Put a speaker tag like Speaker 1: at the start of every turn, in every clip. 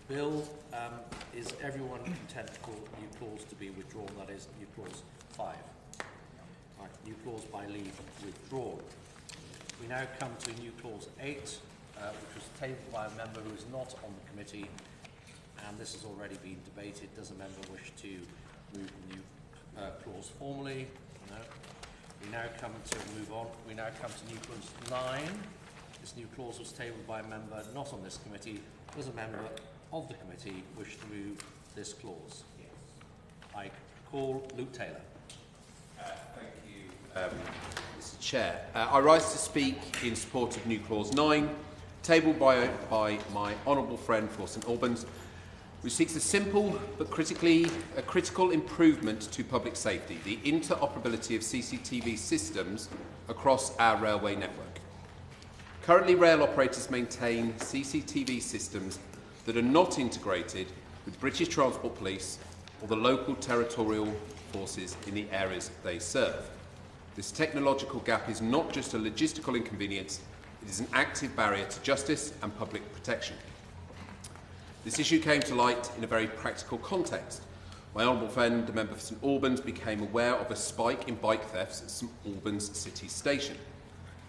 Speaker 1: Bill, is everyone content for new clause to be withdrawn? That is, new clause 5. Right, new clause by leave withdrawn. We now come to new clause 8, which was tabled by a member who is not on the committee, and this has already been debated. Does a member wish to move the new clause formally? No. We now come to move on. We now come to new clause 9. This new clause was tabled by a member not on this committee. Does a member of the committee wish to move this clause? Yes. I call Luke Taylor.
Speaker 2: Thank you, Mr. Chair. I rise to speak in support of new clause 9, tabled by my honourable friend for St Albans, which seeks a simple but critical improvement to public safety, the interoperability of CCTV systems across our railway network. Currently, rail operators maintain CCTV systems that are not integrated with British Transport Police or the local territorial forces in the areas they serve. This technological gap is not just a logistical inconvenience, it is an active barrier to justice and public protection. This issue came to light in a very practical context. My honourable friend, the member for St Albans, became aware of a spike in bike thefts at St Albans City Station.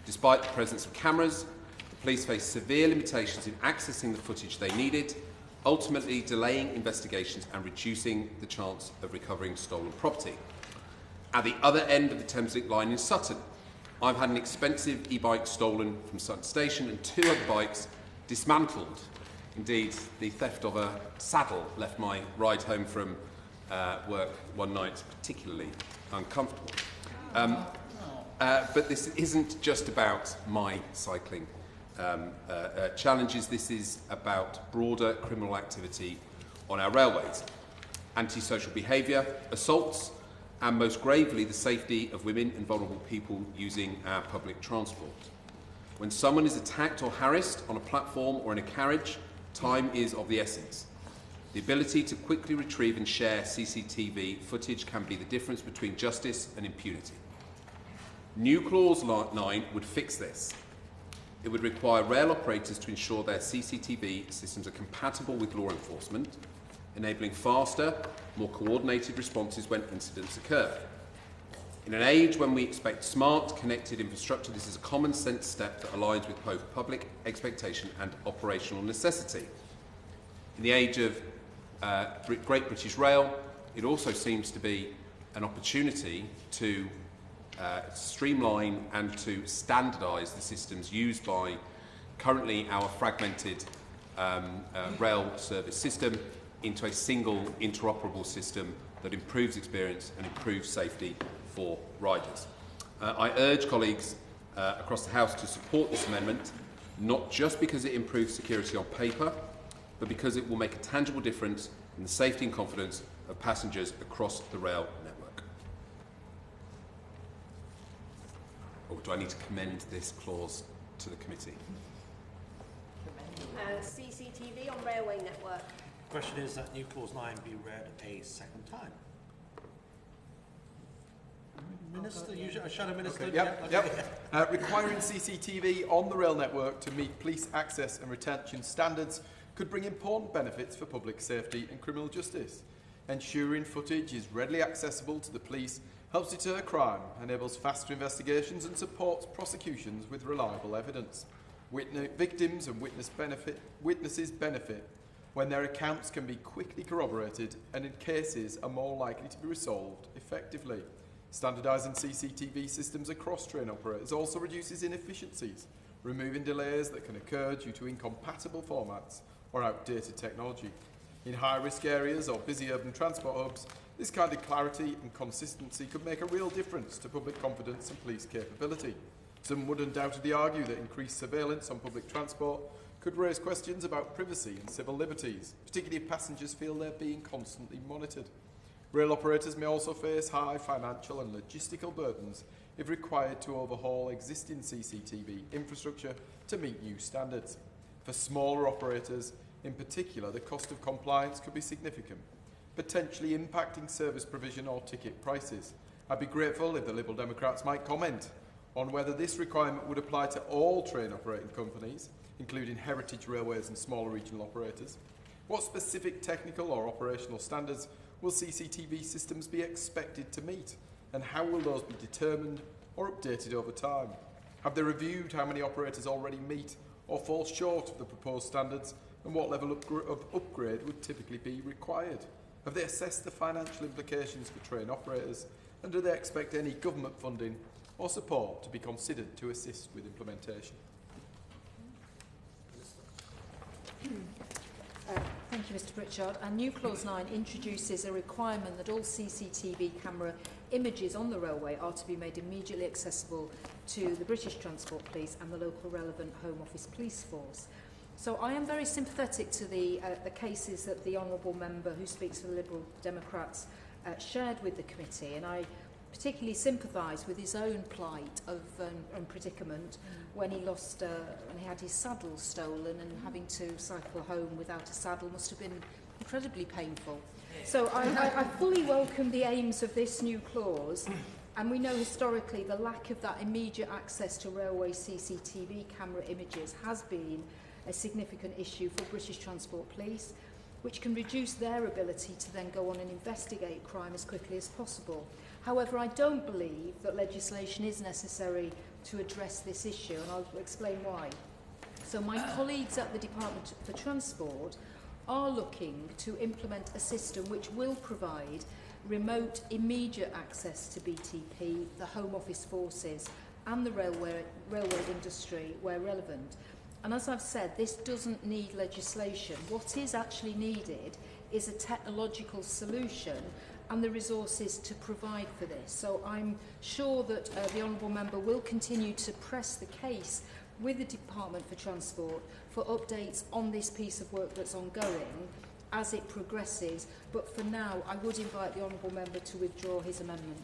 Speaker 2: Despite the presence of cameras, the police faced severe limitations in accessing the footage they needed, ultimately delaying investigations and reducing the chance of recovering stolen property. At the other end of the Thameslink line in Sutton, I've had an expensive e-bike stolen from Sutton Station and 2 other bikes dismantled. Indeed, the theft of a saddle left my ride home from work one night particularly uncomfortable. But this isn't just about my cycling challenges. This is about broader criminal activity on our railways. Antisocial behaviour, assaults, and most gravely, the safety of women and vulnerable people using our public transport. When someone is attacked or harassed on a platform or in a carriage, time is of the essence. The ability to quickly retrieve and share CCTV footage can be the difference between justice and impunity. New clause 9 would fix this. It would require rail operators to ensure their CCTV systems are compatible with law enforcement, enabling faster, more coordinated responses when incidents occur. In an age when we expect smart, connected infrastructure, this is a common sense step that aligns with both public expectation and operational necessity. In the age of Great British Rail, it also seems to be an opportunity to streamline and to standardise the systems used by currently our fragmented rail service system into a single interoperable system that improves experience and improves safety for riders. I urge colleagues across the House to support this amendment, not just because it improves security on paper, but because it will make a tangible difference in the safety and confidence of passengers across the rail network. Or do I need to commend this clause to the committee?
Speaker 3: CCTV on railway network.
Speaker 1: The question is that new clause 9 be read a second time. Minister, Shadow Minister.
Speaker 4: Okay, yep. Requiring CCTV on the rail network to meet police access and retention standards could bring important benefits for public safety and criminal justice. Ensuring footage is readily accessible to the police helps deter crime, enables faster investigations and supports prosecutions with reliable evidence. Victims and witnesses benefit when their accounts can be quickly corroborated and in cases are more likely to be resolved effectively. Standardising CCTV systems across train operators also reduces inefficiencies, removing delays that can occur due to incompatible formats or outdated technology. In high-risk areas or busy urban transport hubs, this kind of clarity and consistency could make a real difference to public confidence and police capability. Some would undoubtedly argue that increased surveillance on public transport could raise questions about privacy and civil liberties, particularly if passengers feel they're being constantly monitored. Rail operators may also face high financial and logistical burdens if required to overhaul existing CCTV infrastructure to meet new standards. For smaller operators, in particular, the cost of compliance could be significant, potentially impacting service provision or ticket prices. I'd be grateful if the Liberal Democrats might comment on whether this requirement would apply to all train operating companies, including heritage railways and smaller regional operators, What specific technical or operational standards will CCTV systems be expected to meet, and how will those be determined or updated over time? Have they reviewed how many operators already meet or fall short of the proposed standards, and what level of upgrade would typically be required? Have they assessed the financial implications for train operators, and do they expect any government funding or support to be considered to assist with implementation?
Speaker 5: Thank you, Mr Pritchard. And new Clause 9 introduces a requirement that all CCTV camera images on the railway are to be made immediately accessible to the British Transport Police and the local relevant Home Office police force. So I am very sympathetic to the cases that the Honourable Member who speaks for the Liberal Democrats shared with the committee, and I particularly sympathise with his own plight of and predicament when he lost, when he had his saddle stolen, and having to cycle home without a saddle must have been incredibly painful. So I fully welcome the aims of this new clause, and we know historically the lack of that immediate access to railway CCTV camera images has been a significant issue for British Transport Police, which can reduce their ability to then go on and investigate crime as quickly as possible. However, I don't believe that legislation is necessary to address this issue, and I'll explain why. So my colleagues at the Department for Transport are looking to implement a system which will provide remote, immediate access to BTP, the Home Office forces and the railway industry where relevant. And as I've said, this doesn't need legislation. What is actually needed is a technological solution and the resources to provide for this. So I'm sure that the Honourable Member will continue to press the case with the Department for Transport for updates on this piece of work that's ongoing as it progresses. But for now, I would invite the Honourable Member to withdraw his amendment.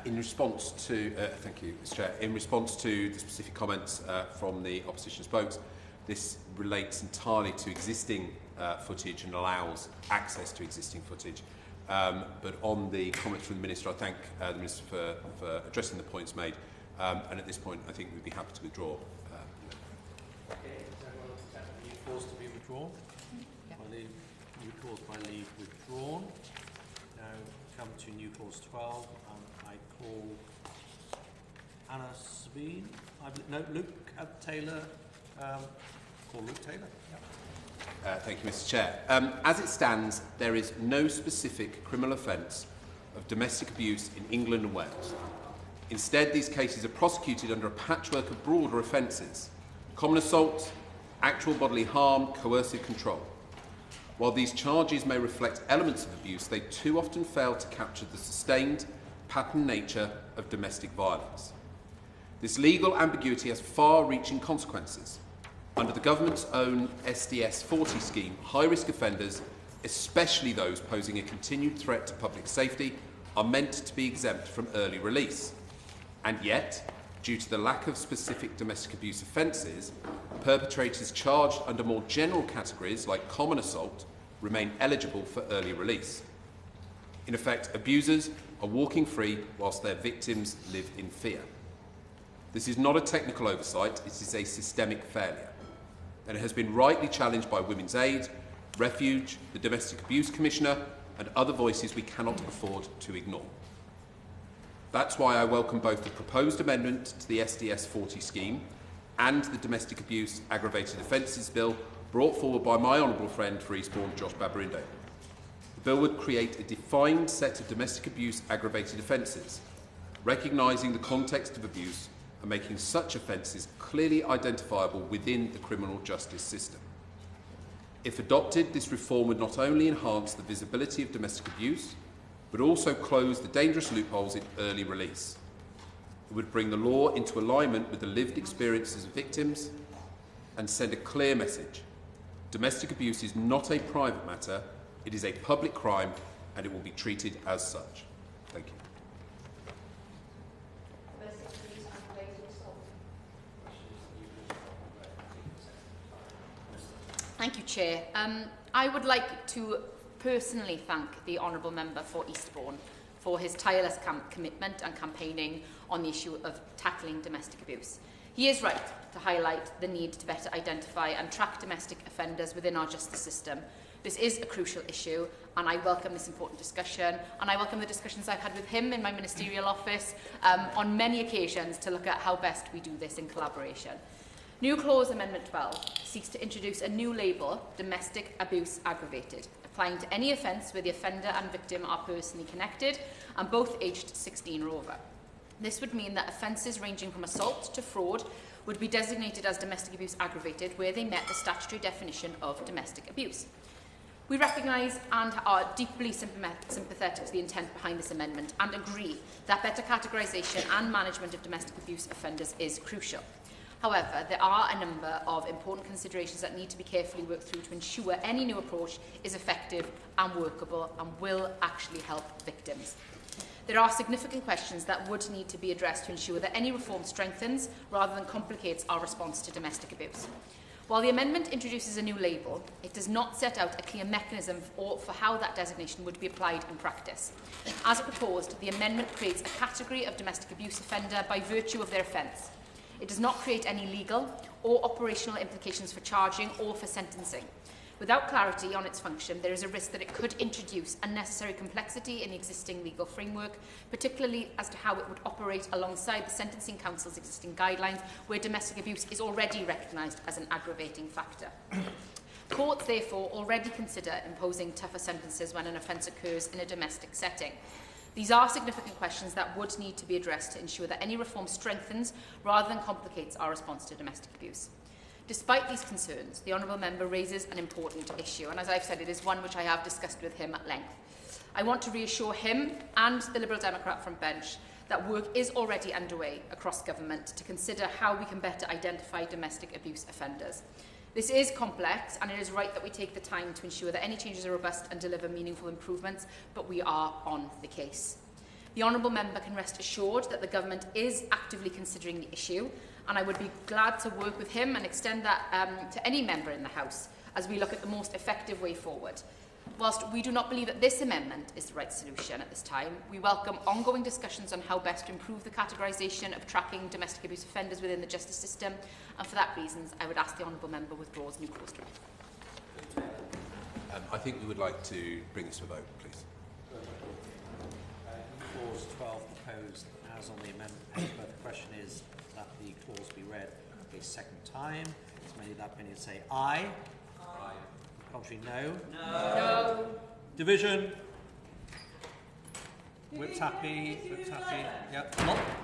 Speaker 2: In response to, thank you, Mr Chair, in response to the specific comments from the opposition spokes, this relates entirely to existing footage and allows access to existing footage. But on the comments from the Minister, I thank the Minister for addressing the points made. And at this point, I think we'd be happy to withdraw.
Speaker 1: Okay, is everyone accept the new clause to be withdrawn?
Speaker 5: Yep.
Speaker 1: By leave, new clause by leave withdrawn. Now come to new clause 12, and I call Anna Sabine. No, Luke Taylor. Call Luke Taylor. Yep.
Speaker 2: Thank you, Mr Chair. As it stands, there is no specific criminal offence of domestic abuse in England and Wales. Instead, these cases are prosecuted under a patchwork of broader offences: common assault, actual bodily harm, coercive control. While these charges may reflect elements of abuse, they too often fail to capture the sustained, pattern nature of domestic violence. This legal ambiguity has far-reaching consequences. Under the government's own SDS 40 scheme, high-risk offenders, especially those posing a continued threat to public safety, are meant to be exempt from early release. And yet, due to the lack of specific domestic abuse offences, perpetrators charged under more general categories like common assault remain eligible for early release. In effect, abusers are walking free whilst their victims live in fear. This is not a technical oversight, it is a systemic failure, and it has been rightly challenged by Women's Aid, Refuge, the Domestic Abuse Commissioner, and other voices we cannot afford to ignore. That's why I welcome both the proposed amendment to the SDS 40 scheme and the Domestic Abuse Aggravated Offences Bill brought forward by my honourable friend for Eastbourne, Josh Babarindo. The bill would create a defined set of domestic abuse aggravated offences, recognising the context of abuse and making such offences clearly identifiable within the criminal justice system. If adopted, this reform would not only enhance the visibility of domestic abuse, but also close the dangerous loopholes in early release. It would bring the law into alignment with the lived experiences of victims and send a clear message. Domestic abuse is not a private matter, it is a public crime, and it will be treated as such. Thank you.
Speaker 6: Thank you, Chair. I would like to personally thank the Honourable Member for Eastbourne for his tireless commitment and campaigning on the issue of tackling domestic abuse. He is right to highlight the need to better identify and track domestic offenders within our justice system. This is a crucial issue, and I welcome this important discussion, and I welcome the discussions I've had with him in my ministerial office on many occasions to look at how best we do this in collaboration. New Clause Amendment 12 seeks to introduce a new label, domestic abuse aggravated, applying to any offence where the offender and victim are personally connected and both aged 16 or over. This would mean that offences ranging from assault to fraud would be designated as domestic abuse aggravated where they met the statutory definition of domestic abuse. We recognise and are deeply sympathetic to the intent behind this amendment and agree that better categorisation and management of domestic abuse offenders is crucial. However, there are a number of important considerations that need to be carefully worked through to ensure any new approach is effective and workable and will actually help victims. There are significant questions that would need to be addressed to ensure that any reform strengthens rather than complicates our response to domestic abuse. While the amendment introduces a new label, it does not set out a clear mechanism for how that designation would be applied in practice. As proposed, the amendment creates a category of domestic abuse offender by virtue of their offence. It does not create any legal or operational implications for charging or for sentencing. Without clarity on its function, there is a risk that it could introduce unnecessary complexity in the existing legal framework, particularly as to how it would operate alongside the Sentencing Council's existing guidelines, where domestic abuse is already recognised as an aggravating factor. Courts, therefore, already consider imposing tougher sentences when an offence occurs in a domestic setting. These are significant questions that would need to be addressed to ensure that any reform strengthens rather than complicates our response to domestic abuse. Despite these concerns, the Honourable Member raises an important issue, and as I've said, it is one which I have discussed with him at length. I want to reassure him and the Liberal Democrat front bench that work is already underway across government to consider how we can better identify domestic abuse offenders. This is complex, and it is right that we take the time to ensure that any changes are robust and deliver meaningful improvements, but we are on the case. The Honourable Member can rest assured that the Government is actively considering the issue, and I would be glad to work with him and extend that to any member in the House as we look at the most effective way forward. Whilst we do not believe that this amendment is the right solution at this time, we welcome ongoing discussions on how best to improve the categorisation of tracking domestic abuse offenders within the justice system, and for that reason, I would ask the Honourable Member withdraws New Clause 12.
Speaker 2: I think we would like to bring this to a vote, please.
Speaker 1: Clause 12 proposed as on the amendment paper. The question is that the clause be read a second time. As many of that opinion say aye. Aye. Contrary, no.
Speaker 6: No.
Speaker 1: Division. Whips happy. Whips happy. Yep.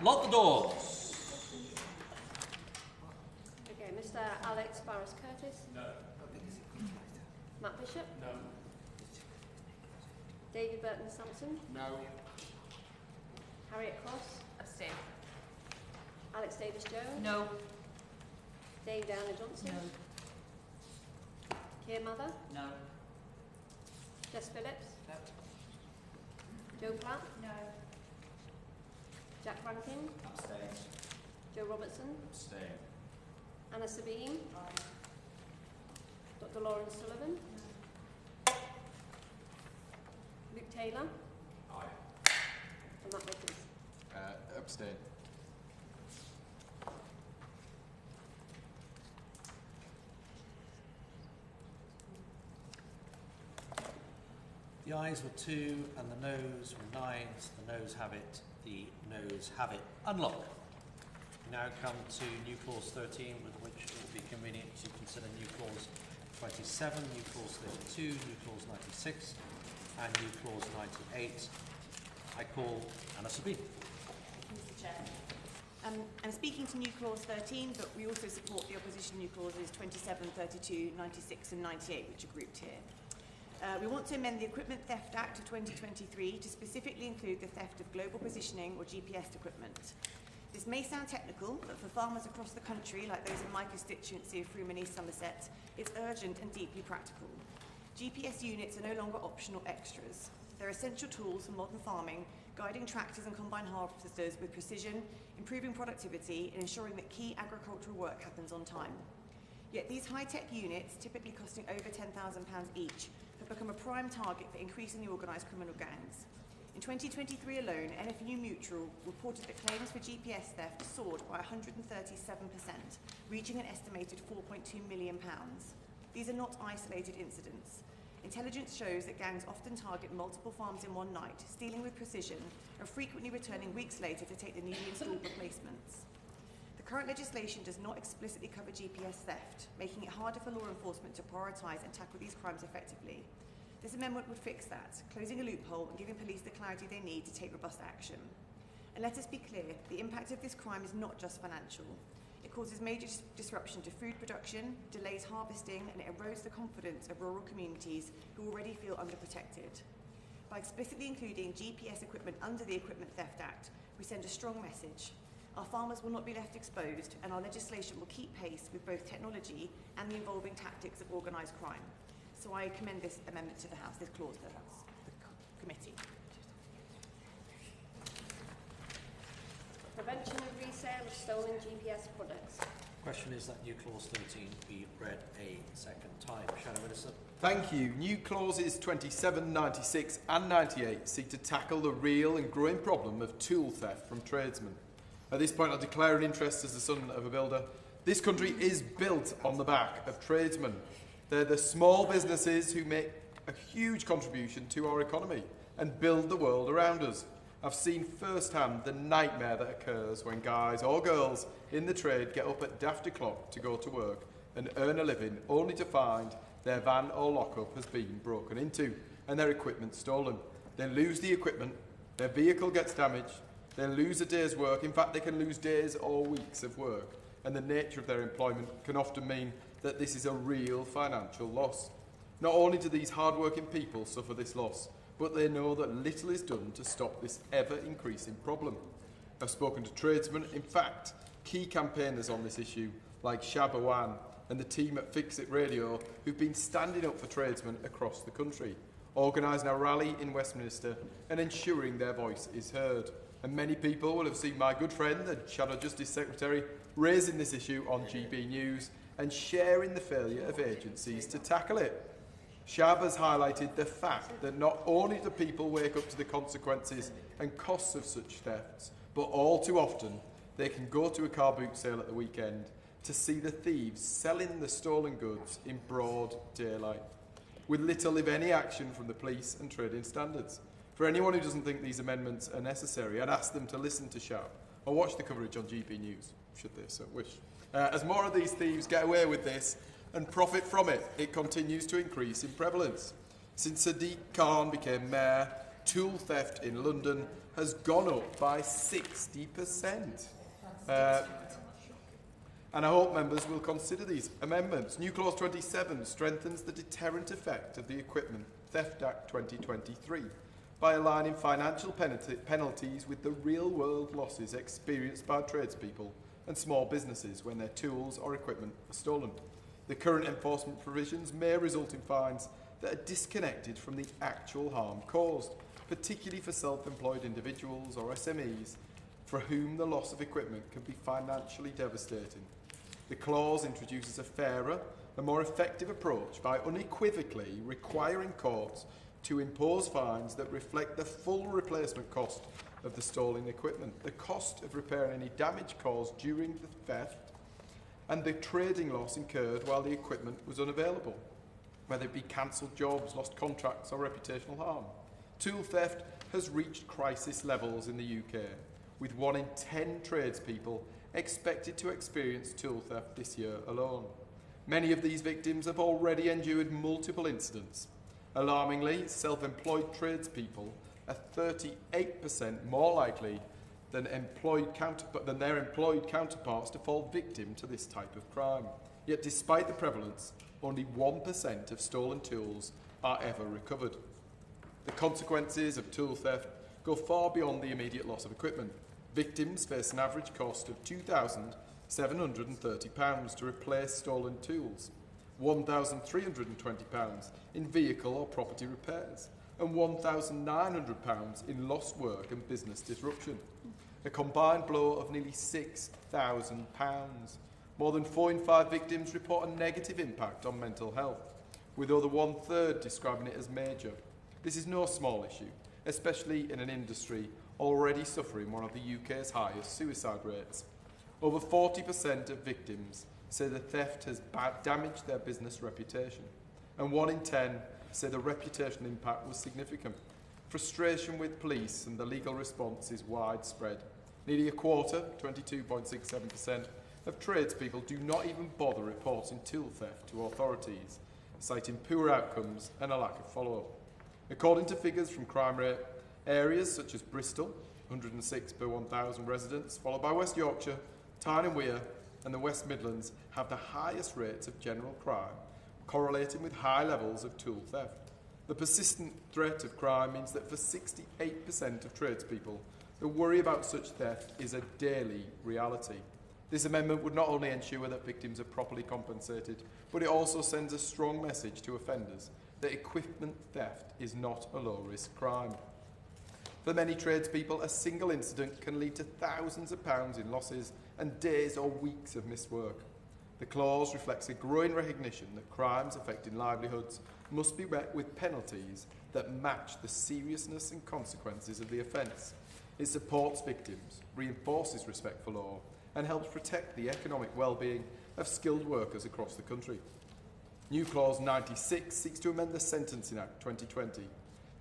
Speaker 1: Lock the doors.
Speaker 3: Okay, Mr. Alex Barras Curtis.
Speaker 7: No.
Speaker 3: Matt Bishop.
Speaker 7: No.
Speaker 3: David Burton Sampson.
Speaker 7: No.
Speaker 3: Harriet Cross.
Speaker 6: Abstain.
Speaker 3: Alex Davis Jones.
Speaker 6: No.
Speaker 3: Dave Downer Johnson. Keir Mather.
Speaker 6: No.
Speaker 3: Jess Phillips.
Speaker 6: No.
Speaker 3: Joe Platt.
Speaker 6: No.
Speaker 3: Jack Rankin.
Speaker 7: Abstain.
Speaker 3: Joe Robertson.
Speaker 7: Abstain.
Speaker 3: Anna Sabine. Dr. Lawrence Sullivan. Luke Taylor.
Speaker 7: Aye.
Speaker 3: And Matt Vickers.
Speaker 4: Abstain.
Speaker 1: The ayes were 2 and the noes were 9. So the noes have it. The noes have it. Unlock. We now come to New Clause 13, with which it will be convenient to consider New Clause 27, New Clause 32, New Clause 96, and New Clause 98. I call Anna Sabine.
Speaker 8: Mr. Chair. I'm speaking to New Clause 13, but we also support the opposition New Clauses 27, 32, 96 and 98, which are grouped here. We want to amend the Equipment Theft Act of 2023 to specifically include the theft of global positioning or GPS equipment. This may sound technical, but for farmers across the country, like those in my constituency of Freeman East Somerset, it's urgent and deeply practical. GPS units are no longer optional extras. They're essential tools for modern farming, guiding tractors and combine harvesters with precision, improving productivity, and ensuring that key agricultural work happens on time. Yet these high-tech units, typically costing over £10,000 each, have become a prime target for increasingly organised criminal gangs. In 2023 alone, NFU Mutual reported that claims for GPS theft soared by 137%, reaching an estimated £4.2 million. These are not isolated incidents. Intelligence shows that gangs often target multiple farms in one night, stealing with precision, and frequently returning weeks later to take the newly installed replacements. The current legislation does not explicitly cover GPS theft, making it harder for law enforcement to prioritise and tackle these crimes effectively. This amendment would fix that, closing a loophole and giving police the clarity they need to take robust action. And let us be clear, the impact of this crime is not just financial. It causes major disruption to food production, delays harvesting, and it erodes the confidence of rural communities who already feel underprotected. By explicitly including GPS equipment under the Equipment Theft Act, we send a strong message. Our farmers will not be left exposed, and our legislation will keep pace with both technology and the evolving tactics of organised crime. So I commend this amendment to the House, this clause to the House, the committee.
Speaker 3: Prevention of resale of stolen GPS products.
Speaker 1: Question is that new clause 13 be read a second time. Shadow Minister.
Speaker 4: Thank you. New clauses 27, 96 and 98 seek to tackle the real and growing problem of tool theft from tradesmen. At this point, I'll declare an interest as the son of a builder. This country is built on the back of tradesmen. They're the small businesses who make a huge contribution to our economy and build the world around us. I've seen firsthand the nightmare that occurs when guys or girls in the trade get up at daft o'clock to go to work and earn a living only to find their van or lockup has been broken into and their equipment stolen. They lose the equipment, their vehicle gets damaged, they lose a day's work. In fact, they can lose days or weeks of work, and the nature of their employment can often mean that this is a real financial loss. Not only do these hard-working people suffer this loss, but they know that little is done to stop this ever-increasing problem. I've spoken to tradesmen, in fact, key campaigners on this issue, like Shab Awan and the team at Fix It Radio, who've been standing up for tradesmen across the country, organising a rally in Westminster and ensuring their voice is heard. And many people will have seen my good friend, the Shadow Justice Secretary, raising this issue on GB News and sharing the failure of agencies to tackle it. Shab has highlighted the fact that not only do people wake up to the consequences and costs of such thefts, but all too often they can go to a car boot sale at the weekend to see the thieves selling the stolen goods in broad daylight, with little if any action from the police and trading standards. For anyone who doesn't think these amendments are necessary, I'd ask them to listen to Shab or watch the coverage on GB News, should they so wish. As more of these thieves get away with this and profit from it, it continues to increase in prevalence. Since Sadiq Khan became mayor, tool theft in London has gone up by 60%. And I hope members will consider these amendments. New Clause 27 strengthens the deterrent effect of the Equipment Theft Act 2023 by aligning financial penalties with the real-world losses experienced by tradespeople and small businesses when their tools or equipment are stolen. The current enforcement provisions may result in fines that are disconnected from the actual harm caused, particularly for self-employed individuals or SMEs for whom the loss of equipment can be financially devastating. The clause introduces a fairer and more effective approach by unequivocally requiring courts to impose fines that reflect the full replacement cost of the stolen equipment, the cost of repairing any damage caused during the theft, and the trading loss incurred while the equipment was unavailable, whether it be cancelled jobs, lost contracts or reputational harm. Tool theft has reached crisis levels in the UK, with 1 in 10 tradespeople expected to experience tool theft this year alone. Many of these victims have already endured multiple incidents. Alarmingly, self-employed tradespeople are 38% more likely than their employed counterparts to fall victim to this type of crime. Yet despite the prevalence, only 1% of stolen tools are ever recovered. The consequences of tool theft go far beyond the immediate loss of equipment. Victims face an average cost of £2,730 to replace stolen tools, £1,320 in vehicle or property repairs, and £1,900 in lost work and business disruption. A combined blow of nearly £6,000. More than 4 in 5 victims report a negative impact on mental health, with over 1/3 describing it as major. This is no small issue, especially in an industry already suffering one of the UK's highest suicide rates. Over 40% of victims say the theft has damaged their business reputation, and 1 in 10 say the reputational impact was significant. Frustration with police and the legal response is widespread. Nearly a quarter, 22.67%, of tradespeople do not even bother reporting tool theft to authorities, citing poor outcomes and a lack of follow-up. According to figures from crime rate, areas such as Bristol, 106 per 1,000 residents, followed by West Yorkshire, Tyne and Wear, and the West Midlands have the highest rates of general crime, correlating with high levels of tool theft. The persistent threat of crime means that for 68% of tradespeople, the worry about such theft is a daily reality. This amendment would not only ensure that victims are properly compensated, but it also sends a strong message to offenders that equipment theft is not a low-risk crime. For many tradespeople, a single incident can lead to thousands of pounds in losses and days or weeks of missed work. The clause reflects a growing recognition that crimes affecting livelihoods must be met with penalties that match the seriousness and consequences of the offence. It supports victims, reinforces respect for law, and helps protect the economic well-being of skilled workers across the country. New Clause 96 seeks to amend the Sentencing Act 2020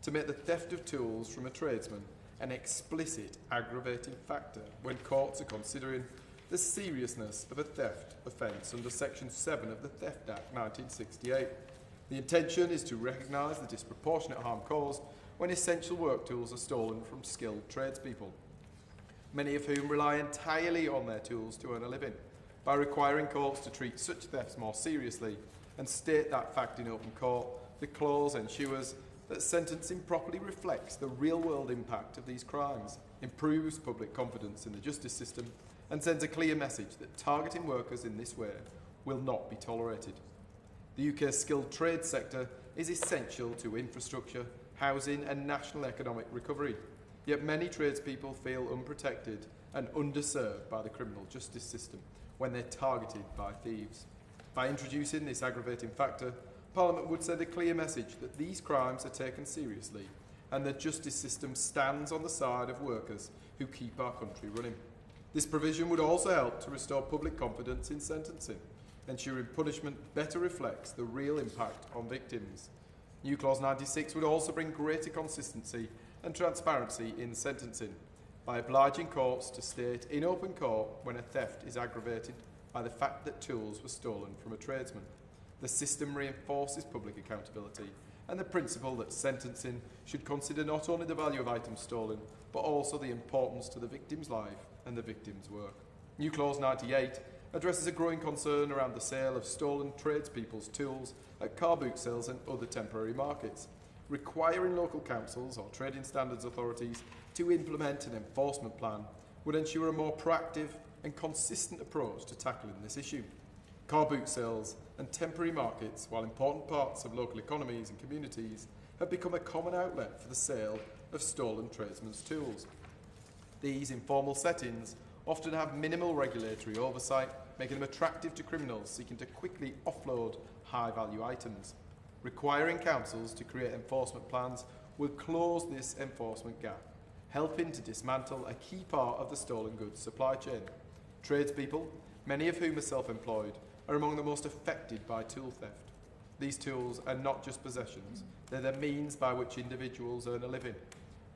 Speaker 4: to make the theft of tools from a tradesman an explicit aggravating factor when courts are considering the seriousness of a theft offence under Section 7 of the Theft Act 1968. The intention is to recognise the disproportionate harm caused when essential work tools are stolen from skilled tradespeople, many of whom rely entirely on their tools to earn a living. By requiring courts to treat such thefts more seriously and state that fact in open court, the clause ensures that sentencing properly reflects the real-world impact of these crimes, improves public confidence in the justice system, and sends a clear message that targeting workers in this way will not be tolerated. The UK's skilled trade sector is essential to infrastructure, housing and national economic recovery. Yet many tradespeople feel unprotected and underserved by the criminal justice system when they're targeted by thieves. By introducing this aggravating factor, Parliament would send a clear message that these crimes are taken seriously and the justice system stands on the side of workers who keep our country running. This provision would also help to restore public confidence in sentencing, ensuring punishment better reflects the real impact on victims. New Clause 96 would also bring greater consistency and transparency in sentencing by obliging courts to state in open court when a theft is aggravated by the fact that tools were stolen from a tradesman. The system reinforces public accountability and the principle that sentencing should consider not only the value of items stolen, but also the importance to the victim's life and the victim's work. New Clause 98 addresses a growing concern around the sale of stolen tradespeople's tools at car boot sales and other temporary markets, requiring local councils or trading standards authorities to implement an enforcement plan would ensure a more proactive and consistent approach to tackling this issue. Car boot sales and temporary markets, while important parts of local economies and communities, have become a common outlet for the sale of stolen tradesmen's tools. These informal settings often have minimal regulatory oversight, making them attractive to criminals seeking to quickly offload high-value items. Requiring councils to create enforcement plans will close this enforcement gap, helping to dismantle a key part of the stolen goods supply chain. Tradespeople, many of whom are self-employed, are among the most affected by tool theft. These tools are not just possessions, they're the means by which individuals earn a living.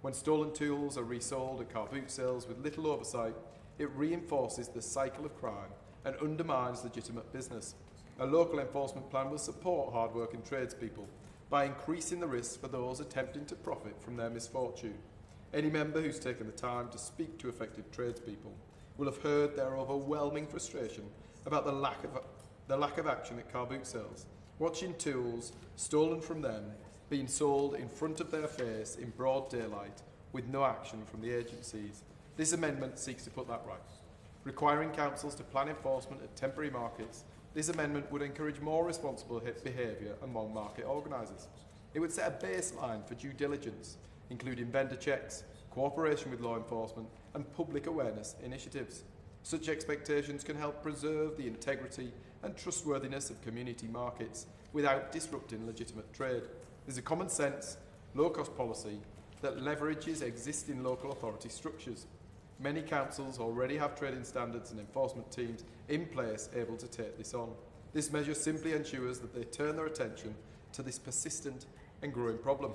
Speaker 4: When stolen tools are resold at car boot sales with little oversight, it reinforces the cycle of crime and undermines legitimate business. A local enforcement plan will support hard-working tradespeople by increasing the risk for those attempting to profit from their misfortune. Any member who's taken the time to speak to affected tradespeople will have heard their overwhelming frustration about the lack of action at car boot sales, watching tools stolen from them being sold in front of their face in broad daylight with no action from the agencies. This amendment seeks to put that right. Requiring councils to plan enforcement at temporary markets, this amendment would encourage more responsible behaviour among market organisers. It would set a baseline for due diligence, including vendor checks, cooperation with law enforcement and public awareness initiatives. Such expectations can help preserve the integrity and trustworthiness of community markets without disrupting legitimate trade. There's a common sense, low-cost policy that leverages existing local authority structures. Many councils already have trading standards and enforcement teams in place able to take this on. This measure simply ensures that they turn their attention to this persistent and growing problem.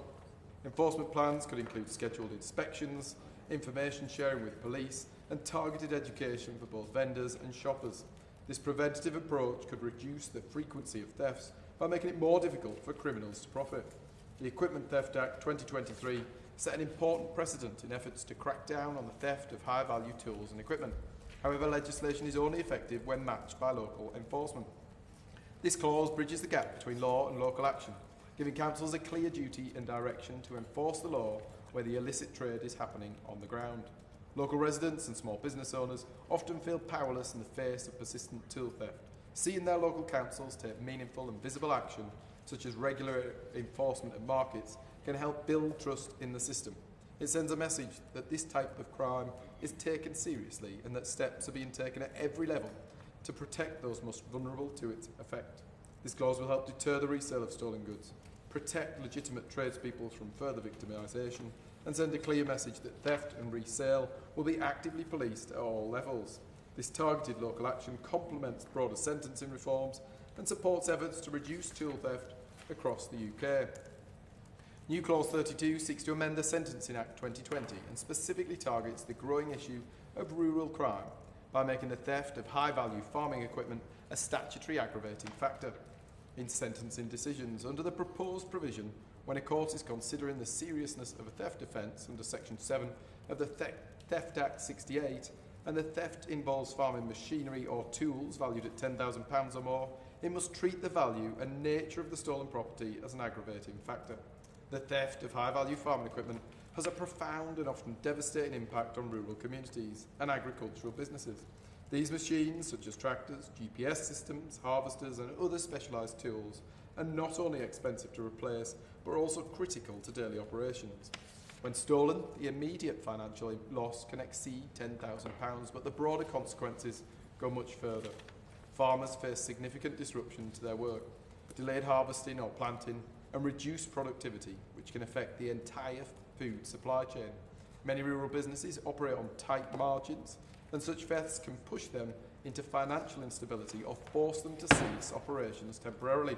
Speaker 4: Enforcement plans could include scheduled inspections, information sharing with police, and targeted education for both vendors and shoppers. This preventative approach could reduce the frequency of thefts by making it more difficult for criminals to profit. The Equipment Theft Act 2023 set an important precedent in efforts to crack down on the theft of high-value tools and equipment. However, legislation is only effective when matched by local enforcement. This clause bridges the gap between law and local action, giving councils a clear duty and direction to enforce the law where the illicit trade is happening on the ground. Local residents and small business owners often feel powerless in the face of persistent tool theft. Seeing their local councils take meaningful and visible action, such as regular enforcement at markets, can help build trust in the system. It sends a message that this type of crime is taken seriously and that steps are being taken at every level to protect those most vulnerable to its effect. This clause will help deter the resale of stolen goods, protect legitimate tradespeople from further victimisation, and send a clear message that theft and resale will be actively policed at all levels. This targeted local action complements broader sentencing reforms and supports efforts to reduce tool theft across the UK. New Clause 32 seeks to amend the Sentencing Act 2020 and specifically targets the growing issue of rural crime by making the theft of high-value farming equipment a statutory aggravating factor in sentencing decisions. Under the proposed provision, when a court is considering the seriousness of a theft offence under Section 7 of the Theft Act 68, and the theft involves farming machinery or tools valued at £10,000 or more, it must treat the value and nature of the stolen property as an aggravating factor. The theft of high-value farming equipment has a profound and often devastating impact on rural communities and agricultural businesses. These machines, such as tractors, GPS systems, harvesters and other specialised tools, are not only expensive to replace, but are also critical to daily operations. When stolen, the immediate financial loss can exceed £10,000, but the broader consequences go much further. Farmers face significant disruption to their work, delayed harvesting or planting, and reduced productivity, which can affect the entire food supply chain. Many rural businesses operate on tight margins, and such thefts can push them into financial instability or force them to cease operations temporarily.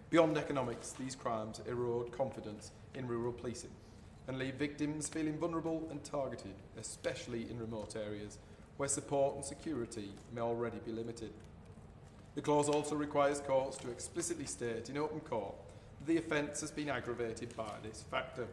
Speaker 4: Beyond economics, these crimes erode confidence in rural policing and leave victims feeling vulnerable and targeted, especially in remote areas where support and security may already be limited. The clause also requires courts to explicitly state in open court that the offence has been aggravated by this factor.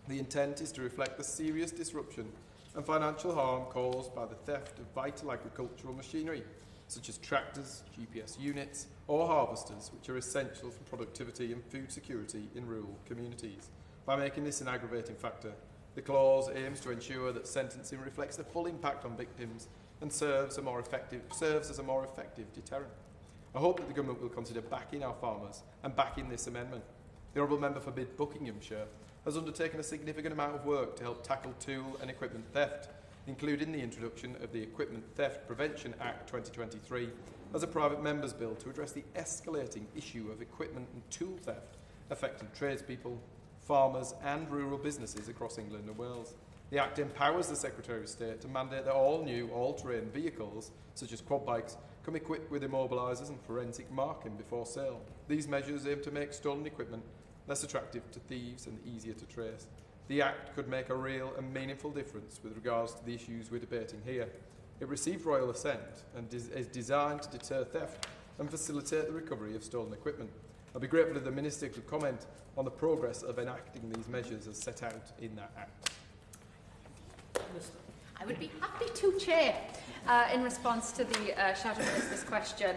Speaker 4: The intent is to reflect the serious disruption and financial harm caused by the theft of vital agricultural machinery, such as tractors, GPS units, or harvesters, which are essential for productivity and food security in rural communities. By making this an aggravating factor, the clause aims to ensure that sentencing reflects the full impact on victims and serves as a more effective deterrent. I hope that the government will consider backing our farmers and backing this amendment. The Honourable Member for Mid Buckinghamshire has undertaken a significant amount of work to help tackle tool and equipment theft, including the introduction of the Equipment Theft Prevention Act 2023 as a private member's bill to address the escalating issue of equipment and tool theft affecting tradespeople, farmers and rural businesses across England and Wales. The Act empowers the Secretary of State to mandate that all new all-terrain vehicles, such as quad bikes, come equipped with immobilisers and forensic marking before sale. These measures aim to make stolen equipment less attractive to thieves and easier to trace. The Act could make a real and meaningful difference with regards to the issues we're debating here. It received royal assent and is designed to deter theft and facilitate the recovery of stolen equipment. I'd be grateful if the Minister could comment on the progress of enacting these measures as set out in that Act.
Speaker 6: I would be happy to, Chair, in response to the Shadow Minister's question.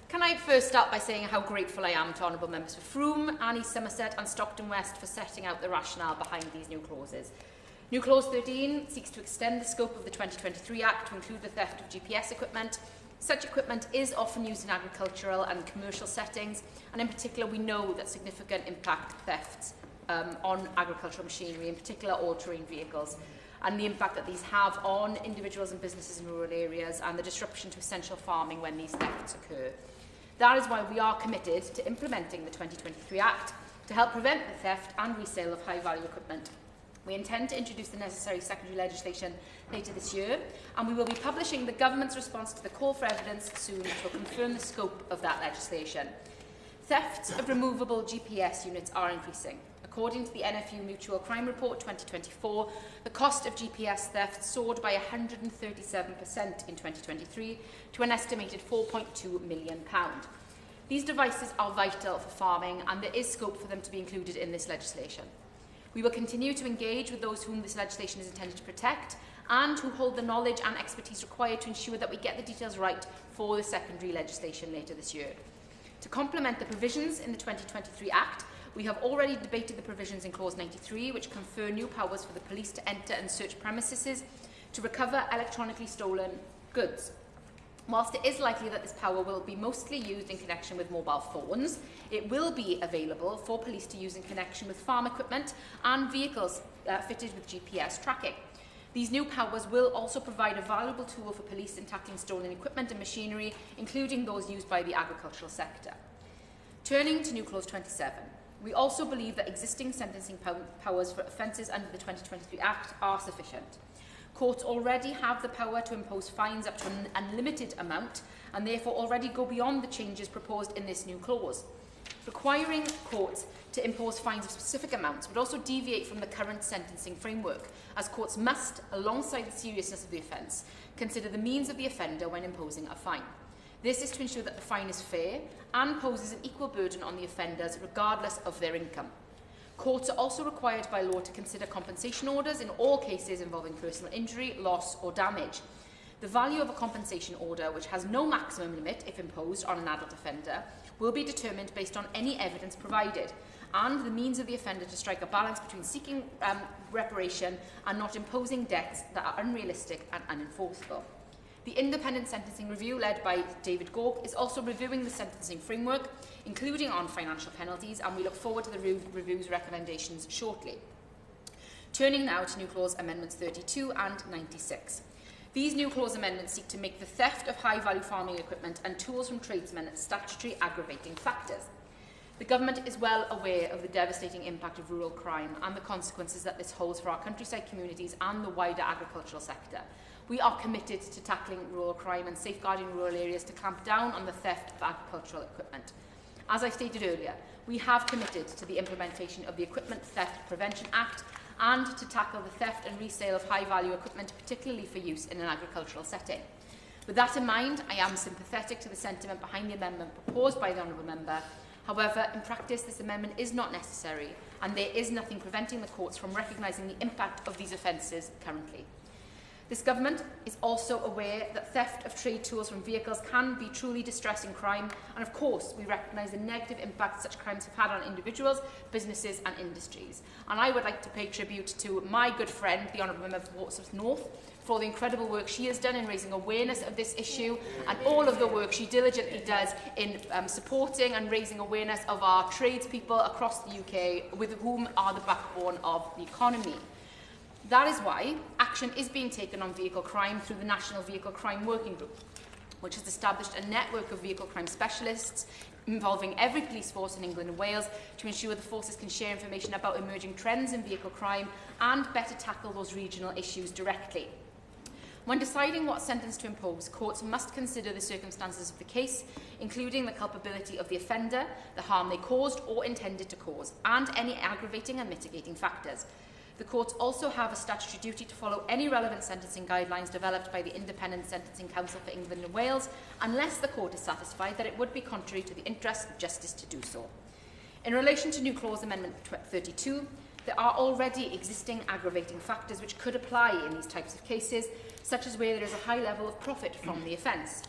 Speaker 6: Can I first start by saying how grateful I am to Honourable Members for Frome, East Somerset and Stockton West for setting out the rationale behind these new clauses. New Clause 13 seeks to extend the scope of the 2023 Act to include the theft of GPS equipment. Such equipment is often used in agricultural and commercial settings, and in particular we know that significant impact thefts on agricultural machinery, in particular all-terrain vehicles, and the impact that these have on individuals and businesses in rural areas and the disruption to essential farming when these thefts occur. That is why we are committed to implementing the 2023 Act to help prevent the theft and resale of high-value equipment. We intend to introduce the necessary secondary legislation later this year, and we will be publishing the government's response to the call for evidence soon to confirm the scope of that legislation. Thefts of removable GPS units are increasing. According to the NFU Mutual Crime Report 2024, the cost of GPS theft soared by 137% in 2023 to an estimated £4.2 million. These devices are vital for farming, and there is scope for them to be included in this legislation. We will continue to engage with those whom this legislation is intended to protect and who hold the knowledge and expertise required to ensure that we get the details right for the secondary legislation later this year. To complement the provisions in the 2023 Act, we have already debated the provisions in Clause 93, which confer new powers for the police to enter and search premises to recover electronically stolen goods. Whilst it is likely that this power will be mostly used in connection with mobile phones, it will be available for police to use in connection with farm equipment and vehicles fitted with GPS tracking. These new powers will also provide a valuable tool for police in tackling stolen equipment and machinery, including those used by the agricultural sector. Turning to new Clause 27, we also believe that existing sentencing powers for offences under the 2023 Act are sufficient. Courts already have the power to impose fines up to an unlimited amount and therefore already go beyond the changes proposed in this new clause. Requiring courts to impose fines of specific amounts would also deviate from the current sentencing framework, as courts must, alongside the seriousness of the offence, consider the means of the offender when imposing a fine. This is to ensure that the fine is fair and poses an equal burden on the offenders regardless of their income. Courts are also required by law to consider compensation orders in all cases involving personal injury, loss or damage. The value of a compensation order, which has no maximum limit if imposed on an adult offender, will be determined based on any evidence provided and the means of the offender to strike a balance between seeking reparation and not imposing debts that are unrealistic and unenforceable. The independent sentencing review led by David Gork is also reviewing the sentencing framework, including on financial penalties, and we look forward to the review's recommendations shortly. Turning now to new clause amendments 32 and 96. These new clause amendments seek to make the theft of high-value farming equipment and tools from tradesmen statutory aggravating factors. The Government is well aware of the devastating impact of rural crime and the consequences that this holds for our countryside communities and the wider agricultural sector. We are committed to tackling rural crime and safeguarding rural areas to clamp down on the theft of agricultural equipment. As I stated earlier, we have committed to the implementation of the Equipment Theft Prevention Act and to tackle the theft and resale of high-value equipment, particularly for use in an agricultural setting. With that in mind, I am sympathetic to the sentiment behind the amendment proposed by the Honourable Member. However, in practice, this amendment is not necessary, and there is nothing preventing the courts from recognising the impact of these offences currently. This Government is also aware that theft of trade tools from vehicles can be truly distressing crime, and of course we recognise the negative impact such crimes have had on individuals, businesses and industries. And I would like to pay tribute to my good friend, the Honourable Member for Waterford North, for all the incredible work she has done in raising awareness of this issue and all of the work she diligently does in supporting and raising awareness of our tradespeople across the UK, with whom are the backbone of the economy. That is why action is being taken on vehicle crime through the National Vehicle Crime Working Group, which has established a network of vehicle crime specialists involving every police force in England and Wales to ensure the forces can share information about emerging trends in vehicle crime and better tackle those regional issues directly. When deciding what sentence to impose, courts must consider the circumstances of the case, including the culpability of the offender, the harm they caused or intended to cause, and any aggravating and mitigating factors. The courts also have a statutory duty to follow any relevant sentencing guidelines developed by the Independent Sentencing Council for England and Wales, unless the court is satisfied that it would be contrary to the interests of justice to do so. In relation to new clause amendment 32, there are already existing aggravating factors which could apply in these types of cases, such as where there is a high level of profit from the offence.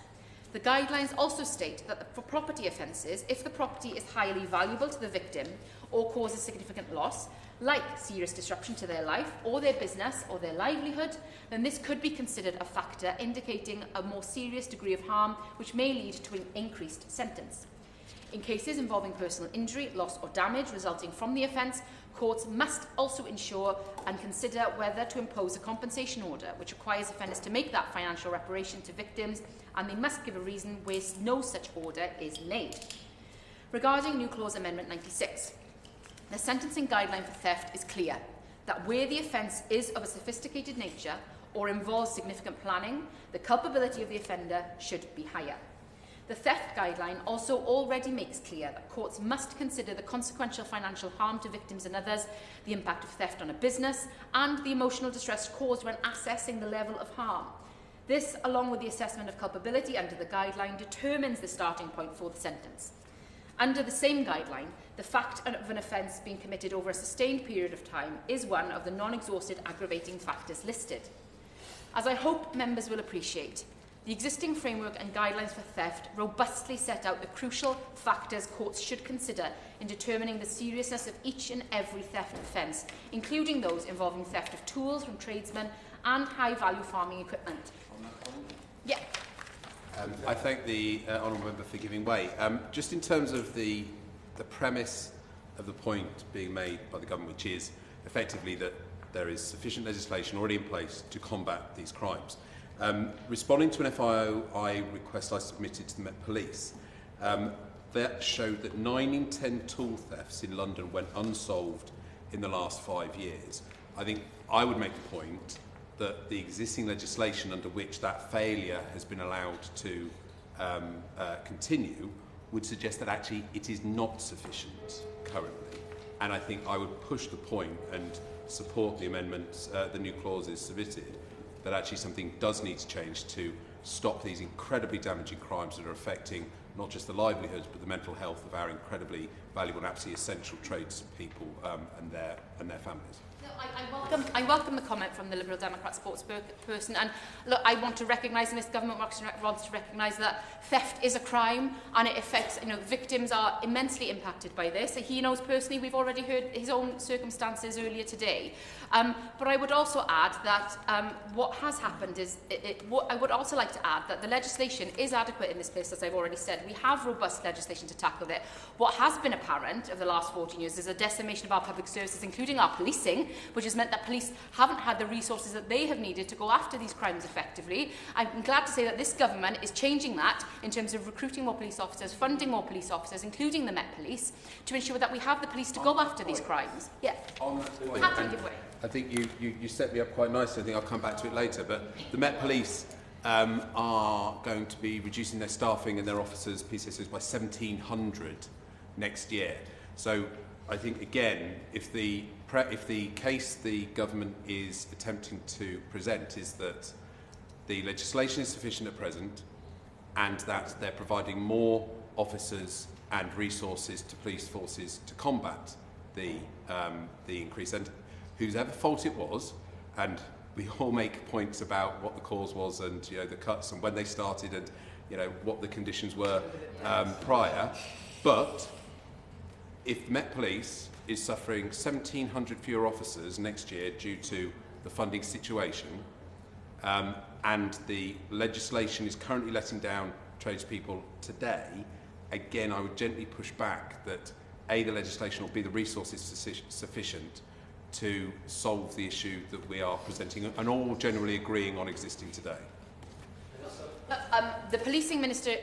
Speaker 6: The guidelines also state that for property offences, if the property is highly valuable to the victim or causes significant loss, like serious disruption to their life or their business or their livelihood, then this could be considered a factor indicating a more serious degree of harm which may lead to an increased sentence. In cases involving personal injury, loss or damage resulting from the offence, courts must also ensure and consider whether to impose a compensation order which requires offenders to make that financial reparation to victims, and they must give a reason where no such order is made. Regarding new clause amendment 96, The sentencing guideline for theft is clear, that where the offence is of a sophisticated nature or involves significant planning, the culpability of the offender should be higher. The theft guideline also already makes clear that courts must consider the consequential financial harm to victims and others, the impact of theft on a business, and the emotional distress caused when assessing the level of harm. This, along with the assessment of culpability under the guideline, determines the starting point for the sentence. Under the same guideline, the fact of an offence being committed over a sustained period of time is one of the non-exhausted aggravating factors listed. As I hope members will appreciate, the existing framework and guidelines for theft robustly set out the crucial factors courts should consider in determining the seriousness of each and every theft offence, including those involving theft of tools from tradesmen and high-value farming equipment. Yeah.
Speaker 2: I thank the honourable member for giving way. Just in terms of the premise of the point being made by the government, which is effectively that there is sufficient legislation already in place to combat these crimes. Responding to an FIOI request I submitted to the Met Police, that showed that 9 in 10 tool thefts in London went unsolved in the last 5 years. I think I would make the point that the existing legislation under which that failure has been allowed to continue would suggest that actually it is not sufficient currently. And I think I would push the point and support the amendments, the new clauses submitted, that actually something does need to change to stop these incredibly damaging crimes that are affecting not just the livelihoods but the mental health of our incredibly valuable and absolutely essential tradespeople and their families.
Speaker 6: No, I welcome the comment from the Liberal Democrat spokesperson, and look, I want to recognise, and this government wants to recognise that theft is a crime and it affects, victims are immensely impacted by this. He knows personally, we've already heard his own circumstances earlier today. But I would also add that what has happened is, I would also like to add that the legislation is adequate in this place, as I've already said. We have robust legislation to tackle it. What has been apparent over the last 14 years is a decimation of our public services, including our policing, which has meant that police haven't had the resources that they have needed to go after these crimes effectively. I'm glad to say that this government is changing that in terms of recruiting more police officers, funding more police officers, including the Met Police, to ensure that we have the police to go after these crimes. Yeah.
Speaker 2: On that point,
Speaker 6: happy to give way.
Speaker 2: I think you set me up quite nicely. I think I'll come back to it later. But the Met Police are going to be reducing their staffing and their officers, PCSOs, by 1,700 next year. So I think, again, if the case the government is attempting to present is that the legislation is sufficient at present and that they're providing more officers and resources to police forces to combat the increase, and whosever fault it was, and we all make points about what the cause was and the cuts and when they started and what the conditions were prior, but if Met Police is suffering 1,700 fewer officers next year due to the funding situation, and the legislation is currently letting down tradespeople today, again, I would gently push back that A, the legislation, or B, the resources sufficient to solve the issue that we are presenting and all generally agreeing on existing today.
Speaker 6: The policing minister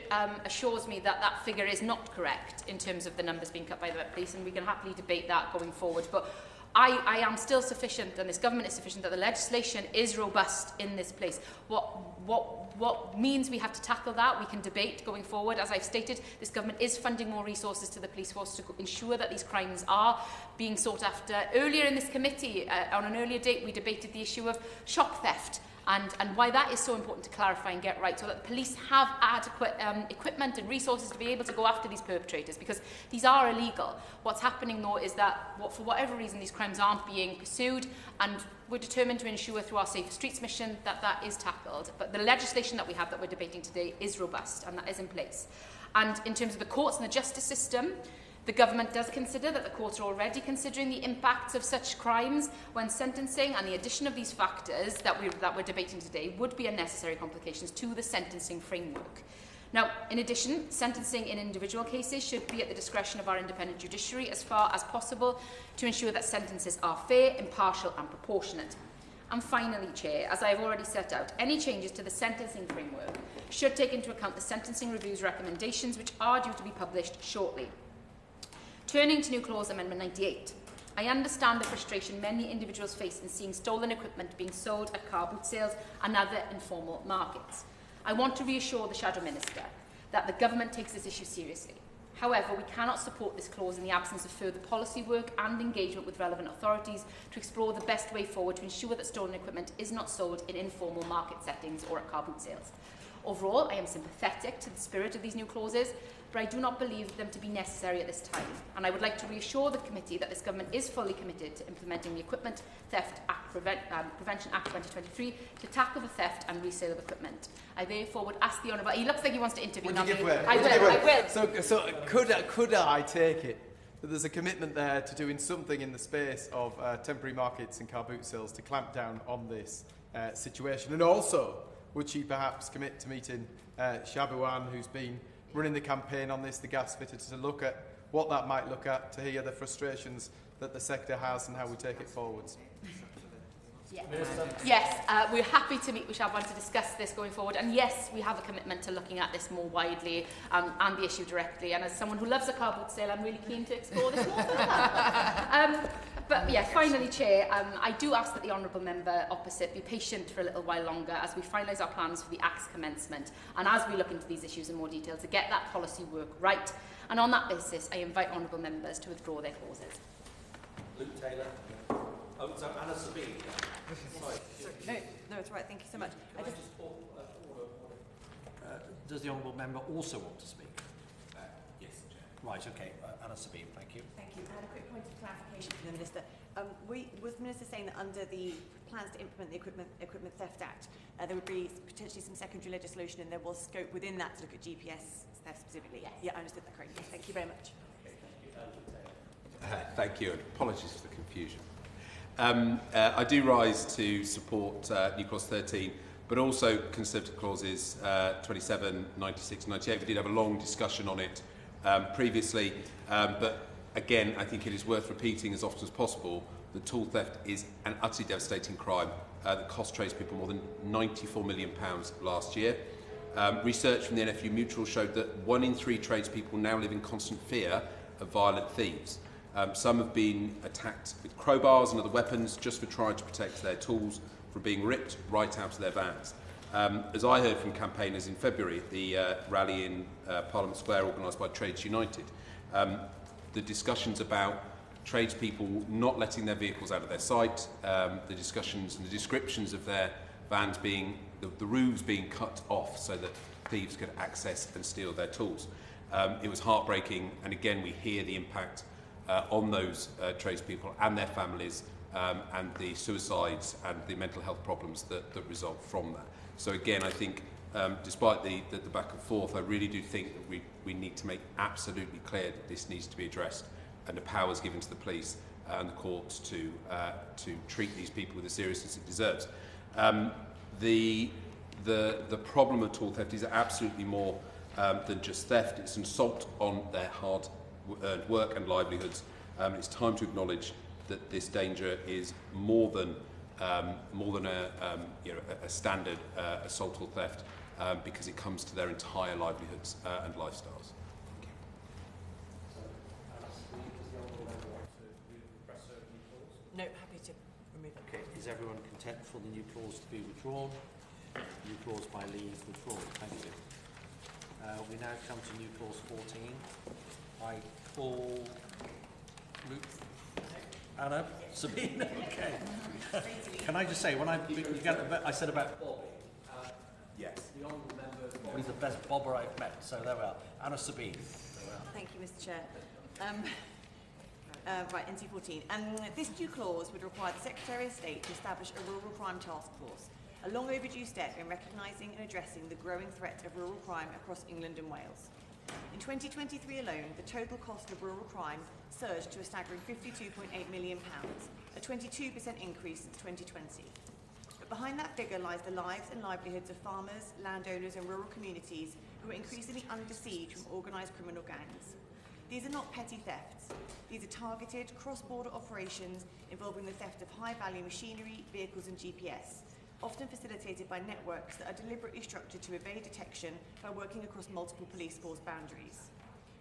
Speaker 6: assures me that that figure is not correct in terms of the numbers being cut by the Met Police, and we can happily debate that going forward. But I am still sufficient, and this government is sufficient, that the legislation is robust in this place. What means we have to tackle that, we can debate going forward. As I've stated, this government is funding more resources to the police force to ensure that these crimes are being sought after. Earlier in this committee, on an earlier date, we debated the issue of shop theft. And why that is so important to clarify and get right, so that the police have adequate equipment and resources to be able to go after these perpetrators, because these are illegal. What's happening, though, is that for whatever reason these crimes aren't being pursued, and we're determined to ensure through our Safer Streets mission that that is tackled. But the legislation that we have that we're debating today is robust, and that is in place. And in terms of the courts and the justice system, the government does consider that the courts are already considering the impacts of such crimes when sentencing, and the addition of these factors that we're debating today would be unnecessary complications to the sentencing framework. Now, in addition, sentencing in individual cases should be at the discretion of our independent judiciary as far as possible to ensure that sentences are fair, impartial and proportionate. And finally, Chair, as I have already set out, any changes to the sentencing framework should take into account the Sentencing Review's recommendations, which are due to be published shortly. Turning to New Clause Amendment 98. I understand the frustration many individuals face in seeing stolen equipment being sold at car boot sales and other informal markets. I want to reassure the Shadow Minister that the Government takes this issue seriously. However, we cannot support this clause in the absence of further policy work and engagement with relevant authorities to explore the best way forward to ensure that stolen equipment is not sold in informal market settings or at car boot sales. Overall, I am sympathetic to the spirit of these new clauses, but I do not believe them to be necessary at this time. And I would like to reassure the committee that this Government is fully committed to implementing the Equipment Theft Act Prevention Act 2023 to tackle the theft and resale of equipment. I therefore would ask the Honourable... He looks like he wants to intervene.
Speaker 4: Would you give way?
Speaker 6: I will.
Speaker 4: So could I take it that there's a commitment there to doing something in the space of temporary markets and car boot sales to clamp down on this situation? And also, would she perhaps commit to meeting Shabuan, who's been running the campaign on this, the gas fitter, to look at what that might look at, to hear the frustrations that the sector has and how we take it forwards?
Speaker 6: Yes, we're happy to meet with Shabuan to discuss this going forward. And yes, we have a commitment to looking at this more widely and the issue directly. And as someone who loves a car boot sale, I'm really keen to explore this more further. But yeah, finally, Chair, I do ask that the Honourable Member opposite be patient for a little while longer as we finalise our plans for the Act's commencement and as we look into these issues in more detail to get that policy work right. And on that basis, I invite Honourable Members to withdraw their clauses.
Speaker 1: Luke Taylor. Oh, so Anna Sabine. Sorry.
Speaker 8: No, it's right. Thank you so much.
Speaker 1: Does the Honourable Member also want to speak?
Speaker 2: Yes, Chair.
Speaker 1: Right, okay. Anna Sabine, thank you.
Speaker 8: Thank you. I had a quick point of clarification from the Minister. Was the Minister saying that under the plans to implement the Equipment Theft Act, there would be potentially some secondary legislation and there was scope within that to look at GPS theft specifically?
Speaker 6: Yes.
Speaker 8: Yeah, I understood that correctly. Thank you very much.
Speaker 1: Okay, thank you.
Speaker 2: Thank you, and apologies for the confusion. I do rise to support New Clause 13, but also Conservative clauses 27, 96, 98. We did have a long discussion on it previously, but again, I think it is worth repeating as often as possible that tool theft is an utterly devastating crime that cost tradespeople more than £94 million last year. Research from the NFU Mutual showed that 1 in 3 tradespeople now live in constant fear of violent thieves. Some have been attacked with crowbars and other weapons just for trying to protect their tools from being ripped right out of their vans. As I heard from campaigners in February at the rally in Parliament Square organised by Trades United, the discussions about tradespeople not letting their vehicles out of their sight, the discussions and the descriptions of their vans being, the roofs being cut off so that thieves could access and steal their tools. It was heartbreaking, and again we hear the impact on those tradespeople and their families, and the suicides and the mental health problems that result from that. So again, I think despite the back and forth, I really do think that we need to make absolutely clear that this needs to be addressed, and the powers given to the police and the courts to treat these people with the seriousness it deserves. The problem of tool theft is absolutely more than just theft. It's an assault on their hard-earned work and livelihoods. It's time to acknowledge that this danger is more than a standard assault or theft, because it comes to their entire livelihoods and lifestyles.
Speaker 8: No, happy to remove it.
Speaker 1: Okay, is everyone content for the new clause to be withdrawn? New clause by leave withdrawn. Thank you. We now come to new clause 14. I call Luke, Anna, Sabine. Okay. Can I just say, when I said about Bobby, yes, the honourable member, Bobby's the best bobber I've met. So there we are. Anna Sabine.
Speaker 8: Thank you, Mr. Chair. Right, NC14. This new clause would require the Secretary of State to establish a rural crime task force, a long overdue step in recognising and addressing the growing threat of rural crime across England and Wales. In 2023 alone, the total cost of rural crime surged to a staggering £52.8 million, a 22% increase since 2020. But behind that figure lies the lives and livelihoods of farmers, landowners and rural communities who are increasingly under siege from organised criminal gangs. These are not petty thefts. These are targeted, cross-border operations involving the theft of high-value machinery, vehicles and GPS, often facilitated by networks that are deliberately structured to evade detection by working across multiple police force boundaries.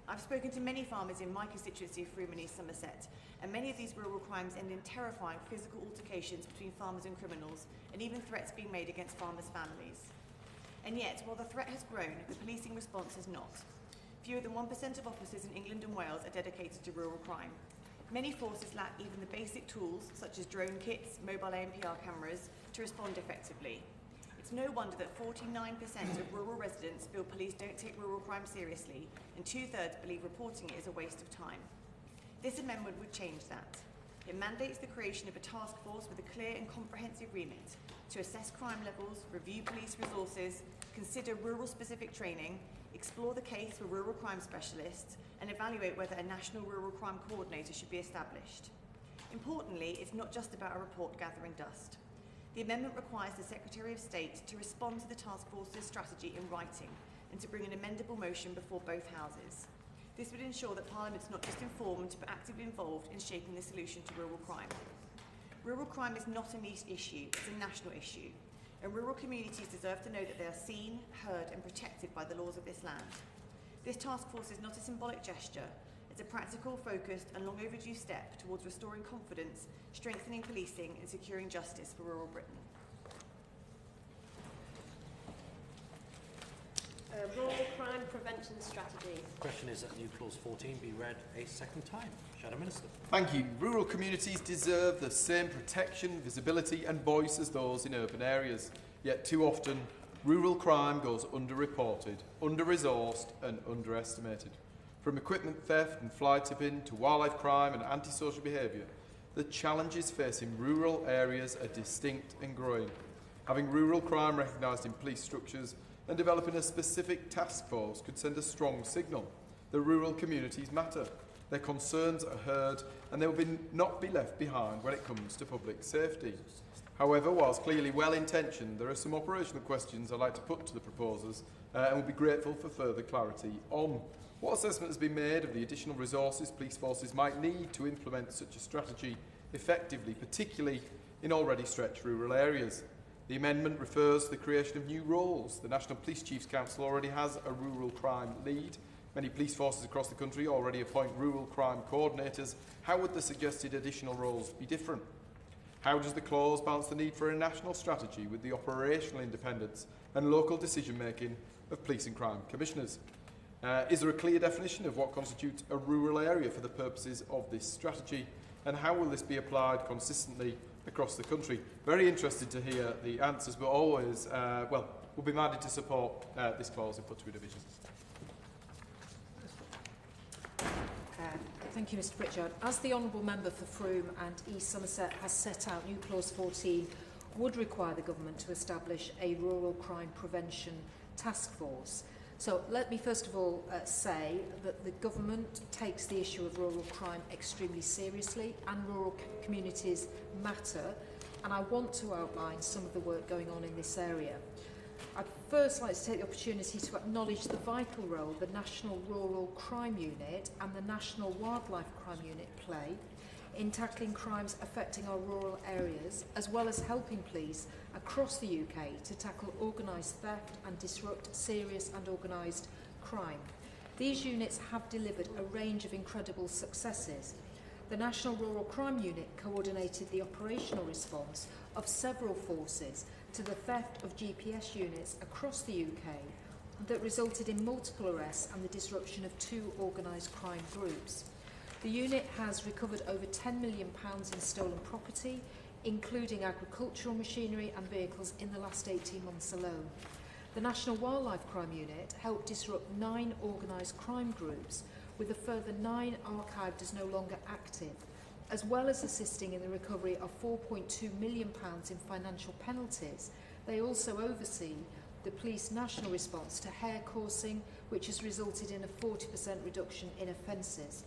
Speaker 8: I've spoken to many farmers in my constituency of Froome and East Somerset, and many of these rural crimes end in terrifying physical altercations between farmers and criminals, and even threats being made against farmers' families. And yet, while the threat has grown, the policing response has not. Fewer than 1% of officers in England and Wales are dedicated to rural crime. Many forces lack even the basic tools, such as drone kits, mobile ANPR cameras, to respond effectively. It's no wonder that 49% of rural residents feel police don't take rural crime seriously, and 2/3 believe reporting it is a waste of time. This amendment would change that. It mandates the creation of a task force with a clear and comprehensive remit to assess crime levels, review police resources, consider rural-specific training, explore the case for rural crime specialists, and evaluate whether a national rural crime coordinator should be established. Importantly, it's not just about a report gathering dust. The amendment requires the Secretary of State to respond to the task force's strategy in writing and to bring an amendable motion before both houses. This would ensure that Parliament's not just informed but actively involved in shaping the solution to rural crime. Rural crime is not a niche issue, it's a national issue, and rural communities deserve to know that they are seen, heard and protected by the laws of this land. This task force is not a symbolic gesture, it's a practical, focused and long overdue step towards restoring confidence, strengthening policing and securing justice for rural Britain.
Speaker 3: Rural crime prevention strategy.
Speaker 1: The question is that new clause 14 be read a second time. Shadow Minister.
Speaker 4: Thank you. Rural communities deserve the same protection, visibility and voice as those in urban areas. Yet too often, rural crime goes underreported, under-resourced and underestimated. From equipment theft and fly tipping to wildlife crime and antisocial behaviour, the challenges facing rural areas are distinct and growing. Having rural crime recognised in police structures and developing a specific task force could send a strong signal that rural communities matter. Their concerns are heard and they will not be left behind when it comes to public safety. However, whilst clearly well-intentioned, there are some operational questions I'd like to put to the proposers and will be grateful for further clarity on. What assessment has been made of the additional resources police forces might need to implement such a strategy effectively, particularly in already stretched rural areas? The amendment refers to the creation of new roles. The National Police Chiefs Council already has a rural crime lead. Many police forces across the country already appoint rural crime coordinators. How would the suggested additional roles be different? How does the clause balance the need for a national strategy with the operational independence and local decision-making of police and crime commissioners? Is there a clear definition of what constitutes a rural area for the purposes of this strategy? And how will this be applied consistently across the country? Very interested to hear the answers, but always, we'll be minded to support this clause and put to a division.
Speaker 5: Thank you, Mr Pritchard. As the Honourable Member for Froome and East Somerset has set out, new clause 14 would require the Government to establish a rural crime prevention task force. So let me first of all say that the Government takes the issue of rural crime extremely seriously and rural communities matter, and I want to outline some of the work going on in this area. I'd first like to take the opportunity to acknowledge the vital role the National Rural Crime Unit and the National Wildlife Crime Unit play in tackling crimes affecting our rural areas, as well as helping police across the UK to tackle organised theft and disrupt serious and organised crime. These units have delivered a range of incredible successes. The National Rural Crime Unit coordinated the operational response of several forces to the theft of GPS units across the UK that resulted in multiple arrests and the disruption of 2 organised crime groups. The unit has recovered over £10 million in stolen property, including agricultural machinery and vehicles in the last 18 months alone. The National Wildlife Crime Unit helped disrupt 9 organised crime groups, with a further 9 archived as no longer active, as well as assisting in the recovery of £4.2 million in financial penalties. They also oversee the police national response to hare coursing, which has resulted in a 40% reduction in offences.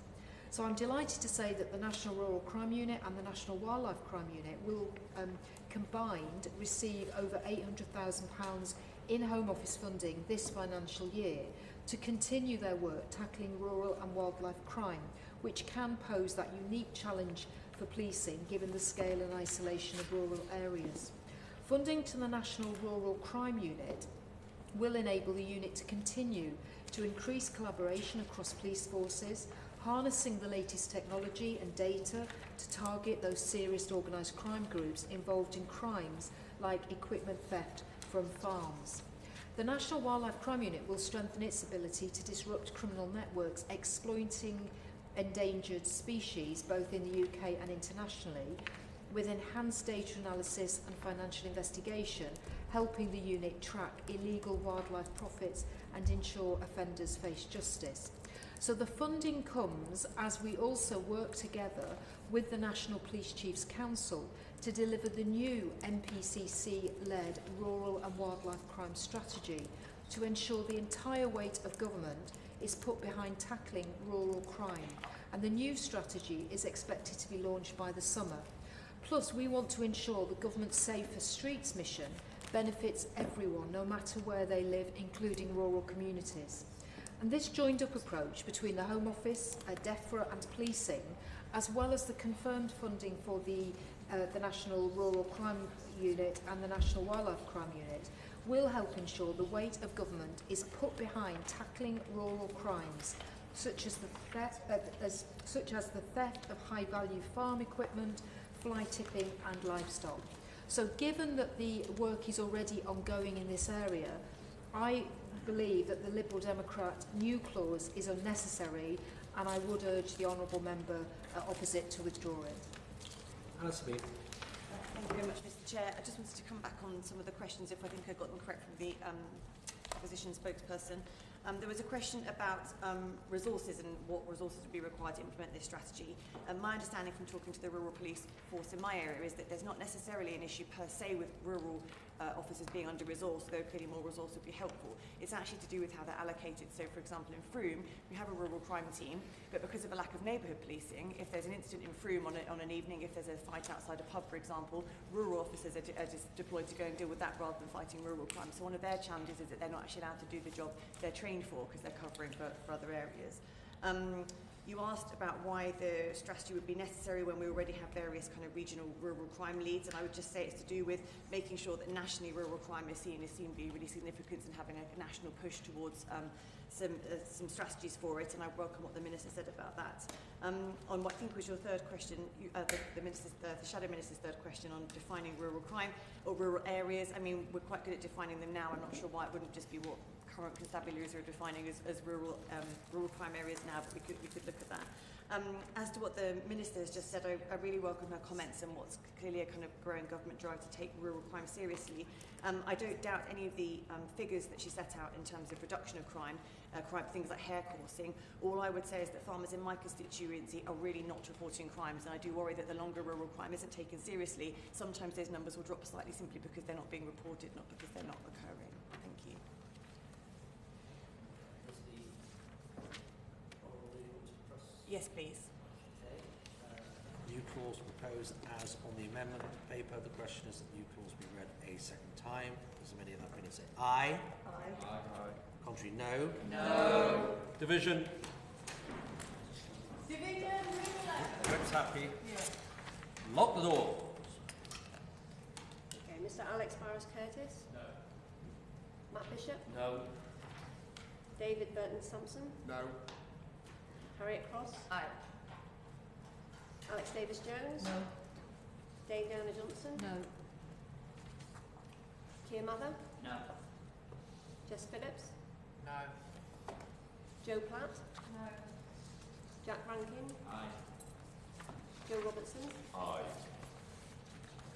Speaker 5: So I'm delighted to say that the National Rural Crime Unit and the National Wildlife Crime Unit will combined receive over £800,000 in Home Office funding this financial year to continue their work tackling rural and wildlife crime, which can pose that unique challenge for policing given the scale and isolation of rural areas. Funding to the National Rural Crime Unit will enable the unit to continue to increase collaboration across police forces, harnessing the latest technology and data to target those serious organised crime groups involved in crimes like equipment theft from farms. The National Wildlife Crime Unit will strengthen its ability to disrupt criminal networks exploiting endangered species both in the UK and internationally, with enhanced data analysis and financial investigation, helping the unit track illegal wildlife profits and ensure offenders face justice. So the funding comes as we also work together with the National Police Chiefs Council to deliver the new NPCC-led Rural and Wildlife Crime Strategy to ensure the entire weight of government is put behind tackling rural crime. And the new strategy is expected to be launched by the summer. Plus, we want to ensure the government's Safer Streets mission benefits everyone, no matter where they live, including rural communities. And this joined-up approach between the Home Office, DEFRA and policing, as well as the confirmed funding for the National Rural Crime Unit and the National Wildlife Crime Unit, will help ensure the weight of government is put behind tackling rural crimes, such as the theft of high-value farm equipment, fly tipping and livestock. So given that the work is already ongoing in this area, I believe that the Liberal Democrat new clause is unnecessary, and I would urge the honourable member opposite to withdraw it.
Speaker 1: Anna Sabine.
Speaker 8: Thank you very much, Mr. Chair. I just wanted to come back on some of the questions, if I think I got them correct from the opposition spokesperson. There was a question about resources and what resources would be required to implement this strategy. My understanding from talking to the rural police force in my area is that there's not necessarily an issue per se with rural officers being under-resourced, though clearly more resource would be helpful. It's actually to do with how they're allocated. So, for example, in Frome, we have a rural crime team, but because of a lack of neighbourhood policing, if there's an incident in Frome on an evening, if there's a fight outside a pub, for example, rural officers are just deployed to go and deal with that rather than fighting rural crime. So one of their challenges is that they're not actually allowed to do the job they're trained for because they're covering for other areas. You asked about why the strategy would be necessary when we already have various kind of regional rural crime leads, and I would just say it's to do with making sure that nationally rural crime is seen to be really significant and having a national push towards some strategies for it, and I welcome what the Minister said about that. On what I think was your third question, the Shadow Minister's third question on defining rural crime or rural areas, I mean, we're quite good at defining them now. I'm not sure why it wouldn't just be what current constabularies are defining as rural crime areas now, but we could look at that. As to what the Minister has just said, I really welcome her comments and what's clearly a kind of growing government drive to take rural crime seriously. I don't doubt any of the figures that she set out in terms of reduction of crime, things like hair coursing. All I would say is that farmers in my constituency are really not reporting crimes, and I do worry that the longer rural crime isn't taken seriously, sometimes those numbers will drop slightly simply because they're not being reported, not because they're not occurring. Thank you. Yes, please.
Speaker 1: New clause proposed as on the amendment paper. The question is that new clause be read a second time. Does somebody in that opinion say aye? Aye. Aye. Contrary, no. No. Division.
Speaker 8: Division.
Speaker 1: Whip's happy. Yeah. Lock the door.
Speaker 3: Okay, Mr. Alex Barras-Curtis?
Speaker 1: No.
Speaker 3: Matt Bishop?
Speaker 1: No.
Speaker 3: David Burton-Thompson?
Speaker 1: No.
Speaker 3: Harriet Cross?
Speaker 6: Aye.
Speaker 3: Alex Davis-Jones?
Speaker 5: No.
Speaker 3: Dave Downer-Johnson?
Speaker 5: No.
Speaker 3: Keir Mather?
Speaker 6: No.
Speaker 3: Jess Phillips?
Speaker 1: No.
Speaker 3: Joe Platt?
Speaker 6: No.
Speaker 3: Jack Rankin?
Speaker 6: Aye.
Speaker 3: Joe Robertson?
Speaker 1: Aye.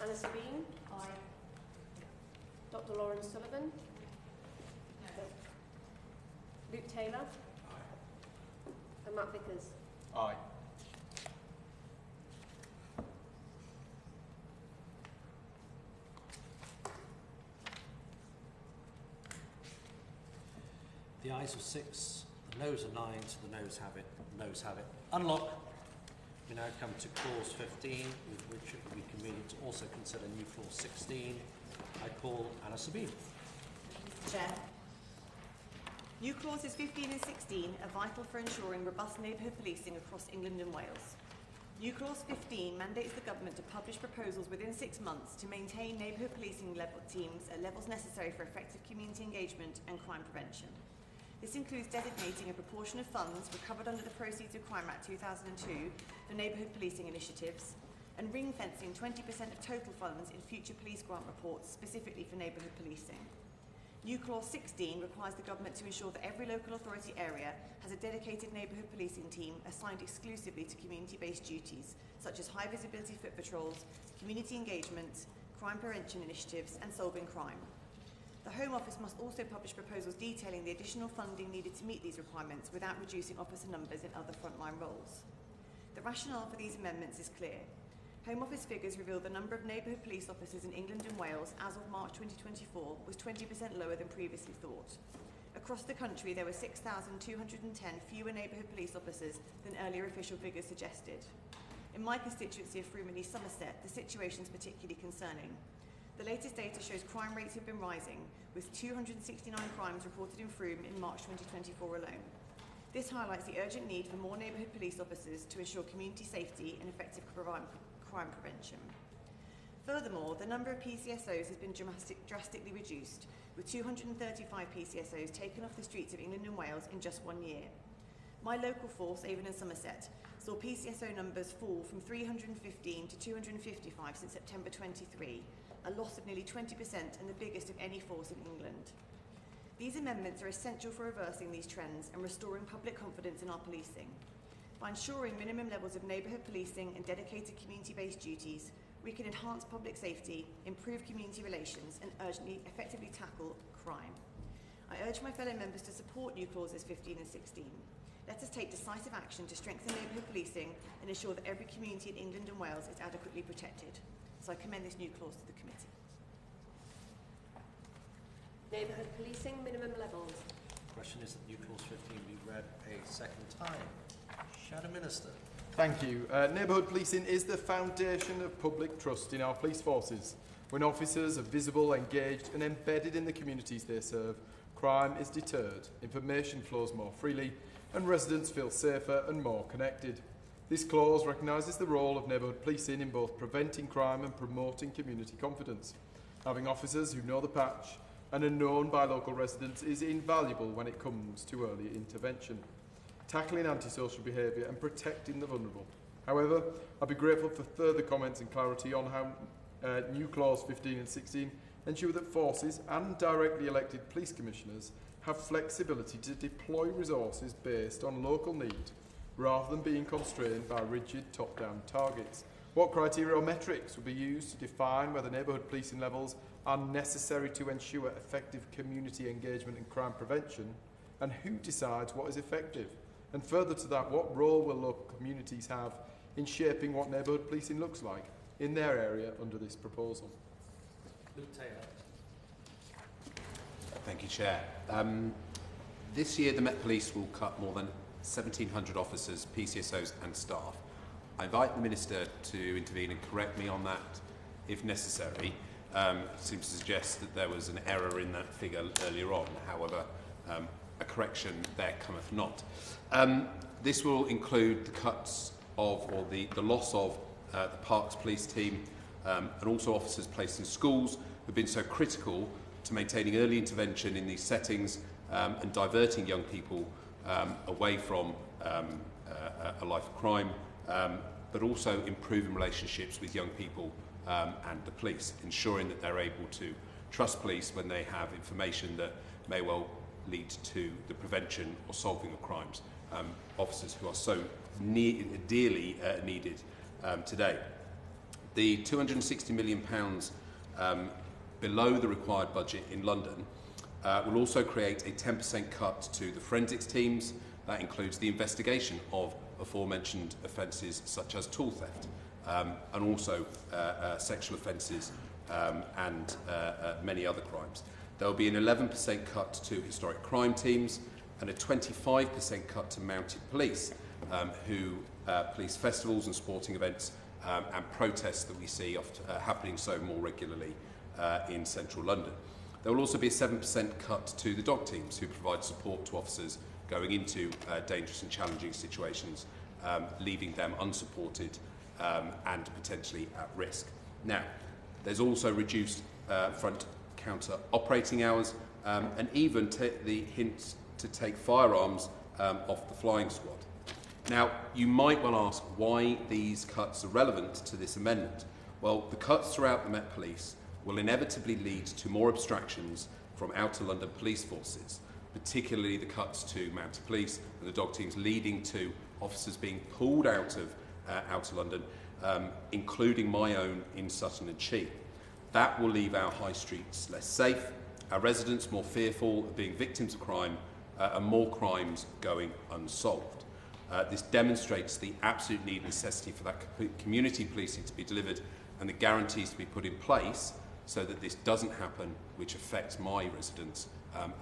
Speaker 3: Anna Sabine?
Speaker 6: Aye.
Speaker 3: Dr. Lawrence Sullivan?
Speaker 6: No.
Speaker 3: Luke Taylor? And Matt Vickers?
Speaker 4: Aye.
Speaker 1: The ayes are 6, the noes are 9, so the noes have it, Unlock. We now come to clause 15, with which it will be convenient to also consider new clause 16. I call Anna Sabine.
Speaker 8: Chair. New clauses 15 and 16 are vital for ensuring robust neighbourhood policing across England and Wales. New Clause 15 mandates the government to publish proposals within 6 months to maintain neighbourhood policing level teams at levels necessary for effective community engagement and crime prevention. This includes designating a proportion of funds recovered under the Proceeds of Crime Act 2002 for neighbourhood policing initiatives, and ring-fencing 20% of total funds in future police grant reports specifically for neighbourhood policing. New Clause 16 requires the government to ensure that every local authority area has a dedicated neighbourhood policing team assigned exclusively to community-based duties, such as high visibility foot patrols, community engagement, crime prevention initiatives, and solving crime. The Home Office must also publish proposals detailing the additional funding needed to meet these requirements without reducing officer numbers in other frontline roles. The rationale for these amendments is clear. Home Office figures reveal the number of neighbourhood police officers in England and Wales as of March 2024 was 20% lower than previously thought. Across the country, there were 6,210 fewer neighbourhood police officers than earlier official figures suggested. In my constituency of Froome and East Somerset, the situation is particularly concerning. The latest data shows crime rates have been rising, with 269 crimes reported in Froome in March 2024 alone. This highlights the urgent need for more neighbourhood police officers to ensure community safety and effective crime prevention. Furthermore, the number of PCSOs has been drastically reduced, with 235 PCSOs taken off the streets of England and Wales in just 1 year. My local force, Avon and Somerset, saw PCSO numbers fall from 315 to 255 since September 23, a loss of nearly 20% and the biggest of any force in England. These amendments are essential for reversing these trends and restoring public confidence in our policing. By ensuring minimum levels of neighbourhood policing and dedicated community-based duties, we can enhance public safety, improve community relations, and urgently, effectively tackle crime. I urge my fellow members to support new clauses 15 and 16. Let us take decisive action to strengthen neighbourhood policing and ensure that every community in England and Wales is adequately protected. So I commend this new clause to the committee.
Speaker 3: Neighbourhood policing minimum levels.
Speaker 1: The question is that new clause 15 be read a second time. Shadow Minister.
Speaker 4: Thank you. Neighbourhood policing is the foundation of public trust in our police forces. When officers are visible, engaged and embedded in the communities they serve, crime is deterred, information flows more freely and residents feel safer and more connected. This clause recognises the role of neighbourhood policing in both preventing crime and promoting community confidence. Having officers who know the patch and are known by local residents is invaluable when it comes to early intervention, tackling antisocial behaviour and protecting the vulnerable. However, I'd be grateful for further comments and clarity on how new clause 15 and 16 ensure that forces and directly elected police commissioners have flexibility to deploy resources based on local need, rather than being constrained by rigid top-down targets. What criteria or metrics will be used to define whether neighbourhood policing levels are necessary to ensure effective community engagement and crime prevention, and who decides what is effective? And further to that, what role will local communities have in shaping what neighbourhood policing looks like in their area under this proposal?
Speaker 1: Luke Taylor.
Speaker 2: Thank you, Chair. This year, the Met Police will cut more than 1,700 officers, PCSOs and staff. I invite the Minister to intervene and correct me on that if necessary. It seems to suggest that there was an error in that figure earlier on. However, a correction there cometh not. This will include the cuts of, or the loss of, the Parks Police team and also officers placed in schools who have been so critical to maintaining early intervention in these settings and diverting young people away from a life of crime, but also improving relationships with young people and the police, ensuring that they're able to trust police when they have information that may well lead to the prevention or solving of crimes. Officers who are so dearly needed today. The £260 million below the required budget in London will also create a 10% cut to the forensics teams. That includes the investigation of aforementioned offences such as tool theft and also sexual offences and many other crimes. There will be an 11% cut to historic crime teams and a 25% cut to mounted police who police festivals and sporting events and protests that we see happening so more regularly in central London. There will also be a 7% cut to the dog teams who provide support to officers going into dangerous and challenging situations leaving them unsupported and potentially at risk. Now, there's also reduced front counter operating hours and even the hint to take firearms off the flying squad. Now, you might well ask why these cuts are relevant to this amendment. Well, the cuts throughout the Met Police will inevitably lead to more abstractions from outer London police forces, particularly the cuts to mounted police and the dog teams, leading to officers being pulled out of outer London, including my own in Sutton and Cheam. That will leave our high streets less safe, our residents more fearful of being victims of crime, and more crimes going unsolved. This demonstrates the absolute need and necessity for that community policing to be delivered and the guarantees to be put in place so that this doesn't happen, which affects my residents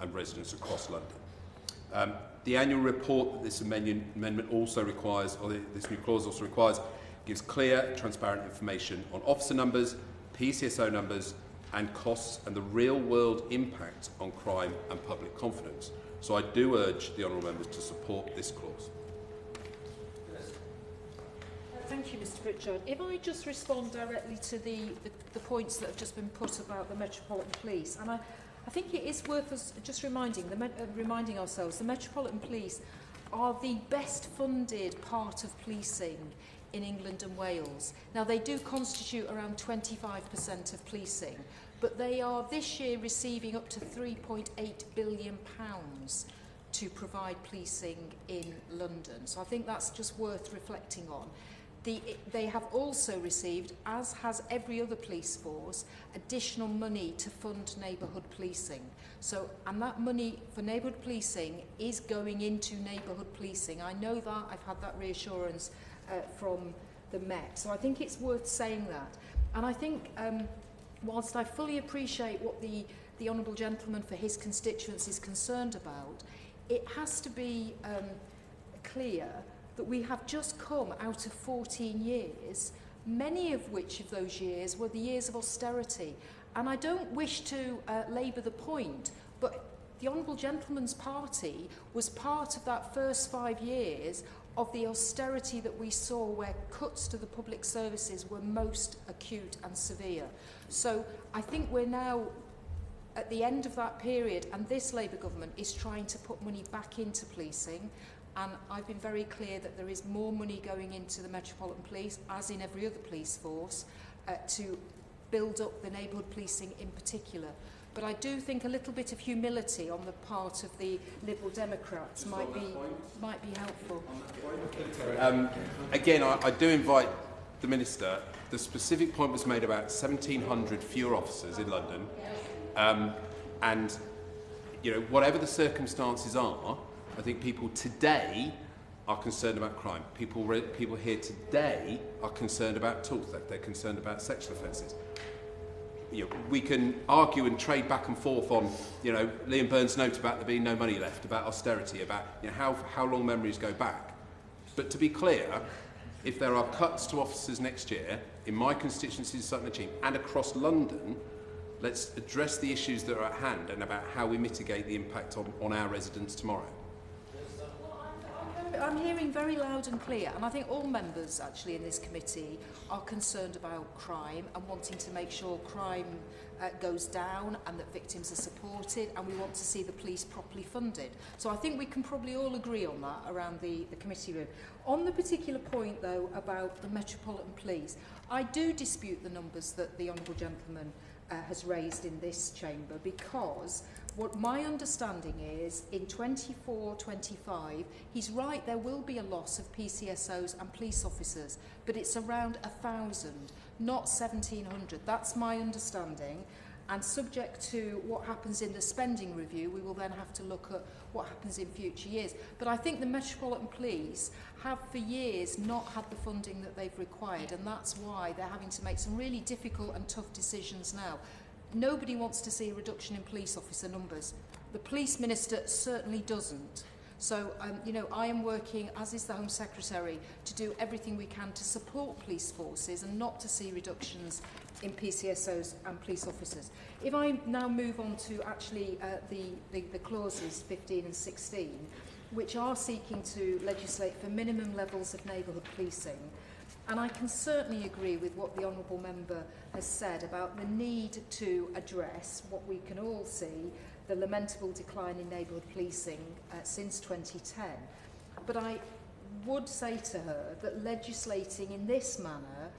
Speaker 2: and residents across London. The annual report that this amendment also requires, or this new clause also requires, gives clear, transparent information on officer numbers, PCSO numbers and costs and the real-world impact on crime and public confidence. So I do urge the honourable members to support this clause.
Speaker 5: Thank you, Mr Pritchard. If I just respond directly to the points that have just been put about the Metropolitan Police, and I think it is worth us just reminding ourselves the Metropolitan Police are the best funded part of policing in England and Wales. Now, they do constitute around 25% of policing, but they are this year receiving up to £3.8 billion to provide policing in London. So I think that's just worth reflecting on. They have also received, as has every other police force, additional money to fund neighbourhood policing. So, and that money for neighbourhood policing is going into neighbourhood policing. I know that, I've had that reassurance from the Met. So I think it's worth saying that. And I think, whilst I fully appreciate what the Honourable Gentleman for his constituents is concerned about, it has to be clear that we have just come out of 14 years, many of which of those years were the years of austerity. And I don't wish to labour the point, but the Honourable Gentleman's party was part of that first 5 years of the austerity that we saw where cuts to the public services were most acute and severe. So I think we're now at the end of that period, and this Labour government is trying to put money back into policing. And I've been very clear that there is more money going into the Metropolitan Police, as in every other police force, to build up the neighbourhood policing in particular. But I do think a little bit of humility on the part of the Liberal Democrats might be helpful.
Speaker 2: Again, I do invite the Minister. The specific point was made about 1,700 fewer officers in London. And, you know, whatever the circumstances are, I think people today are concerned about crime. People here today are concerned about tool theft. They're concerned about sexual offences. You know, we can argue and trade back and forth on, you know, Liam Byrne's note about there being no money left, about austerity, about, you know, how long memories go back. But to be clear, if there are cuts to officers next year in my constituency, Sutton and Cheam, and across London, let's address the issues that are at hand and about how we mitigate the impact on our residents tomorrow.
Speaker 5: I'm hearing very loud and clear, and I think all members actually in this committee are concerned about crime and wanting to make sure crime goes down and that victims are supported, and we want to see the police properly funded. So I think we can probably all agree on that around the committee room. On the particular point, though, about the Metropolitan Police, I do dispute the numbers that the Honourable Gentleman has raised in this chamber, because what my understanding is, in 24-25, he's right, there will be a loss of PCSOs and police officers, but it's around 1,000, not 1,700. That's my understanding. And subject to what happens in the spending review, we will then have to look at what happens in future years. But I think the Metropolitan Police have for years not had the funding that they've required, and that's why they're having to make some really difficult and tough decisions now. Nobody wants to see a reduction in police officer numbers. The Police Minister certainly doesn't. So, you know, I am working, as is the Home Secretary, to do everything we can to support police forces and not to see reductions in PCSOs and police officers. If I now move on to actually the clauses 15 and 16, which are seeking to legislate for minimum levels of neighbourhood policing. And I can certainly agree with what the Honourable Member has said about the need to address what we can all see, the lamentable decline in neighbourhood policing since 2010. But I would say to her that legislating in this manner,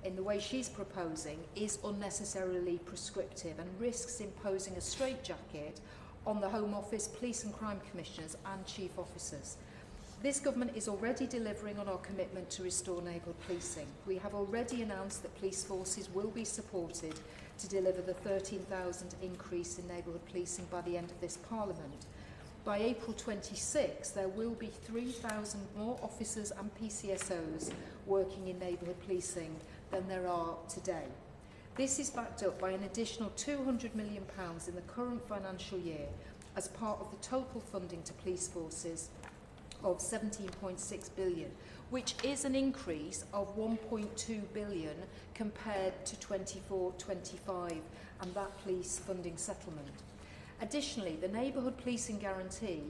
Speaker 5: in the way she's proposing, is unnecessarily prescriptive and risks imposing a straitjacket on the Home Office, Police and Crime Commissioners and Chief Officers. This government is already delivering on our commitment to restore neighbourhood policing. We have already announced that police forces will be supported to deliver the 13,000 increase in neighbourhood policing by the end of this Parliament. By April 26, there will be 3,000 more officers and PCSOs working in neighbourhood policing than there are today. This is backed up by an additional £200 million in the current financial year as part of the total funding to police forces of 17.6 billion, which is an increase of 1.2 billion compared to 24-25 and that police funding settlement. Additionally, the Neighbourhood Policing Guarantee,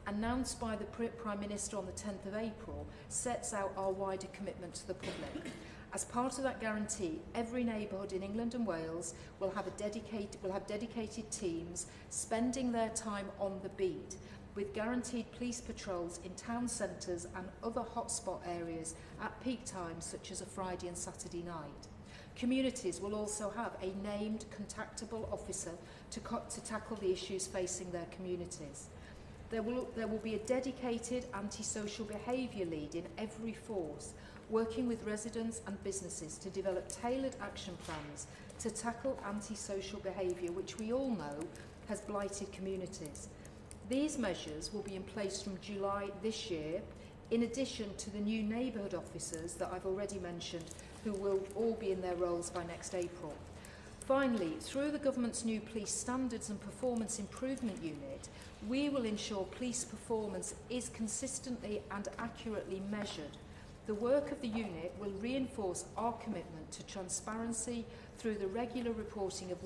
Speaker 5: announced by the Prime Minister on the 10th of April, sets out our wider commitment to the public. As part of that guarantee, every neighbourhood in England and Wales will have dedicated teams spending their time on the beat, with guaranteed police patrols in town centres and other hotspot areas at peak times such as a Friday and Saturday night. Communities will also have a named contactable officer to tackle the issues facing their communities. There will be a dedicated antisocial behaviour lead in every force, working with residents and businesses to develop tailored action plans to tackle antisocial behaviour, which we all know has blighted communities. These measures will be in place from July this year, in addition to the new neighbourhood officers that I've already mentioned, who will all be in their roles by next April. Finally, through the government's new Police Standards and Performance Improvement Unit, we will ensure police performance is consistently and accurately measured. The work of the unit will reinforce our commitment to transparency through the regular reporting of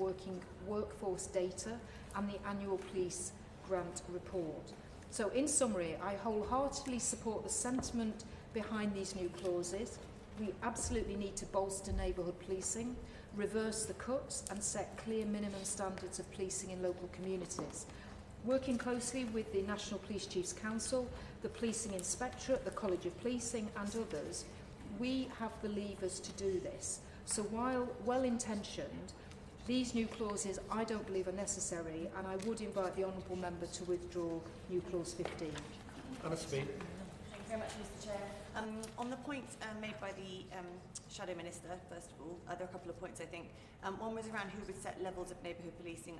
Speaker 5: workforce data and the annual police grant report. So in summary, I wholeheartedly support the sentiment behind these new clauses. We absolutely need to bolster neighbourhood policing, reverse the cuts and set clear minimum standards of policing in local communities. Working closely with the National Police Chiefs Council, the Policing Inspectorate, the College of Policing and others, we have the levers to do this. So while well-intentioned, these new clauses I don't believe are necessary, and I would invite the Honourable Member to withdraw new clause 15.
Speaker 1: Anna Speed.
Speaker 8: Thank you very much, Mr Chair. On the point made by the Shadow Minister, first of all, there are a couple of points I think. One was around who would set levels of neighbourhood policing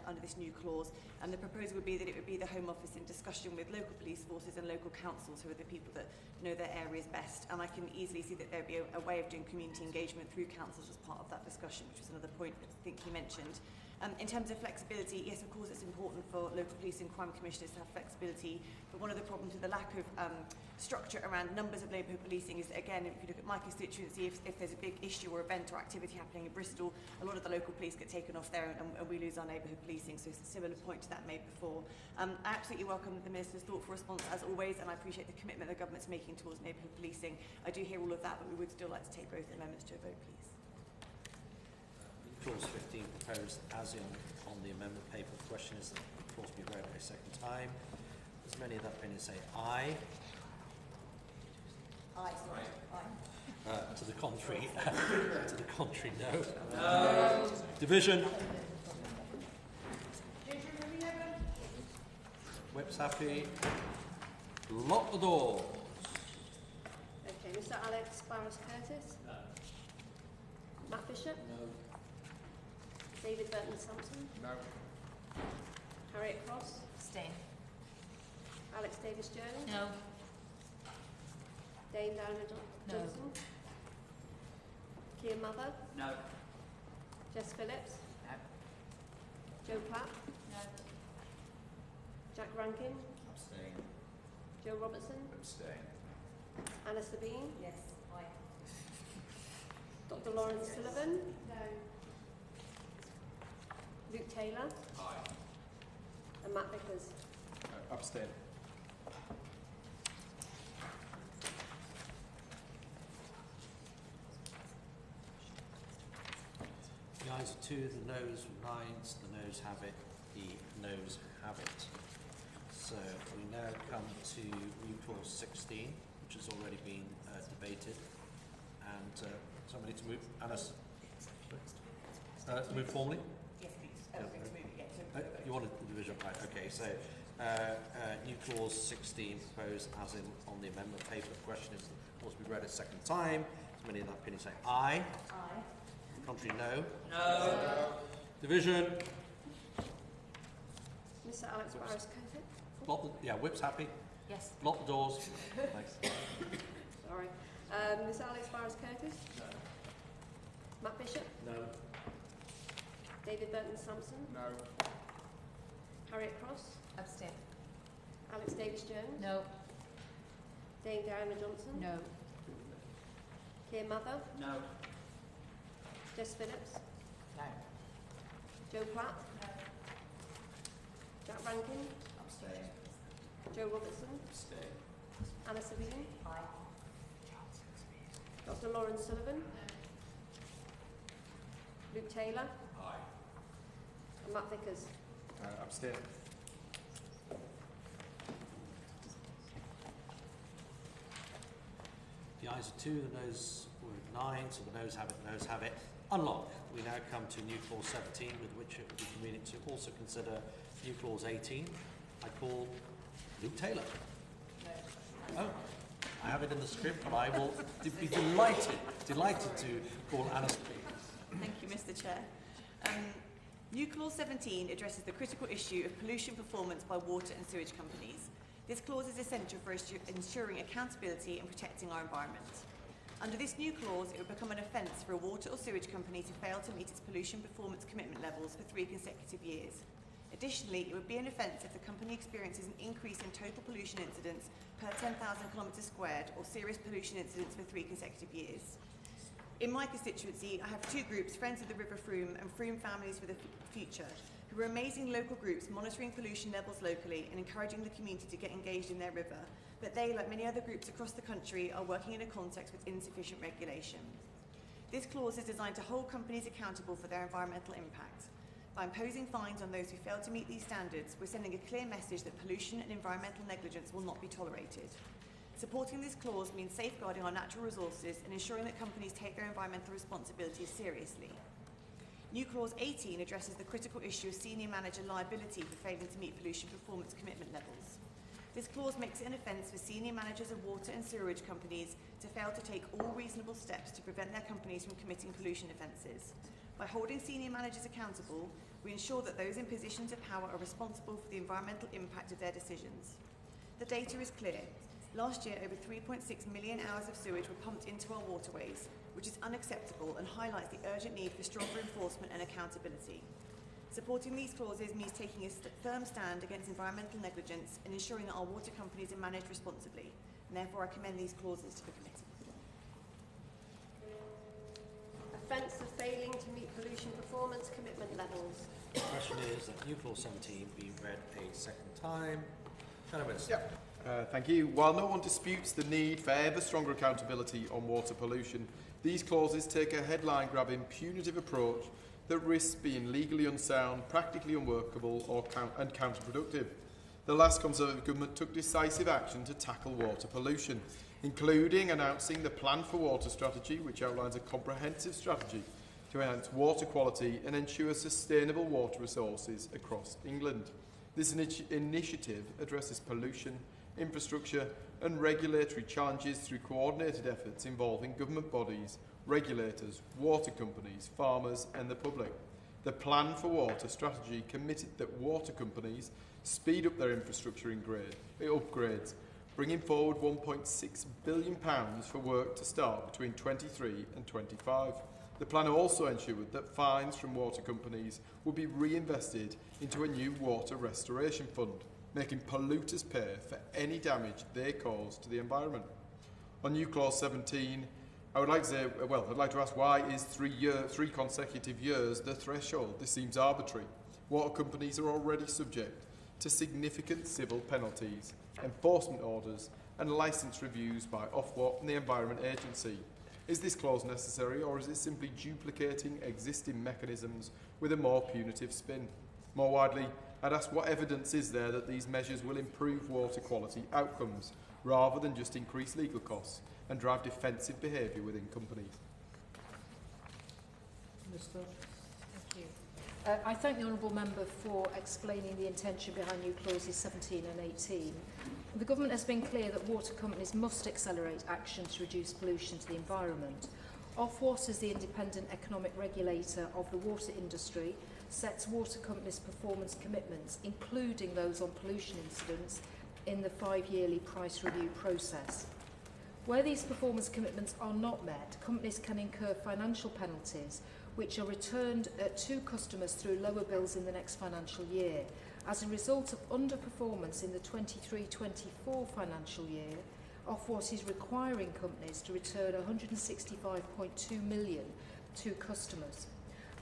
Speaker 8: under this new clause, and the proposal would be that it would be the Home Office in discussion with local police forces and local councils, who are the people that know their areas best. And I can easily see that there would be a way of doing community engagement through councils as part of that discussion, which was another point that I think he mentioned. In terms of flexibility, yes, of course, it's important for local police and crime commissioners to have flexibility, but one of the problems with the lack of structure around numbers of neighbourhood policing is that, again, if you look at my constituency, if there's a big issue or event or activity happening in Bristol, a lot of the local police get taken off there and we lose our neighbourhood policing. So it's a similar point to that made before. I absolutely welcome the Minister's thoughtful response, as always, and I appreciate the commitment the government's making towards neighbourhood policing. I do hear all of that, but we would still like to take both amendments to a vote, please.
Speaker 1: Clause 15 proposed as on the amendment paper. The question is that the clause be read a second time. As many of that opinion say aye.
Speaker 8: Aye, sorry. Aye.
Speaker 1: To the contrary, no. No. Division. Whip's happy. Lock the doors.
Speaker 3: Okay, Mr Alex Barras-Curtis? No. Matt Bishop?
Speaker 1: No.
Speaker 3: David Burton-Sampson?
Speaker 4: No.
Speaker 3: Harriet Cross?
Speaker 6: Abstain.
Speaker 3: Alex Davis-Jones?
Speaker 6: No.
Speaker 3: Dame Downer
Speaker 6: No.
Speaker 3: Johnson? Keir Mather?
Speaker 7: No.
Speaker 3: Jess Phillips?
Speaker 7: No.
Speaker 3: Joe Platt?
Speaker 6: No.
Speaker 3: Jack Rankin?
Speaker 7: Abstain.
Speaker 3: Joe Robertson?
Speaker 7: Abstain.
Speaker 3: Anna Sabine?
Speaker 8: Yes. Aye.
Speaker 3: Dr Lawrence Sullivan? No. Luke Taylor?
Speaker 7: Aye.
Speaker 3: And Matt Vickers?
Speaker 4: Abstain.
Speaker 1: ayes are 2, the noes were 9s, the noes have it, the noes have it. So we now come to new clause 16, which has already been debated. And somebody to move, Alice? Move formally?
Speaker 8: Yes, please.
Speaker 1: You wanted the division, right? Okay, so new clause 16 proposed as in on the amendment paper. The question is, of course, we read it a second time. As many of that opinion say aye.
Speaker 8: Aye.
Speaker 1: Contrary, no. No. Division.
Speaker 3: Mr Alex Barris-Coates?
Speaker 1: Lock the, yeah, Whip's happy.
Speaker 6: Yes.
Speaker 1: Lock the doors. Thanks.
Speaker 3: Sorry. Ms Alex Barris-Coates? No. Matt Bishop?
Speaker 1: No.
Speaker 3: David Burton-Sampson?
Speaker 4: No.
Speaker 3: Harriet Cross?
Speaker 5: Abstain.
Speaker 3: Alex Davis-Jones?
Speaker 5: No.
Speaker 3: Dame Diana-Johnson?
Speaker 5: No.
Speaker 3: Keir Mather?
Speaker 1: No.
Speaker 3: Jess Phillips?
Speaker 6: No.
Speaker 3: Joe Platt? No. Jack Rankin?
Speaker 1: Abstain.
Speaker 3: Joe Robertson?
Speaker 1: Abstain.
Speaker 3: Anna Sabine?
Speaker 6: Aye.
Speaker 3: Dr Lawrence Sullivan? Luke Taylor?
Speaker 1: Aye.
Speaker 3: And Matt Vickers?
Speaker 4: Abstain.
Speaker 1: The ayes are 2, the noes were 9, so the noes have it, the noes have it. Unlock. We now come to new clause 17, with which it would be convenient to also consider new clause 18. I call Luke Taylor. No. Oh, I have it in the script, but I will be delighted to call Anna.
Speaker 8: Thank you, Mr Chair. New clause 17 addresses the critical issue of pollution performance by water and sewage companies. This clause is essential for ensuring accountability and protecting our environment. Under this new clause, it would become an offence for a water or sewage company to fail to meet its pollution performance commitment levels for 3 consecutive years. Additionally, it would be an offence if the company experiences an increase in total pollution incidents per 10,000 kilometres squared or serious pollution incidents for 3 consecutive years. In my constituency, I have 2 groups, Friends of the River Frome and Frome Families for the Future, who are amazing local groups monitoring pollution levels locally and encouraging the community to get engaged in their river. But they, like many other groups across the country, are working in a context with insufficient regulation. This clause is designed to hold companies accountable for their environmental impact. By imposing fines on those who fail to meet these standards, we're sending a clear message that pollution and environmental negligence will not be tolerated. Supporting this clause means safeguarding our natural resources and ensuring that companies take their environmental responsibilities seriously. New clause 18 addresses the critical issue of senior manager liability for failing to meet pollution performance commitment levels. This clause makes it an offence for senior managers of water and sewerage companies to fail to take all reasonable steps to prevent their companies from committing pollution offences. By holding senior managers accountable, we ensure that those in positions of power are responsible for the environmental impact of their decisions. The data is clear. Last year, over 3.6 million hours of sewage were pumped into our waterways, which is unacceptable and highlights the urgent need for stronger enforcement and accountability. Supporting these clauses means taking a firm stand against environmental negligence and ensuring that our water companies are managed responsibly. And therefore, I commend these clauses to the committee.
Speaker 3: Offence of failing to meet pollution performance commitment levels.
Speaker 1: The question is that new clause 17 be read a second time. Shadow Minister.
Speaker 4: Yep. Thank you. While no one disputes the need for ever stronger accountability on water pollution, these clauses take a headline-grabbing, punitive approach that risks being legally unsound, practically unworkable and counterproductive. The last Conservative government took decisive action to tackle water pollution, including announcing the Plan for Water strategy, which outlines a comprehensive strategy to enhance water quality and ensure sustainable water resources across England. This initiative addresses pollution, infrastructure and regulatory challenges through coordinated efforts involving government bodies, regulators, water companies, farmers and the public. The Plan for Water strategy committed that water companies speed up their infrastructure upgrades, bringing forward £1.6 billion for work to start between 23 and 25. The plan also ensured that fines from water companies would be reinvested into a new water restoration fund, making polluters pay for any damage they cause to the environment. On new clause 17, I'd like to ask, why is 3 consecutive years the threshold? This seems arbitrary. Water companies are already subject to significant civil penalties, enforcement orders and licence reviews by Ofwat and the Environment Agency. Is this clause necessary, or is it simply duplicating existing mechanisms with a more punitive spin? More widely, I'd ask what evidence is there that these measures will improve water quality outcomes, rather than just increase legal costs and drive defensive behaviour within companies?
Speaker 5: Thank you. I thank the Honourable Member for explaining the intention behind new clauses 17 and 18. The Government has been clear that water companies must accelerate action to reduce pollution to the environment. Ofwat, as the independent economic regulator of the water industry, sets water companies' performance commitments, including those on pollution incidents, in the 5-yearly price review process. Where these performance commitments are not met, companies can incur financial penalties which are returned to customers through lower bills in the next financial year. As a result of underperformance in the 23-24 financial year, Ofwat is requiring companies to return £165.2 million to customers.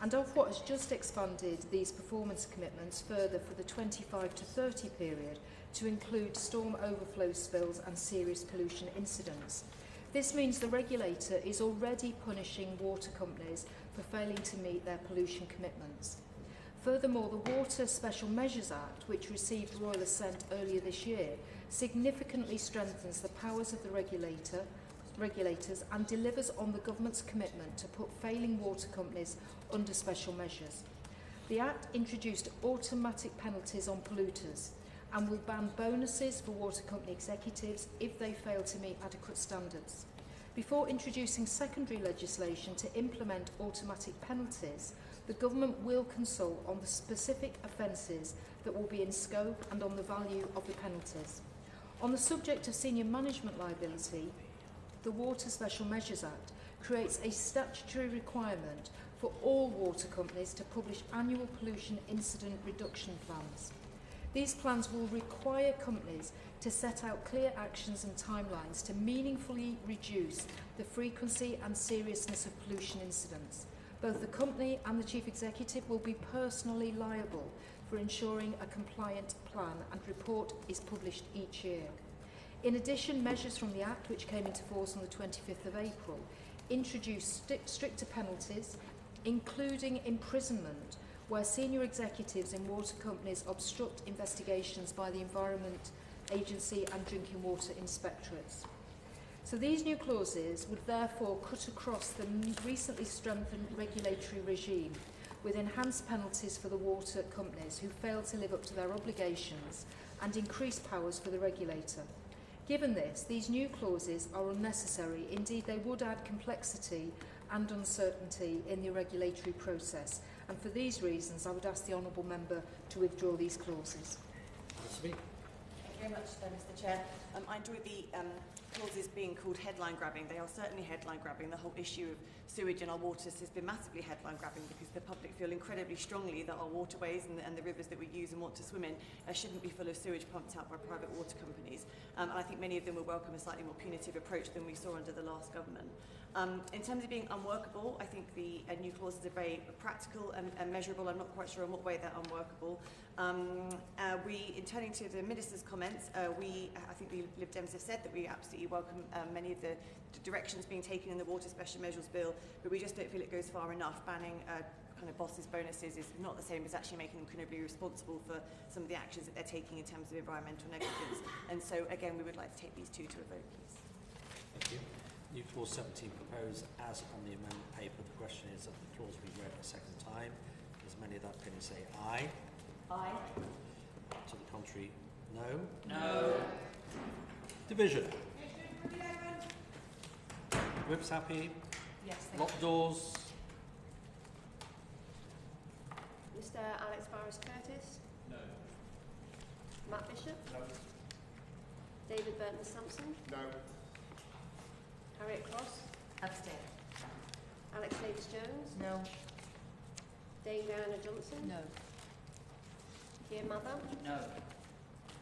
Speaker 5: And Ofwat has just expanded these performance commitments further for the 25 to 30 period to include storm overflow spills and serious pollution incidents. This means the regulator is already punishing water companies for failing to meet their pollution commitments. Furthermore, the Water Special Measures Act, which received royal assent earlier this year, significantly strengthens the powers of the regulators and delivers on the Government's commitment to put failing water companies under special measures. The Act introduced automatic penalties on polluters and will ban bonuses for water company executives if they fail to meet adequate standards. Before introducing secondary legislation to implement automatic penalties, the Government will consult on the specific offences that will be in scope and on the value of the penalties. On the subject of senior management liability, the Water Special Measures Act creates a statutory requirement for all water companies to publish annual pollution incident reduction plans. These plans will require companies to set out clear actions and timelines to meaningfully reduce the frequency and seriousness of pollution incidents. Both the company and the Chief Executive will be personally liable for ensuring a compliant plan and report is published each year. In addition, measures from the Act, which came into force on the 25th of April, introduce stricter penalties, including imprisonment, where senior executives in water companies obstruct investigations by the Environment Agency and Drinking Water Inspectorates. So these new clauses would therefore cut across the recently strengthened regulatory regime with enhanced penalties for the water companies who fail to live up to their obligations and increased powers for the regulator. Given this, these new clauses are unnecessary. Indeed, they would add complexity and uncertainty in the regulatory process. And for these reasons, I would ask the Honourable Member to withdraw these clauses.
Speaker 8: Thank you very much, Mr. Chair. I enjoy the clauses being called headline grabbing. They are certainly headline grabbing. The whole issue of sewage in our waters has been massively headline grabbing because the public feel incredibly strongly that our waterways and the rivers that we use and want to swim in shouldn't be full of sewage pumped out by private water companies. And I think many of them will welcome a slightly more punitive approach than we saw under the last government. In terms of being unworkable, I think the new clauses are very practical and measurable. I'm not quite sure in what way they're unworkable. In turning to the Minister's comments, I think the Lib Dems have said that we absolutely welcome many of the directions being taken in the Water Special Measures Bill, but we just don't feel it goes far enough. Banning kind of bosses' bonuses is not the same as actually making them kind of be responsible for some of the actions that they're taking in terms of environmental negligence. And so, again, we would like to take these two to a vote, please.
Speaker 1: Thank you. New clause 17 proposed as on the amendment paper. The question is that the clause be read a second time. As many of that opinion say aye.
Speaker 8: Aye.
Speaker 1: To the contrary, no.
Speaker 8: No.
Speaker 1: Division. Whips happy.
Speaker 8: Yes, thank
Speaker 1: Locked doors.
Speaker 3: Mr. Alex Barris-Curtis?
Speaker 7: No.
Speaker 3: Matt Bishop?
Speaker 7: No.
Speaker 3: David Burton-Sampson?
Speaker 7: No.
Speaker 3: Harriet Cross?
Speaker 8: Abstain.
Speaker 3: Alex Davis-Jones?
Speaker 8: No.
Speaker 3: Dame Diana Johnson?
Speaker 8: No.
Speaker 3: Keir Mather?
Speaker 8: No.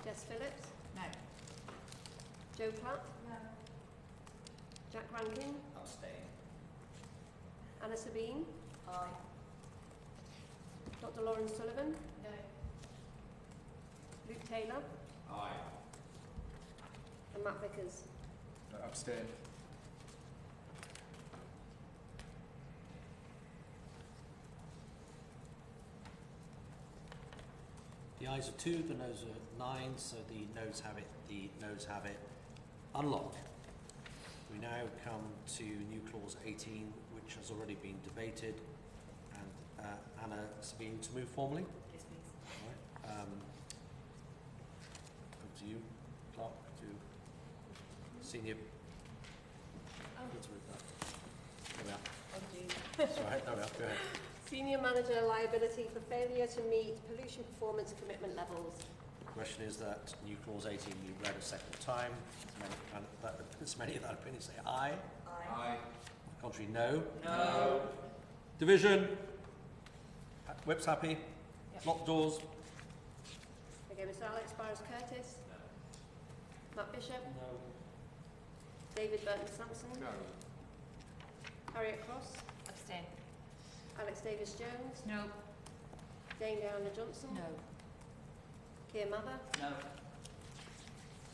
Speaker 3: Jess Phillips?
Speaker 8: No.
Speaker 3: Joe Platt?
Speaker 8: No.
Speaker 3: Jack Rankin?
Speaker 7: Abstain.
Speaker 3: Anna Sabine?
Speaker 8: Aye.
Speaker 3: Dr. Lauren Sullivan?
Speaker 8: No.
Speaker 3: Luke Taylor?
Speaker 7: Aye.
Speaker 3: And Matt Vickers?
Speaker 4: Abstain.
Speaker 1: ayes are 2, the noes are 9, so the noes have it, unlocked. We now come to new clause 18, which has already been debated, and Anna Sabine to move formally.
Speaker 6: Yes, please.
Speaker 1: Right. Over to you, Clark, to senior. Let's read that. There we are. That's all right, there we are. Go ahead.
Speaker 3: Senior manager liability for failure to meet pollution performance commitment levels.
Speaker 1: The question is that new clause 18 be read a second time. As many of that opinion say aye.
Speaker 2: Aye.
Speaker 1: Contrary, no.
Speaker 8: No.
Speaker 1: Division. Whip's happy. Locked doors.
Speaker 3: Okay, Mr. Alex Byers Curtis.
Speaker 1: No.
Speaker 3: Matt Bishop.
Speaker 1: No.
Speaker 3: David Burton Sampson.
Speaker 2: No.
Speaker 3: Harriet Cross.
Speaker 6: Abstain.
Speaker 3: Alex Davis Jones.
Speaker 6: No.
Speaker 3: Jane Downer Johnson.
Speaker 5: No.
Speaker 3: Keir Mather.
Speaker 8: No.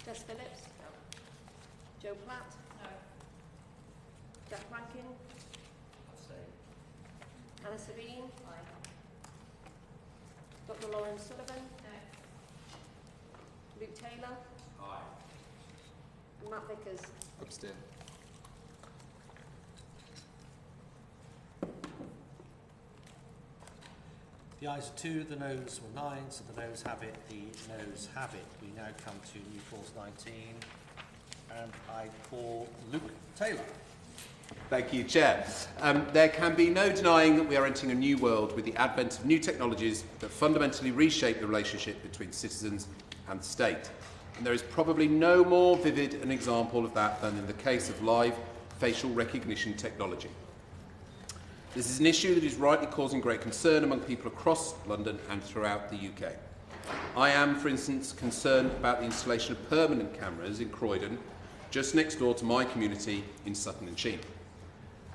Speaker 3: Jess Phillips. No. Joe Platt.
Speaker 6: No.
Speaker 3: Jack Rankin. Anna Sabine.
Speaker 6: Aye.
Speaker 3: Dr. Lauren Sullivan.
Speaker 6: No.
Speaker 3: Luke Taylor.
Speaker 2: Aye.
Speaker 3: And Matt Vickers.
Speaker 4: Abstain.
Speaker 1: The ayes are 2, the noes were 9, so the noes have it, the noes have it. We now come to new clause 19, and I call Luke Taylor.
Speaker 2: Thank you, Chair. There can be no denying that we are entering a new world with the advent of new technologies that fundamentally reshape the relationship between citizens and the state. And there is probably no more vivid an example of that than in the case of live facial recognition technology. This is an issue that is rightly causing great concern among people across London and throughout the UK. I am, for instance, concerned about the installation of permanent cameras in Croydon, just next door to my community in Sutton-in-Sheen.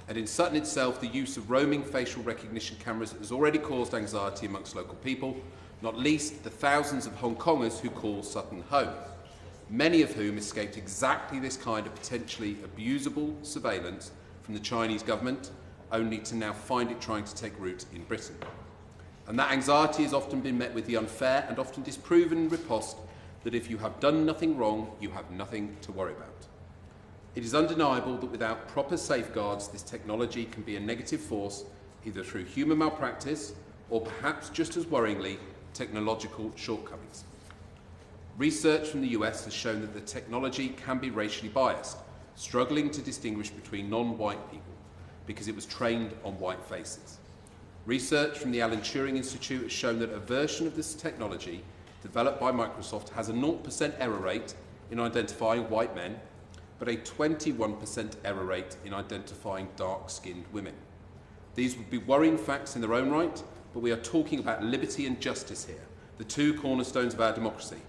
Speaker 2: And in Sutton itself, the use of roaming facial recognition cameras has already caused anxiety amongst local people, not least the thousands of Hong Kongers who call Sutton home, many of whom escaped exactly this kind of potentially abusable surveillance from the Chinese government, only to now find it trying to take root in Britain. And that anxiety has often been met with the unfair and often disproven riposte that if you have done nothing wrong, you have nothing to worry about. It is undeniable that without proper safeguards, this technology can be a negative force, either through human malpractice or perhaps just as worryingly, technological shortcomings. Research from the US has shown that the technology can be racially biased, struggling to distinguish between non-white people because it was trained on white faces. Research from the Alan Turing Institute has shown that a version of this technology developed by Microsoft has a 0% error rate in identifying white men, but a 21% error rate in identifying dark-skinned women. These would be worrying facts in their own right, but we are talking about liberty and justice here, the two cornerstones of our democracy.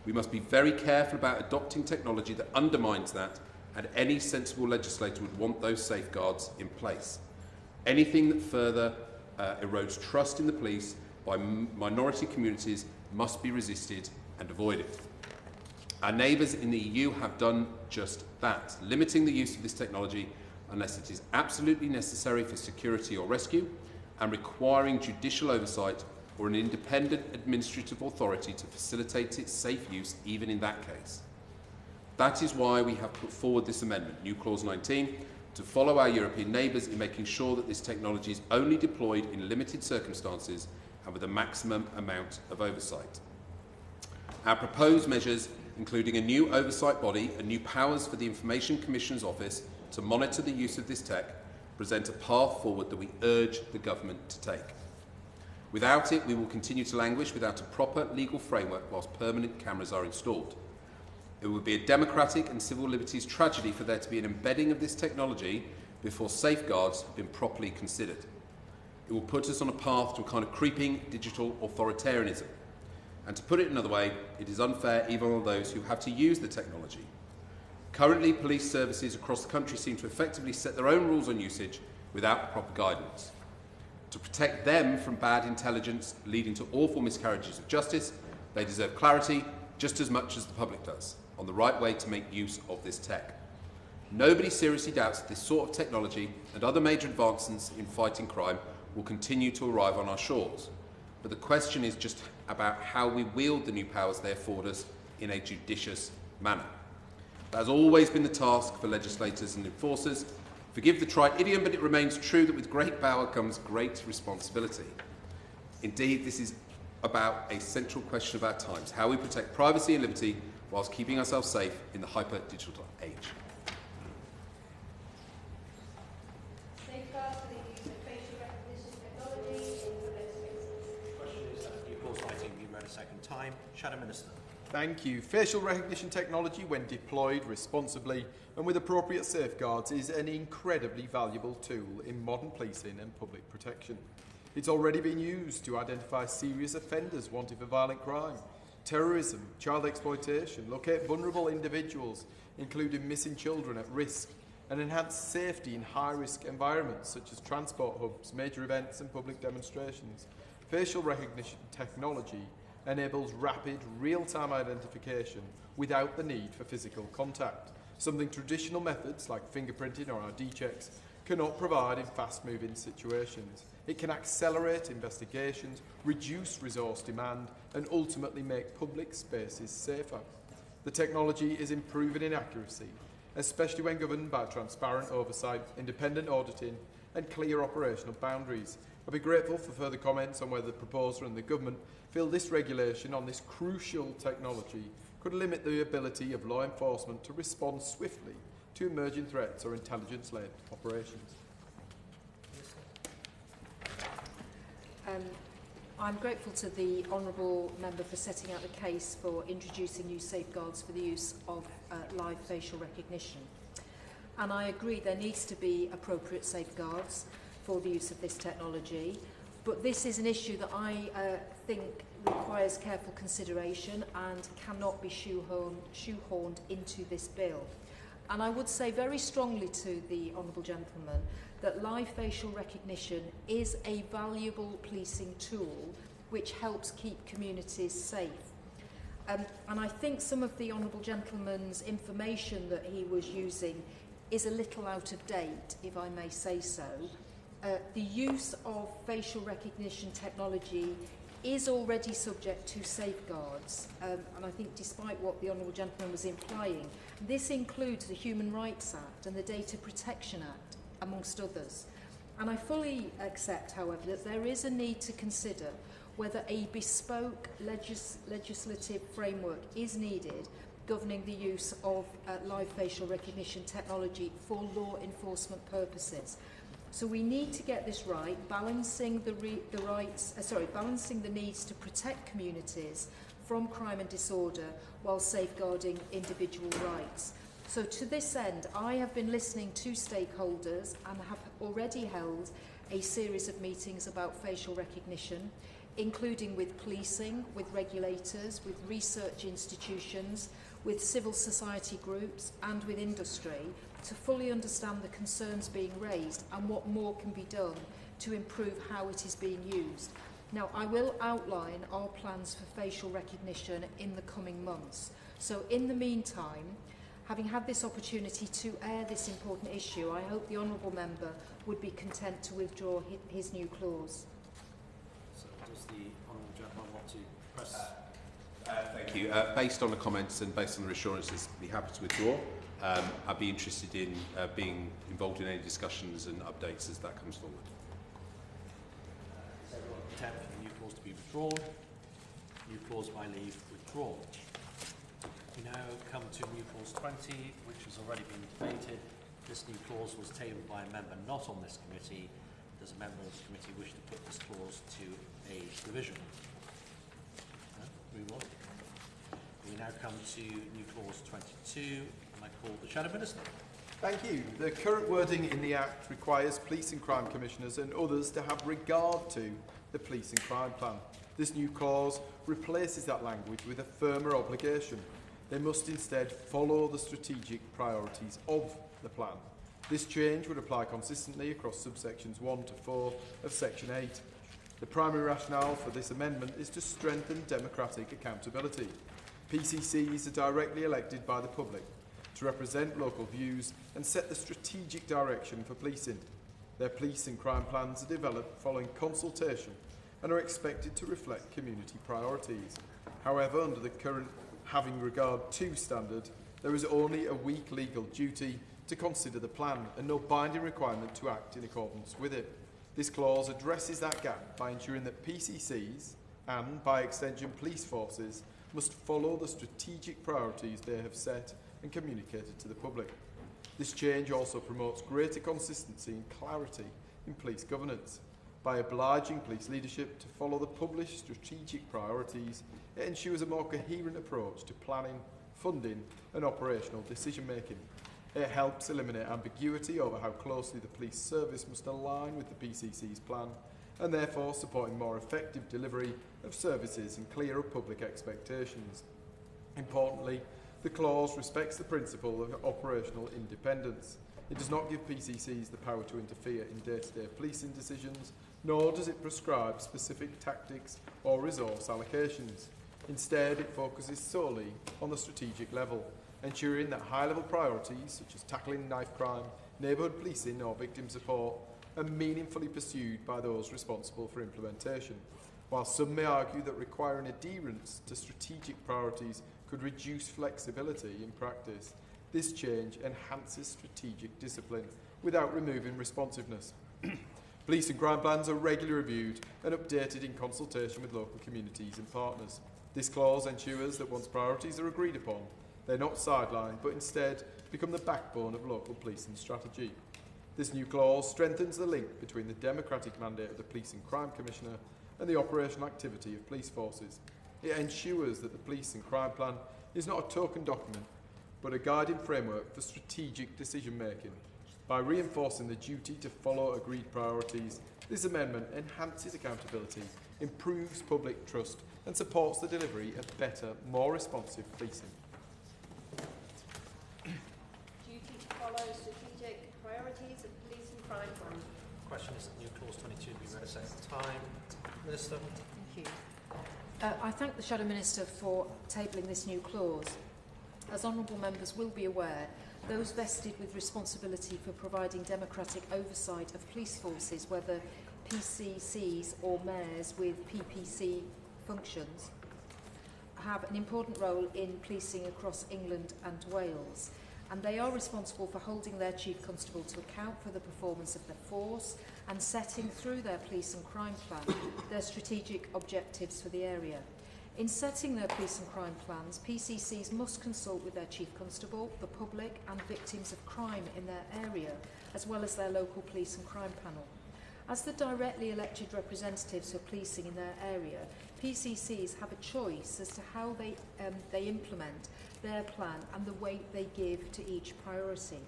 Speaker 2: We must be very careful about adopting technology that undermines that, and any sensible legislator would want those safeguards in place. Anything that further erodes trust in the police by minority communities must be resisted and avoided. Our neighbours in the EU have done just that, limiting the use of this technology unless it is absolutely necessary for security or rescue, and requiring judicial oversight or an independent administrative authority to facilitate its safe use even in that case. That is why we have put forward this amendment, new clause 19, to follow our European neighbours in making sure that this technology is only deployed in limited circumstances and with a maximum amount of oversight. Our proposed measures, including a new oversight body and new powers for the Information Commissioner's Office to monitor the use of this tech, present a path forward that we urge the government to take. Without it, we will continue to languish without a proper legal framework whilst permanent cameras are installed. It would be a democratic and civil liberties tragedy for there to be an embedding of this technology before safeguards have been properly considered. It will put us on a path to a kind of creeping digital authoritarianism. And to put it another way, it is unfair even on those who have to use the technology. Currently, police services across the country seem to effectively set their own rules on usage without proper guidance. To protect them from bad intelligence leading to awful miscarriages of justice, they deserve clarity just as much as the public does on the right way to make use of this tech. Nobody seriously doubts that this sort of technology and other major advancements in fighting crime will continue to arrive on our shores. but the question is just about how we wield the new powers they afford us in a judicious manner. That has always been the task for legislators and enforcers. Forgive the trite idiom, but it remains true that with great power comes great responsibility. Indeed, this is about a central question of our times, how we protect privacy and liberty whilst keeping ourselves safe in the hyper-digital age.
Speaker 3: Safeguards for the use of facial recognition technology in public spaces.
Speaker 1: Question is that new clause 19 be read a second time. Shadow Minister.
Speaker 4: Thank you. Facial recognition technology, when deployed responsibly and with appropriate safeguards, is an incredibly valuable tool in modern policing and public protection. It's already been used to identify serious offenders wanted for violent crime, terrorism, child exploitation, locate vulnerable individuals, including missing children at risk, and enhance safety in high-risk environments such as transport hubs, major events and public demonstrations. Facial recognition technology enables rapid, real-time identification without the need for physical contact, something traditional methods like fingerprinting or ID checks cannot provide in fast-moving situations. It can accelerate investigations, reduce resource demand, and ultimately make public spaces safer. The technology is improving in accuracy, especially when governed by transparent oversight, independent auditing, and clear operational boundaries. I'd be grateful for further comments on whether the proposer and the government feel this regulation on this crucial technology could limit the ability of law enforcement to respond swiftly to emerging threats or intelligence-led operations.
Speaker 5: I'm grateful to the Honourable Member for setting out the case for introducing new safeguards for the use of live facial recognition. And I agree there needs to be appropriate safeguards for the use of this technology, but this is an issue that I think requires careful consideration and cannot be shoehorned into this bill. And I would say very strongly to the Honourable Gentleman that live facial recognition is a valuable policing tool which helps keep communities safe. And I think some of the Honourable Gentleman's information that he was using is a little out of date, if I may say so. The use of facial recognition technology is already subject to safeguards, and I think despite what the Honourable Gentleman was implying, this includes the Human Rights Act and the Data Protection Act, amongst others. And I fully accept, however, that there is a need to consider whether a bespoke legislative framework is needed governing the use of live facial recognition technology for law enforcement purposes. So we need to get this right, balancing balancing the needs to protect communities from crime and disorder while safeguarding individual rights. So to this end, I have been listening to stakeholders and have already held a series of meetings about facial recognition, including with policing, with regulators, with research institutions, with civil society groups and with industry, to fully understand the concerns being raised and what more can be done to improve how it is being used. Now, I will outline our plans for facial recognition in the coming months. So in the meantime, having had this opportunity to air this important issue, I hope the Honourable Member would be content to withdraw his new clause.
Speaker 1: So does the Honourable Gentleman want to press?
Speaker 2: Thank you. Based on the comments and based on the reassurances, I'd be happy to withdraw. I'd be interested in being involved in any discussions and updates as that comes forward.
Speaker 1: Is everyone content for the new clause to be withdrawn? New clause by leave withdrawn. We now come to new clause 20, which has already been debated. This new clause was tabled by a member not on this committee. Does a member of this committee wish to put this clause to a revision? No? Move on. We now come to new clause 22, and I call the Shadow Minister.
Speaker 4: Thank you. The current wording in the Act requires police and crime commissioners and others to have regard to the police and crime plan. This new clause replaces that language with a firmer obligation. They must instead follow the strategic priorities of the plan. This change would apply consistently across subsections 1 to 4 of section 8. The primary rationale for this amendment is to strengthen democratic accountability. PCCs are directly elected by the public to represent local views and set the strategic direction for policing. Their police and crime plans are developed following consultation and are expected to reflect community priorities. However, under the current having regard to standard, there is only a weak legal duty to consider the plan and no binding requirement to act in accordance with it. This clause addresses that gap by ensuring that PCCs and, by extension, police forces must follow the strategic priorities they have set and communicated to the public. This change also promotes greater consistency and clarity in police governance. By obliging police leadership to follow the published strategic priorities, it ensures a more coherent approach to planning, funding and operational decision making. It helps eliminate ambiguity over how closely the police service must align with the PCC's plan and therefore supporting more effective delivery of services and clearer public expectations. Importantly, the clause respects the principle of operational independence. It does not give PCCs the power to interfere in day-to-day policing decisions, nor does it prescribe specific tactics or resource allocations. Instead, it focuses solely on the strategic level, ensuring that high-level priorities such as tackling knife crime, neighbourhood policing or victim support are meaningfully pursued by those responsible for implementation. While some may argue that requiring adherence to strategic priorities could reduce flexibility in practice, this change enhances strategic discipline without removing responsiveness. Police and crime plans are regularly reviewed and updated in consultation with local communities and partners. This clause ensures that once priorities are agreed upon, they're not sidelined but instead become the backbone of local policing strategy. This new clause strengthens the link between the democratic mandate of the Police and Crime Commissioner and the operational activity of police forces. It ensures that the Police and Crime Plan is not a token document, but a guiding framework for strategic decision-making. By reinforcing the duty to follow agreed priorities, this amendment enhances accountability, improves public trust and supports the delivery of better, more responsive policing.
Speaker 3: Duty to follow strategic priorities of police and crime plan.
Speaker 1: Question is that new clause 22 be read a second time. Minister.
Speaker 5: Thank you. I thank the Shadow Minister for tabling this new clause. As honourable members will be aware, those vested with responsibility for providing democratic oversight of police forces, whether PCCs or mayors with PPC functions, have an important role in policing across England and Wales, and they are responsible for holding their Chief Constable to account for the performance of their force and setting through their police and crime plan their strategic objectives for the area. In setting their police and crime plans, PCCs must consult with their Chief Constable, the public and victims of crime in their area, as well as their local police and crime panel. As the directly elected representatives for policing in their area, PCCs have a choice as to how they implement their plan and the weight they give to each priority.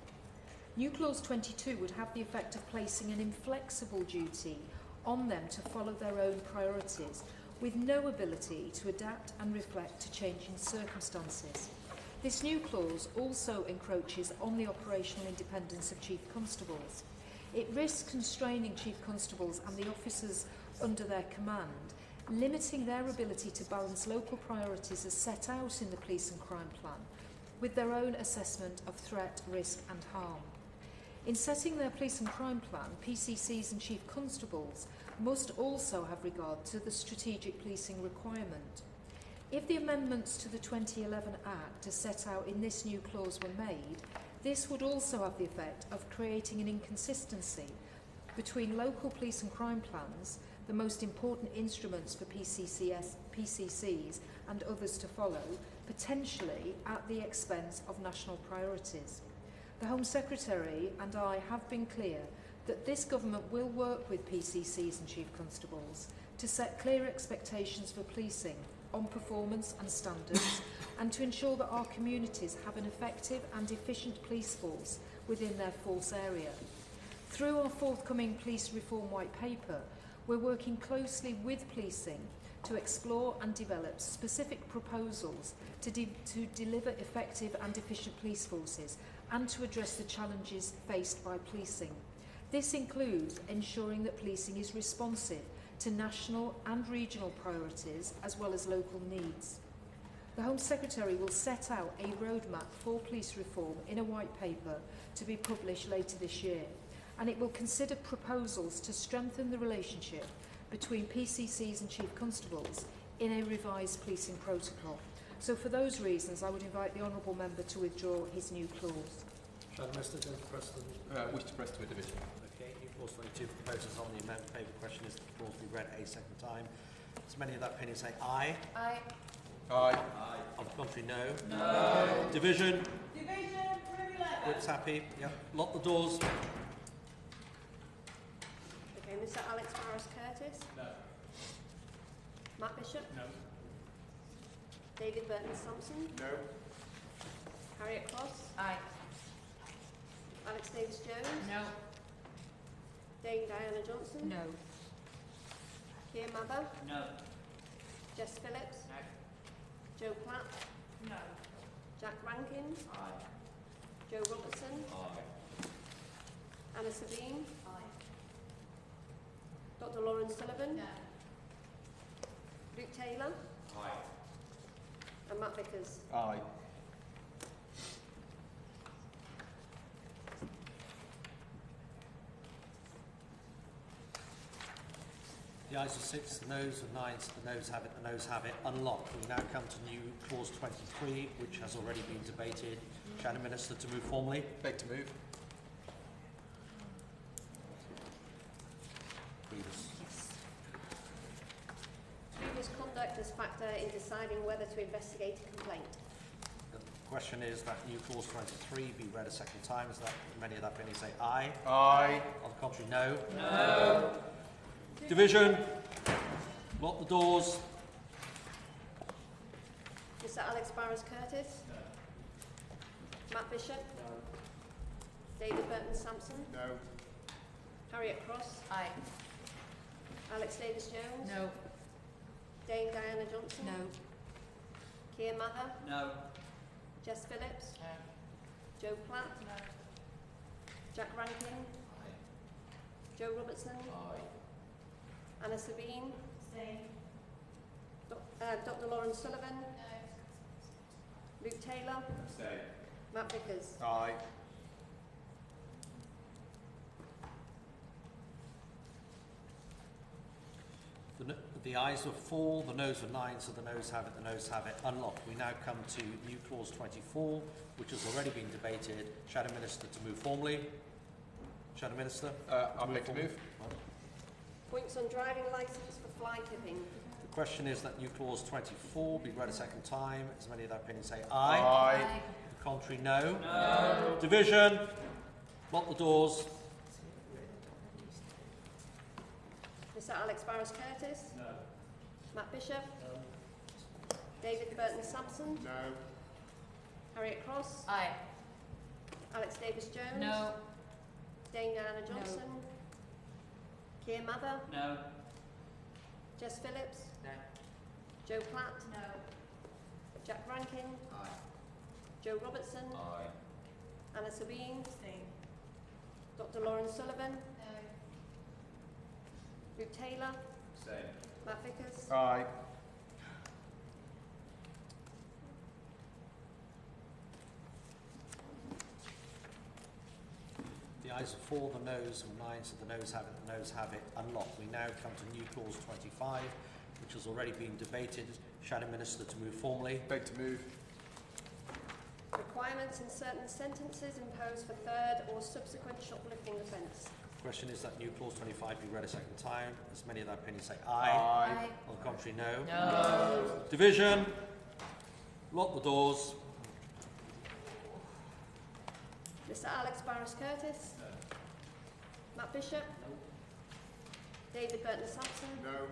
Speaker 5: New Clause 22 would have the effect of placing an inflexible duty on them to follow their own priorities, with no ability to adapt and reflect to changing circumstances. This new clause also encroaches on the operational independence of Chief Constables. It risks constraining Chief Constables and the officers under their command, limiting their ability to balance local priorities as set out in the Police and Crime Plan with their own assessment of threat, risk and harm. In setting their Police and Crime Plan, PCCs and Chief Constables must also have regard to the strategic policing requirement. If the amendments to the 2011 Act as set out in this new clause were made, this would also have the effect of creating an inconsistency between local police and crime plans, the most important instruments for PCCs and others to follow, potentially at the expense of national priorities. The Home Secretary and I have been clear that this government will work with PCCs and Chief Constables to set clear expectations for policing on performance and standards and to ensure that our communities have an effective and efficient police force within their force area. Through our forthcoming Police Reform White Paper, we're working closely with policing to explore and develop specific proposals to deliver effective and efficient police forces and to address the challenges faced by policing. This includes ensuring that policing is responsive to national and regional priorities as well as local needs. The Home Secretary will set out a roadmap for police reform in a white paper to be published later this year, and it will consider proposals to strengthen the relationship between PCCs and Chief Constables in a revised policing protocol. So for those reasons, I would invite the Honourable Member to withdraw his new clause.
Speaker 1: Shadow Minister, don't press the...
Speaker 4: Wish to press to a division.
Speaker 1: Okay, new clause 22 proposes on the amendment. Favourite question is that the clause be read a second time. As many of that opinion say aye.
Speaker 3: Aye.
Speaker 4: Aye.
Speaker 1: On the contrary, no. No. Division.
Speaker 8: Division,
Speaker 1: Whip's happy. Yep. Lock the doors.
Speaker 3: Okay, Mr Alex Barras Curtis?
Speaker 1: No.
Speaker 3: Matt Bishop?
Speaker 1: No.
Speaker 3: David Burton Sampson?
Speaker 1: No.
Speaker 3: Harriet Cross?
Speaker 6: Aye.
Speaker 3: Alex Davis Jones?
Speaker 6: No.
Speaker 3: Dame Diana Johnson?
Speaker 5: No.
Speaker 3: Keir Mather?
Speaker 1: No.
Speaker 3: Jess Phillips?
Speaker 1: No.
Speaker 3: Joe Platt?
Speaker 6: No.
Speaker 3: Jack Rankin?
Speaker 1: Aye.
Speaker 3: Joe Robertson?
Speaker 1: Aye.
Speaker 3: Anna Sabine?
Speaker 6: Aye.
Speaker 3: Dr Lauren Sullivan?
Speaker 6: No.
Speaker 3: Luke Taylor?
Speaker 1: Aye.
Speaker 3: And Matt Vickers?
Speaker 4: Aye.
Speaker 1: The ayes are 6, the noes are 9, so the noes have it, the noes have it. Unlocked. We now come to new clause 23, which has already been debated. Shadow Minister to move formally.
Speaker 4: Beg to move.
Speaker 3: Previous conduct as factor in deciding whether to investigate a complaint.
Speaker 1: The question is that new clause 23 be read a second time. Is that many of that opinion say aye?
Speaker 4: Aye.
Speaker 1: On the contrary, no. No. Division. Lock the doors.
Speaker 3: Mr Alex Barras Curtis?
Speaker 1: No.
Speaker 3: Matt Bishop?
Speaker 1: No.
Speaker 3: David Burton Sampson?
Speaker 1: No.
Speaker 3: Harriet Cross?
Speaker 6: Aye.
Speaker 3: Alex Davis Jones?
Speaker 6: No.
Speaker 3: Dame Diana Johnson?
Speaker 5: No.
Speaker 3: Keir Mather?
Speaker 1: No.
Speaker 3: Jess Phillips?
Speaker 6: No.
Speaker 3: Joe Platt?
Speaker 6: No.
Speaker 3: Jack Rankin? Joe Robertson?
Speaker 1: Aye.
Speaker 3: Anna Sabine?
Speaker 6: Stay.
Speaker 3: Dr Lauren Sullivan?
Speaker 6: No.
Speaker 3: Luke Taylor?
Speaker 1: Stay.
Speaker 3: Matt Vickers?
Speaker 4: Aye.
Speaker 1: The ayes are 4, the noes are 9, so the noes have it, the noes have it. Unlocked. We now come to new clause 24, which has already been debated. Shadow Minister to move formally. Shadow Minister.
Speaker 4: I'll beg to move.
Speaker 3: Points on driving licence for fly tipping.
Speaker 1: The question is that new clause 24 be read a second time. As many of that opinion say aye.
Speaker 4: Aye.
Speaker 1: The contrary, no. No. Division. Lock the doors.
Speaker 3: Mr Alex Barras Curtis?
Speaker 1: No.
Speaker 3: Matt Bishop?
Speaker 1: No.
Speaker 3: David Burton Sampson?
Speaker 1: No.
Speaker 3: Harriet Cross?
Speaker 6: Aye.
Speaker 3: Alex Davis Jones?
Speaker 6: No.
Speaker 3: Dame Diana Johnson? Keir Mather?
Speaker 1: No.
Speaker 3: Jess Phillips?
Speaker 1: No.
Speaker 3: Joe Platt?
Speaker 6: No.
Speaker 3: Jack Rankin?
Speaker 1: Aye.
Speaker 3: Joe Robertson?
Speaker 1: Aye.
Speaker 3: Anna Sabine?
Speaker 6: Stay.
Speaker 3: Dr Lauren Sullivan?
Speaker 6: No.
Speaker 3: Luke Taylor?
Speaker 1: Same.
Speaker 3: Matt Vickers?
Speaker 4: Aye.
Speaker 1: The ayes are 4, the noes are 9, so the noes have it, the noes have it. Unlocked. We now come to new clause 25, which has already been debated. Shadow Minister to move formally.
Speaker 4: Beg to move.
Speaker 3: Requirements in certain sentences imposed for third or subsequent shoplifting offence.
Speaker 1: Question is that new clause 25 be read a second time. As many of that opinion say aye.
Speaker 4: Aye.
Speaker 1: On the contrary, no.
Speaker 6: No.
Speaker 1: Division. Lock the doors.
Speaker 3: Mr Alex Barras Curtis?
Speaker 1: No.
Speaker 3: Matt Bishop?
Speaker 1: No.
Speaker 3: David Burton Sampson?
Speaker 1: No.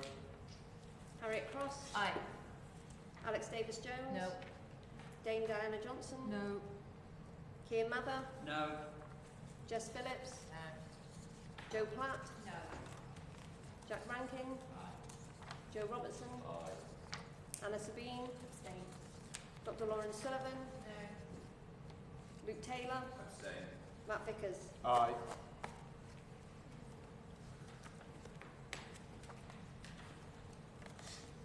Speaker 3: Harriet Cross?
Speaker 6: Aye.
Speaker 3: Alex Davis Jones?
Speaker 6: No.
Speaker 3: Dame Diana Johnson?
Speaker 5: No.
Speaker 3: Keir Mather?
Speaker 1: No.
Speaker 3: Jess Phillips?
Speaker 6: No.
Speaker 3: Joe Platt?
Speaker 6: No.
Speaker 3: Jack Rankin? Joe Robertson? Anna Sabine?
Speaker 6: Abstain.
Speaker 3: Dr Lauren Sullivan?
Speaker 6: No.
Speaker 3: Luke Taylor?
Speaker 1: Abstain.
Speaker 3: Matt Vickers?
Speaker 4: Aye.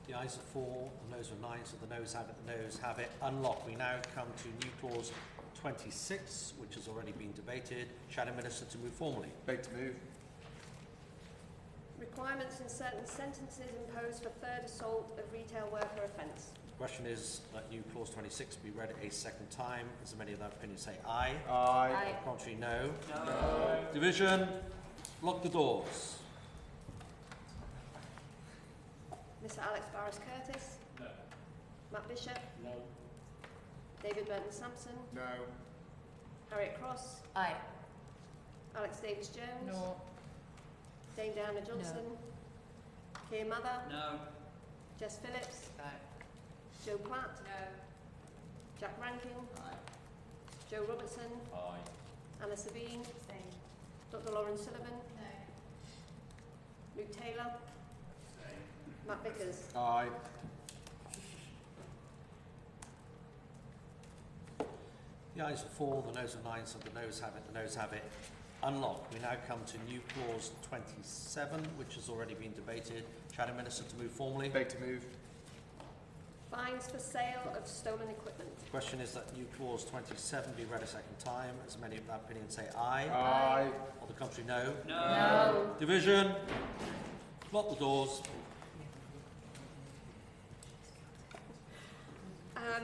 Speaker 1: The ayes are 4, the noes are 9, so the noes have it, the noes have it. Unlocked. We now come to new clause 26, which has already been debated. Shadow Minister to move formally.
Speaker 4: Beg to move.
Speaker 3: Requirements in certain sentences imposed for third assault of retail worker offence.
Speaker 1: The question is that new clause 26 be read a second time. As many of that opinion say aye.
Speaker 4: Aye.
Speaker 1: Contrary, no. No. Division, lock the doors.
Speaker 3: Mr Alex Barras Curtis? No. Matt Bishop? No. David Burton Sampson?
Speaker 4: No.
Speaker 3: Harriet Cross?
Speaker 5: Aye.
Speaker 3: Alex Davis Jones?
Speaker 5: No.
Speaker 3: Dame Diana Johnson? Keir Mather?
Speaker 7: No.
Speaker 3: Jess Phillips?
Speaker 7: No.
Speaker 3: Joe Platt?
Speaker 7: No.
Speaker 3: Jack Rankin?
Speaker 7: Aye.
Speaker 3: Joe Robertson?
Speaker 7: Aye.
Speaker 3: Anna Sabine?
Speaker 8: Abstain.
Speaker 3: Dr Lauren Sullivan?
Speaker 8: No.
Speaker 3: Luke Taylor? Matt Vickers?
Speaker 4: Aye.
Speaker 1: The ayes are 4, the noes are 9, so the noes have it, the noes have it. Unlocked. We now come to new clause 27, which has already been debated. Shadow Minister to move formally.
Speaker 4: Beg to move.
Speaker 3: Fines for sale of stolen equipment.
Speaker 1: The question is that new clause 27 be read a second time. As many of that opinion say aye.
Speaker 4: Aye.
Speaker 1: Or the contrary, no.
Speaker 7: No.
Speaker 1: Division, lock the doors.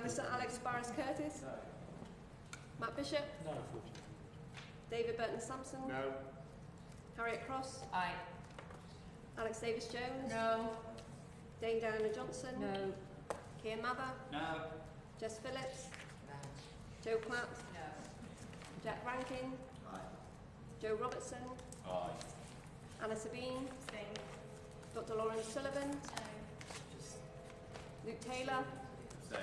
Speaker 3: Mr Alex Barras Curtis? No. Matt Bishop?
Speaker 1: No.
Speaker 3: David Burton Sampson?
Speaker 4: No.
Speaker 3: Harriet Cross?
Speaker 5: Aye.
Speaker 3: Alex Davis Jones?
Speaker 5: No.
Speaker 3: Dame Diana Johnson?
Speaker 5: No.
Speaker 3: Keir Mather?
Speaker 7: No.
Speaker 3: Jess Phillips? Joe Platt?
Speaker 7: No.
Speaker 3: Jack Rankin?
Speaker 7: Aye.
Speaker 3: Joe Robertson?
Speaker 7: Aye.
Speaker 3: Anna Sabine?
Speaker 8: Abstain.
Speaker 3: Dr Lauren Sullivan? Luke Taylor?
Speaker 7: Abstain.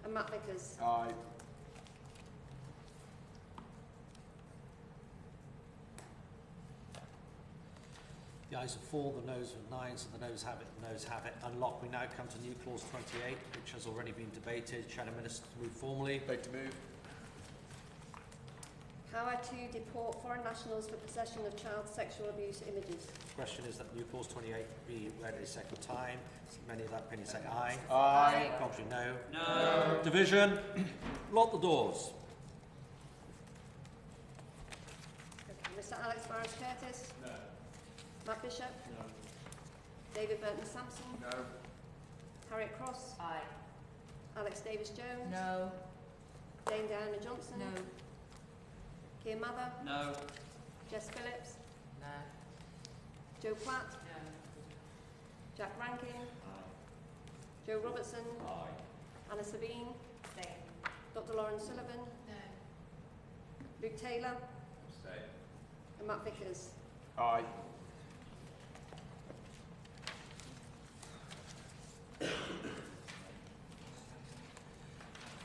Speaker 3: And Matt Vickers?
Speaker 4: Aye.
Speaker 1: The ayes are 4, the noes are 9, so the noes have it, the noes have it. Unlocked. We now come to new clause 28, which has already been debated. Shadow Minister to move formally.
Speaker 4: Beg to move.
Speaker 3: Power to deport foreign nationals for possession of child sexual abuse images.
Speaker 1: The question is that new clause 28 be read a second time. As many of that opinion say aye.
Speaker 4: Aye.
Speaker 1: Contrary, no.
Speaker 7: No.
Speaker 1: Division, lock the doors.
Speaker 3: Okay. Mr Alex Barras Curtis?
Speaker 7: No.
Speaker 3: Matt Bishop?
Speaker 7: No.
Speaker 3: David Burton Sampson?
Speaker 4: No.
Speaker 3: Harriet Cross?
Speaker 5: Aye.
Speaker 3: Alex Davis Jones?
Speaker 5: No.
Speaker 3: Dame Diana Johnson?
Speaker 5: No.
Speaker 3: Keir Mather?
Speaker 7: No.
Speaker 3: Jess Phillips?
Speaker 5: No.
Speaker 3: Joe Platt?
Speaker 5: No.
Speaker 3: Jack Rankin?
Speaker 7: Aye.
Speaker 3: Joe Robertson?
Speaker 7: Aye.
Speaker 3: Anna Sabine?
Speaker 8: Abstain.
Speaker 3: Dr Lauren Sullivan?
Speaker 8: No.
Speaker 3: Luke Taylor?
Speaker 7: Abstain.
Speaker 3: And Matt Vickers?
Speaker 4: Aye.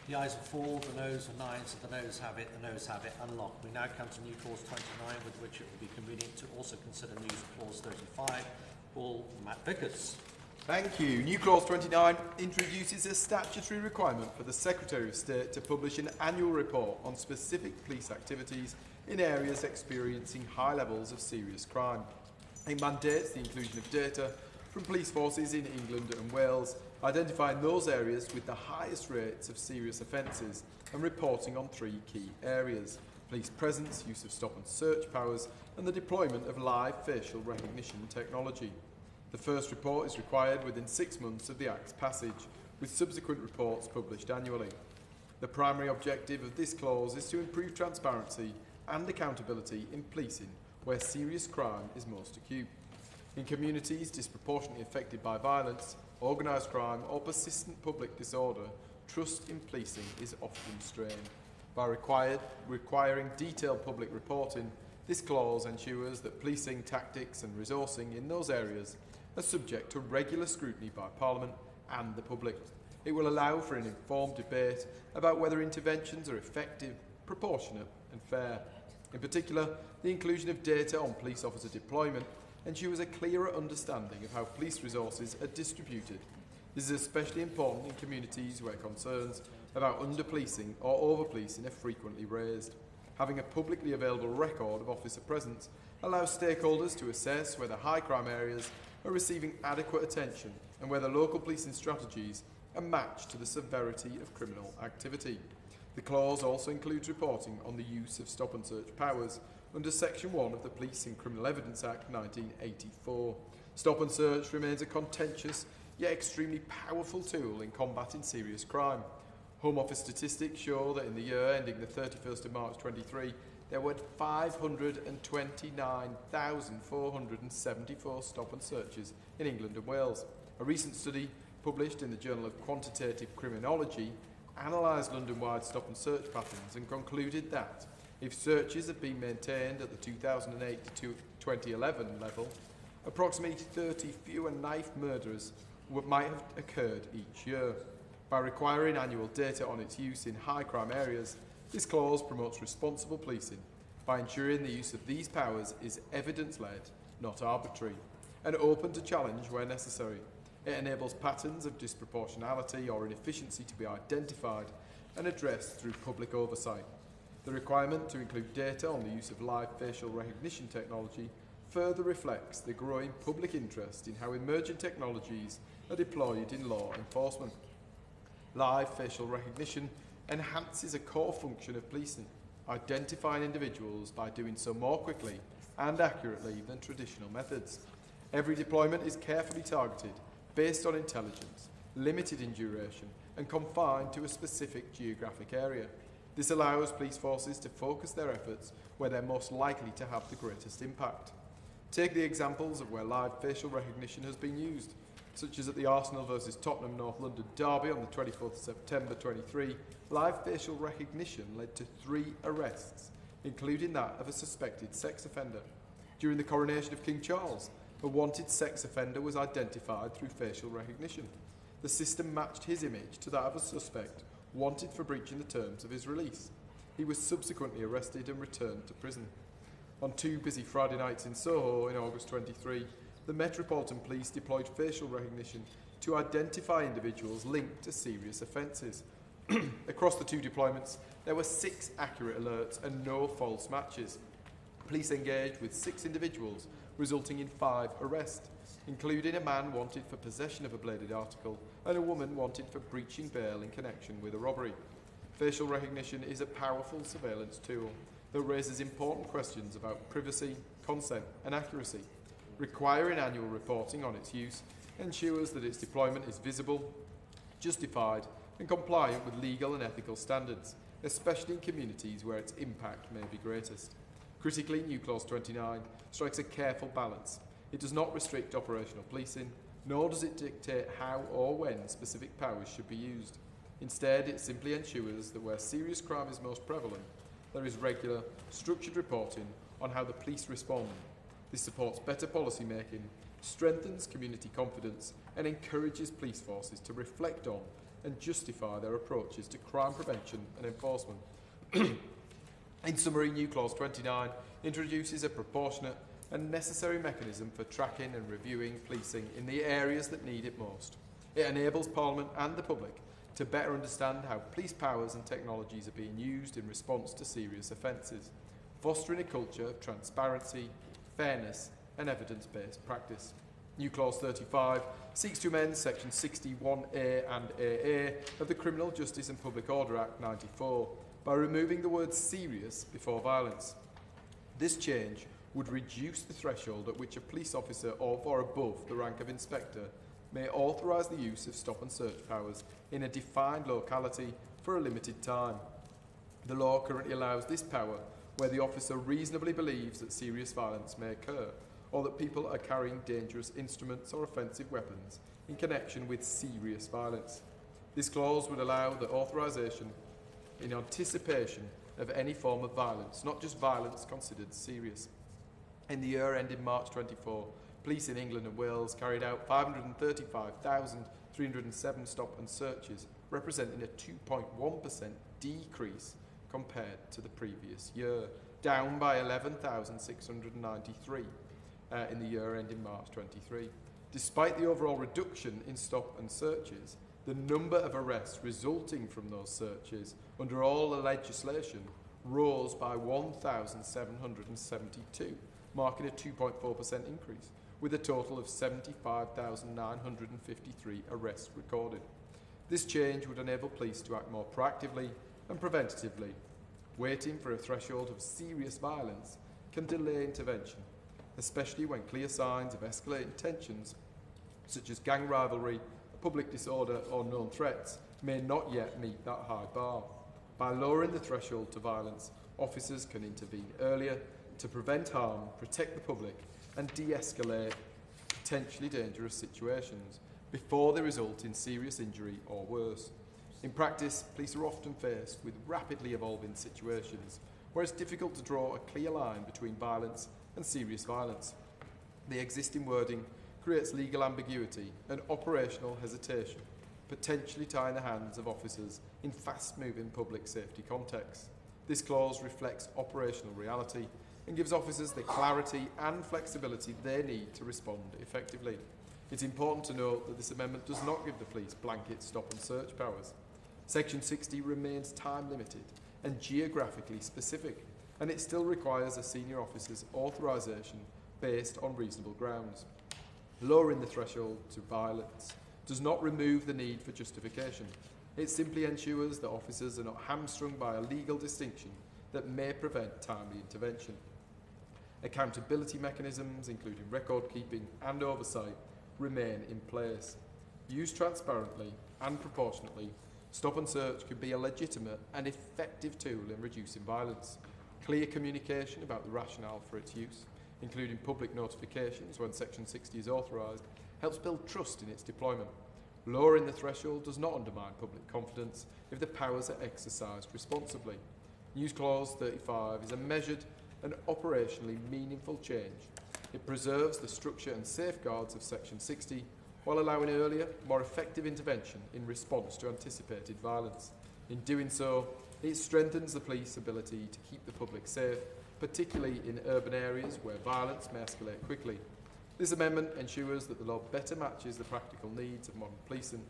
Speaker 1: The ayes are 4, the noes are 9, so the noes have it, the noes have it. Unlocked. We now come to new clause 29, with which it will be convenient to also consider new clause 35. Paul Matt Vickers.
Speaker 4: Thank you. New clause 29 introduces a statutory requirement for the Secretary of State to publish an annual report on specific police activities in areas experiencing high levels of serious crime. It mandates the inclusion of data from police forces in England and Wales, identifying those areas with the highest rates of serious offences and reporting on 3 key areas: police presence, use of stop and search powers, and the deployment of live facial recognition technology. The first report is required within 6 months of the Act's passage, with subsequent reports published annually. The primary objective of this clause is to improve transparency and accountability in policing where serious crime is most acute. In communities disproportionately affected by violence, organised crime or persistent public disorder, trust in policing is often strained. By requiring detailed public reporting, this clause ensures that policing tactics and resourcing in those areas are subject to regular scrutiny by Parliament and the public. It will allow for an informed debate about whether interventions are effective, proportionate and fair. In particular, the inclusion of data on police officer deployment ensures a clearer understanding of how police resources are distributed. This is especially important in communities where concerns about under-policing or over-policing are frequently raised. Having a publicly available record of officer presence allows stakeholders to assess whether high crime areas are receiving adequate attention and whether local policing strategies are matched to the severity of criminal activity. The clause also includes reporting on the use of stop and search powers, under Section 1 of the Police and Criminal Evidence Act 1984. Stop and search remains a contentious yet extremely powerful tool in combating serious crime. Home Office statistics show that in the year ending the 31st of March 23, there were 529,474 stop and searches in England and Wales. A recent study published in the Journal of Quantitative Criminology analysed London-wide stop and search patterns and concluded that if searches had been maintained at the 2008 to 2011 level, approximately 30 fewer knife murders might have occurred each year. By requiring annual data on its use in high crime areas, this clause promotes responsible policing by ensuring the use of these powers is evidence-led, not arbitrary, and open to challenge where necessary. It enables patterns of disproportionality or inefficiency to be identified and addressed through public oversight. The requirement to include data on the use of live facial recognition technology further reflects the growing public interest in how emerging technologies are deployed in law enforcement. Live facial recognition enhances a core function of policing, identifying individuals by doing so more quickly and accurately than traditional methods. Every deployment is carefully targeted, based on intelligence, limited in duration, and confined to a specific geographic area. This allows police forces to focus their efforts where they're most likely to have the greatest impact. Take the examples of where live facial recognition has been used, such as at the Arsenal versus Tottenham North London derby on the 24th of September 23, live facial recognition led to 3 arrests, including that of a suspected sex offender. During the coronation of King Charles, a wanted sex offender was identified through facial recognition. The system matched his image to that of a suspect wanted for breaching the terms of his release. He was subsequently arrested and returned to prison. On 2 busy Friday nights in Soho in August 23, the Metropolitan Police deployed facial recognition to identify individuals linked to serious offences. Across the 2 deployments, there were 6 accurate alerts and no false matches. Police engaged with 6 individuals, resulting in 5 arrests, including a man wanted for possession of a bladed article and a woman wanted for breaching bail in connection with a robbery. Facial recognition is a powerful surveillance tool that raises important questions about privacy, consent and accuracy. Requiring annual reporting on its use ensures that its deployment is visible, justified and compliant with legal and ethical standards, especially in communities where its impact may be greatest. Critically, New Clause 29 strikes a careful balance. It does not restrict operational policing, nor does it dictate how or when specific powers should be used. Instead, it simply ensures that where serious crime is most prevalent, there is regular, structured reporting on how the police respond. This supports better policy making, strengthens community confidence, and encourages police forces to reflect on and justify their approaches to crime prevention and enforcement. In summary, New Clause 29 introduces a proportionate and necessary mechanism for tracking and reviewing policing in the areas that need it most. It enables Parliament and the public to better understand how police powers and technologies are being used in response to serious offences, fostering a culture of transparency, fairness and evidence-based practice. New Clause 35 seeks to amend Section 61A and AA of the Criminal Justice and Public Order Act 94 by removing the word serious before violence. This change would reduce the threshold at which a police officer of or above the rank of inspector may authorise the use of stop and search powers in a defined locality for a limited time. The law currently allows this power where the officer reasonably believes that serious violence may occur or that people are carrying dangerous instruments or offensive weapons in connection with serious violence. This clause would allow the authorisation in anticipation of any form of violence, not just violence considered serious. In the year ending March 24, police in England and Wales carried out 535,307 stop and searches, representing a 2.1% decrease compared to the previous year, down by 11,693 in the year ending March 23. Despite the overall reduction in stop and searches, the number of arrests resulting from those searches under all the legislation rose by 1,772, marking a 2.4% increase, with a total of 75,953 arrests recorded. This change would enable police to act more proactively and preventatively. Waiting for a threshold of serious violence can delay intervention, especially when clear signs of escalating tensions, such as gang rivalry, public disorder or known threats, may not yet meet that high bar. By lowering the threshold to violence, officers can intervene earlier to prevent harm, protect the public and de-escalate potentially dangerous situations before they result in serious injury or worse. In practice, police are often faced with rapidly evolving situations where it's difficult to draw a clear line between violence and serious violence. The existing wording creates legal ambiguity and operational hesitation, potentially tying the hands of officers in fast-moving public safety contexts. This clause reflects operational reality and gives officers the clarity and flexibility they need to respond effectively. It's important to note that this amendment does not give the police blanket stop and search powers. Section 60 remains time-limited and geographically specific, and it still requires a senior officer's authorisation based on reasonable grounds. Lowering the threshold to violence does not remove the need for justification. It simply ensures that officers are not hamstrung by a legal distinction that may prevent timely intervention. Accountability mechanisms, including record keeping and oversight, remain in place. Used transparently and proportionately, stop and search could be a legitimate and effective tool in reducing violence. Clear communication about the rationale for its use, including public notifications when Section 60 is authorised, helps build trust in its deployment. Lowering the threshold does not undermine public confidence if the powers are exercised responsibly. News Clause 35 is a measured and operationally meaningful change. It preserves the structure and safeguards of Section 60 while allowing earlier, more effective intervention in response to anticipated violence. In doing so, it strengthens the police's ability to keep the public safe, particularly in urban areas where violence may escalate quickly. This amendment ensures that the law better matches the practical needs of modern policing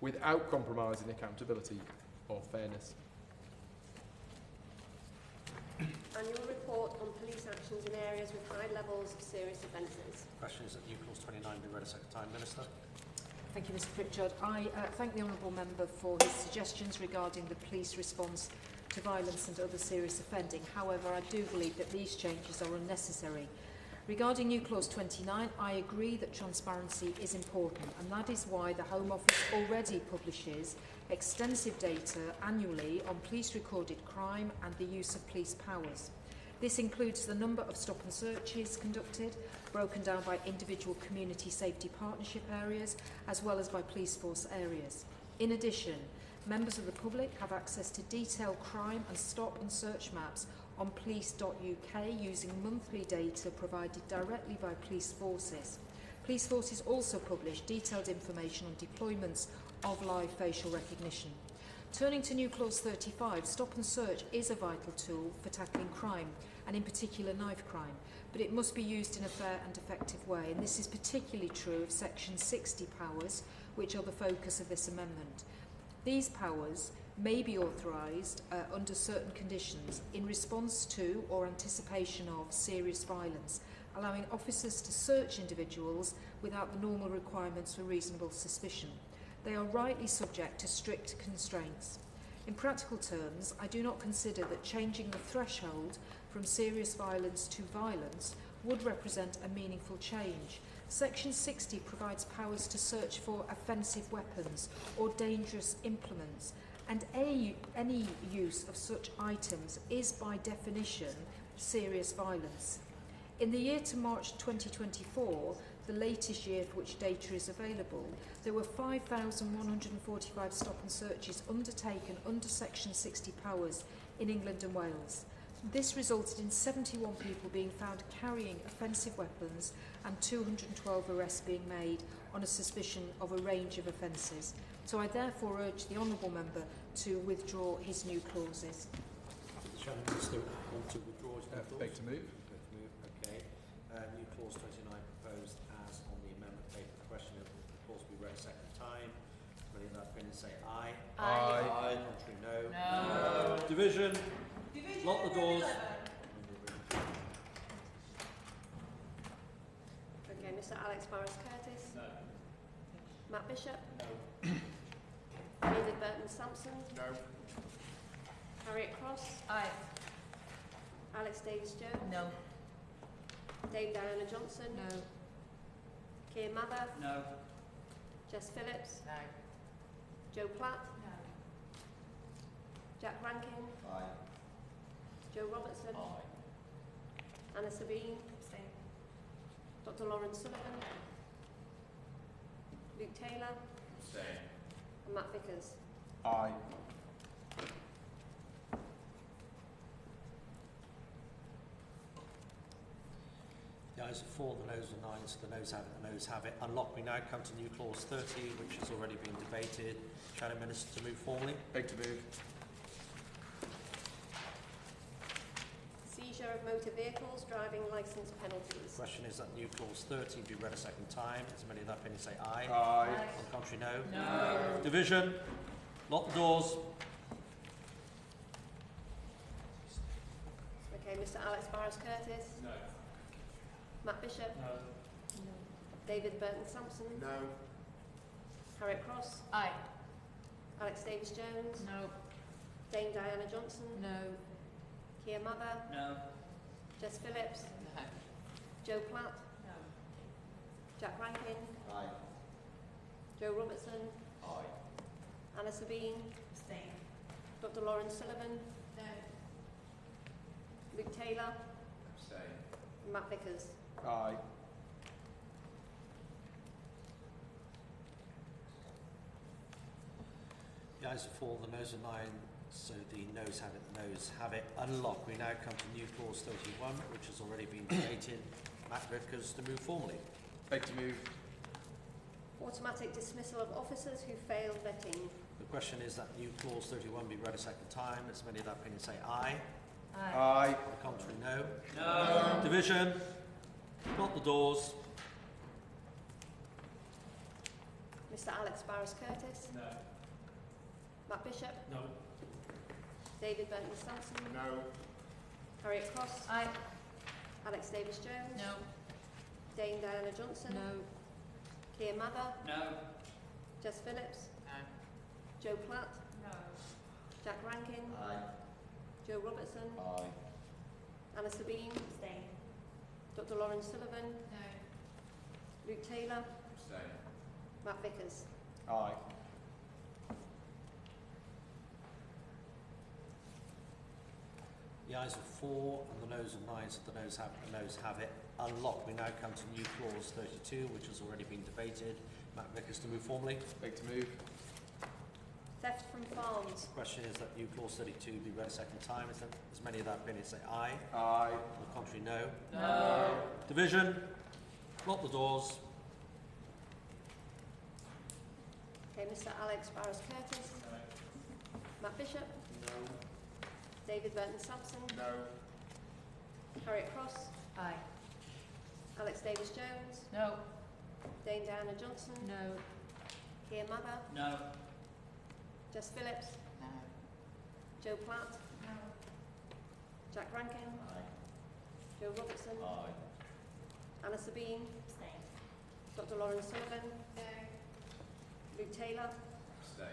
Speaker 4: without compromising accountability or fairness.
Speaker 3: Annual report on police actions in areas with high levels of serious offences.
Speaker 1: Question is that new clause 29 be read a second time, Minister.
Speaker 5: Thank you, Mr Pritchard. I thank the Honourable Member for his suggestions regarding the police response to violence and other serious offending. However, I do believe that these changes are unnecessary. Regarding new clause 29, I agree that transparency is important, and that is why the Home Office already publishes extensive data annually on police recorded crime and the use of police powers. This includes the number of stop and searches conducted, broken down by individual community safety partnership areas, as well as by police force areas. In addition, members of the public have access to detailed crime and stop and search maps on police.uk using monthly data provided directly by police forces. Police forces also publish detailed information on deployments of live facial recognition. Turning to new clause 35, stop and search is a vital tool for tackling crime, and in particular knife crime, but it must be used in a fair and effective way, and this is particularly true of section 60 powers, which are the focus of this amendment. These powers may be authorised under certain conditions in response to or anticipation of serious violence, allowing officers to search individuals without the normal requirements for reasonable suspicion. They are rightly subject to strict constraints. In practical terms, I do not consider that changing the threshold from serious violence to violence would represent a meaningful change. Section 60 provides powers to search for offensive weapons or dangerous implements, and any use of such items is by definition serious violence. In the year to March 2024, the latest year for which data is available, there were 5,145 stop and searches undertaken under Section 60 powers in England and Wales. This resulted in 71 people being found carrying offensive weapons and 212 arrests being made on a suspicion of a range of offences. So I therefore urge the Honourable Member to withdraw his new clauses.
Speaker 1: The Chairman will still want to withdraw his new clause.
Speaker 4: Beg to move.
Speaker 1: Okay. New clause 29 proposed as on the amendment paper. The question of the clause be read a second time. Many of that opinion say aye.
Speaker 3: Aye.
Speaker 1: Aye. Contrary, no. No. Division. Lock the doors.
Speaker 3: Okay, Mr Alex Barris Curtis. No. Matt Bishop.
Speaker 7: No.
Speaker 3: David Burton Sampson.
Speaker 7: No.
Speaker 3: Harriet Cross.
Speaker 6: Aye.
Speaker 3: Alex Davis Jones.
Speaker 6: No.
Speaker 3: Dame Diana Johnson.
Speaker 5: No.
Speaker 3: Keir Mather.
Speaker 7: No.
Speaker 3: Jess Phillips.
Speaker 6: No.
Speaker 3: Joe Platt.
Speaker 6: No.
Speaker 3: Jack Rankin.
Speaker 7: Aye.
Speaker 3: Joe Robertson.
Speaker 7: Aye.
Speaker 3: Anna Sabine.
Speaker 6: Abstain.
Speaker 3: Dr Lauren Sullivan. Luke Taylor.
Speaker 7: Abstain.
Speaker 3: And Matt Vickers.
Speaker 4: Aye.
Speaker 1: The ayes are 4, the noes are 9, so the noes have it, the noes have it. Unlocked. We now come to new clause 30, which has already been debated. Shadow Minister to move formally.
Speaker 4: Beg to move.
Speaker 3: Seizure of motor vehicles, driving licence penalties.
Speaker 1: Question is that new clause 30 be read a second time. As many of that opinion say aye.
Speaker 4: Aye.
Speaker 1: On the contrary, no.
Speaker 6: No.
Speaker 1: Division. Lock the doors.
Speaker 3: Okay, Mr Alex Barras Curtis.
Speaker 7: No.
Speaker 3: Matt Bishop.
Speaker 7: No.
Speaker 3: David Burton Sampson.
Speaker 4: No.
Speaker 3: Harriet Cross.
Speaker 6: Aye.
Speaker 3: Alex Davis Jones.
Speaker 6: No.
Speaker 3: Dame Diana Johnson.
Speaker 5: No.
Speaker 3: Keir Mather.
Speaker 7: No.
Speaker 3: Jess Phillips.
Speaker 6: No.
Speaker 3: Joe Platt.
Speaker 6: No.
Speaker 3: Jack Rankin.
Speaker 7: Aye.
Speaker 3: Joe Robertson.
Speaker 7: Aye.
Speaker 3: Anna Sabine.
Speaker 6: Abstain.
Speaker 3: Dr Lauren Sullivan.
Speaker 6: No.
Speaker 3: Luke Taylor.
Speaker 7: Abstain.
Speaker 3: And Matt Vickers.
Speaker 4: Aye.
Speaker 1: The ayes are 4, the noes are 9, so the noes have it, the noes have it. Unlocked. We now come to new clause 31, which has already been debated. Matt Vickers to move formally.
Speaker 4: Beg to move.
Speaker 3: Automatic dismissal of officers who fail vetting.
Speaker 1: The question is that new clause 31 be read a second time. As many of that opinion say aye.
Speaker 4: Aye.
Speaker 1: On the contrary, no.
Speaker 7: No.
Speaker 1: Division. Lock the doors.
Speaker 3: Mr Alex Barras Curtis.
Speaker 7: No.
Speaker 3: Matt Bishop.
Speaker 7: No.
Speaker 3: David Burton Sampson.
Speaker 4: No.
Speaker 3: Harriet Cross.
Speaker 6: Aye.
Speaker 3: Alex Davis Jones.
Speaker 6: No.
Speaker 3: Dame Diana Johnson.
Speaker 5: No.
Speaker 3: Keir Mather.
Speaker 7: No.
Speaker 3: Jess Phillips.
Speaker 6: No.
Speaker 3: Joe Platt.
Speaker 6: No.
Speaker 3: Jack Rankin.
Speaker 7: Aye.
Speaker 3: Joe Robertson.
Speaker 7: Aye.
Speaker 3: Anna Sabine.
Speaker 6: Abstain.
Speaker 3: Dr Lauren Sullivan.
Speaker 6: No.
Speaker 3: Luke Taylor.
Speaker 7: Abstain.
Speaker 3: Matt Vickers.
Speaker 4: Aye.
Speaker 1: The ayes are 4 and the noes are 9, so the noes have it. Unlocked. We now come to new clause 32, which has already been debated. Matt Vickers to move formally.
Speaker 4: Beg to move.
Speaker 3: Theft from farms.
Speaker 1: Question is that new clause 32 be read a second time. As many of that opinion say aye.
Speaker 4: Aye.
Speaker 1: On the contrary, no.
Speaker 7: No.
Speaker 1: Division. Lock the doors.
Speaker 3: Okay, Mr Alex Barras Curtis.
Speaker 7: No.
Speaker 3: Matt Bishop.
Speaker 4: No.
Speaker 3: David Burton Sampson.
Speaker 4: No.
Speaker 3: Harriet Cross.
Speaker 5: Aye.
Speaker 3: Alex Davis Jones.
Speaker 6: No.
Speaker 3: Dame Diana Johnson.
Speaker 5: No.
Speaker 3: Keir Mather.
Speaker 7: No.
Speaker 3: Jess Phillips.
Speaker 6: No.
Speaker 3: Joe Platt.
Speaker 6: No.
Speaker 3: Jack Rankin.
Speaker 7: Aye.
Speaker 3: Joe Robertson.
Speaker 7: Aye.
Speaker 3: Anna Sabine.
Speaker 6: Abstain.
Speaker 3: Dr Lauren Sullivan.
Speaker 6: No.
Speaker 3: Luke Taylor.
Speaker 7: Abstain.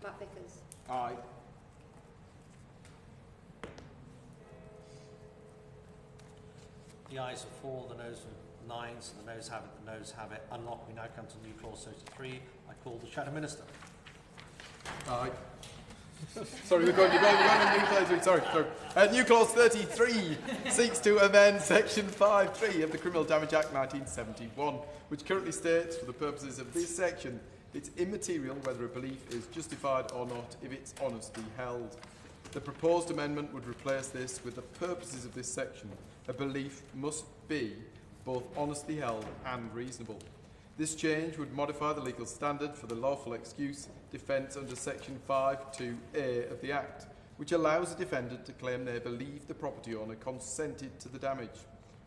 Speaker 3: Matt Vickers.
Speaker 4: Aye.
Speaker 1: The ayes are 4, the noes are 9, so the noes have it, the noes have it. Unlocked. We now come to new clause 33. I call the Shadow Minister.
Speaker 4: Aye. Sorry, we're going to new clause. Sorry. New clause 33 seeks to amend section 5.3 of the Criminal Damage Act 1971, which currently states, for the purposes of this section, it's immaterial whether a belief is justified or not if it's honestly held. The proposed amendment would replace this with the purposes of this section. A belief must be both honestly held and reasonable. This change would modify the legal standard for the lawful excuse defence under section 5(2)(a) of the Act, which allows a defendant to claim they believe the property owner consented to the damage.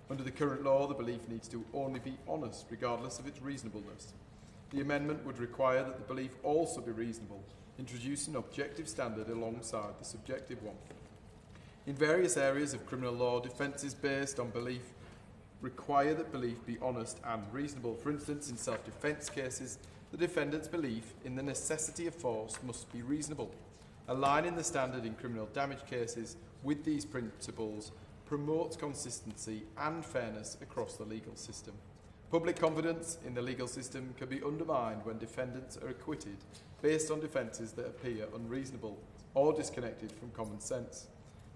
Speaker 4: Under the current law, the belief needs to only be honest, regardless of its reasonableness. The amendment would require that the belief also be reasonable, introducing an objective standard alongside the subjective one. In various areas of criminal law, defences based on belief require that belief be honest and reasonable. For instance, in self-defence cases, the defendant's belief in the necessity of force must be reasonable. Aligning the standard in criminal damage cases with these principles promotes consistency and fairness across the legal system. Public confidence in the legal system can be undermined when defendants are acquitted based on defences that appear unreasonable or disconnected from common sense.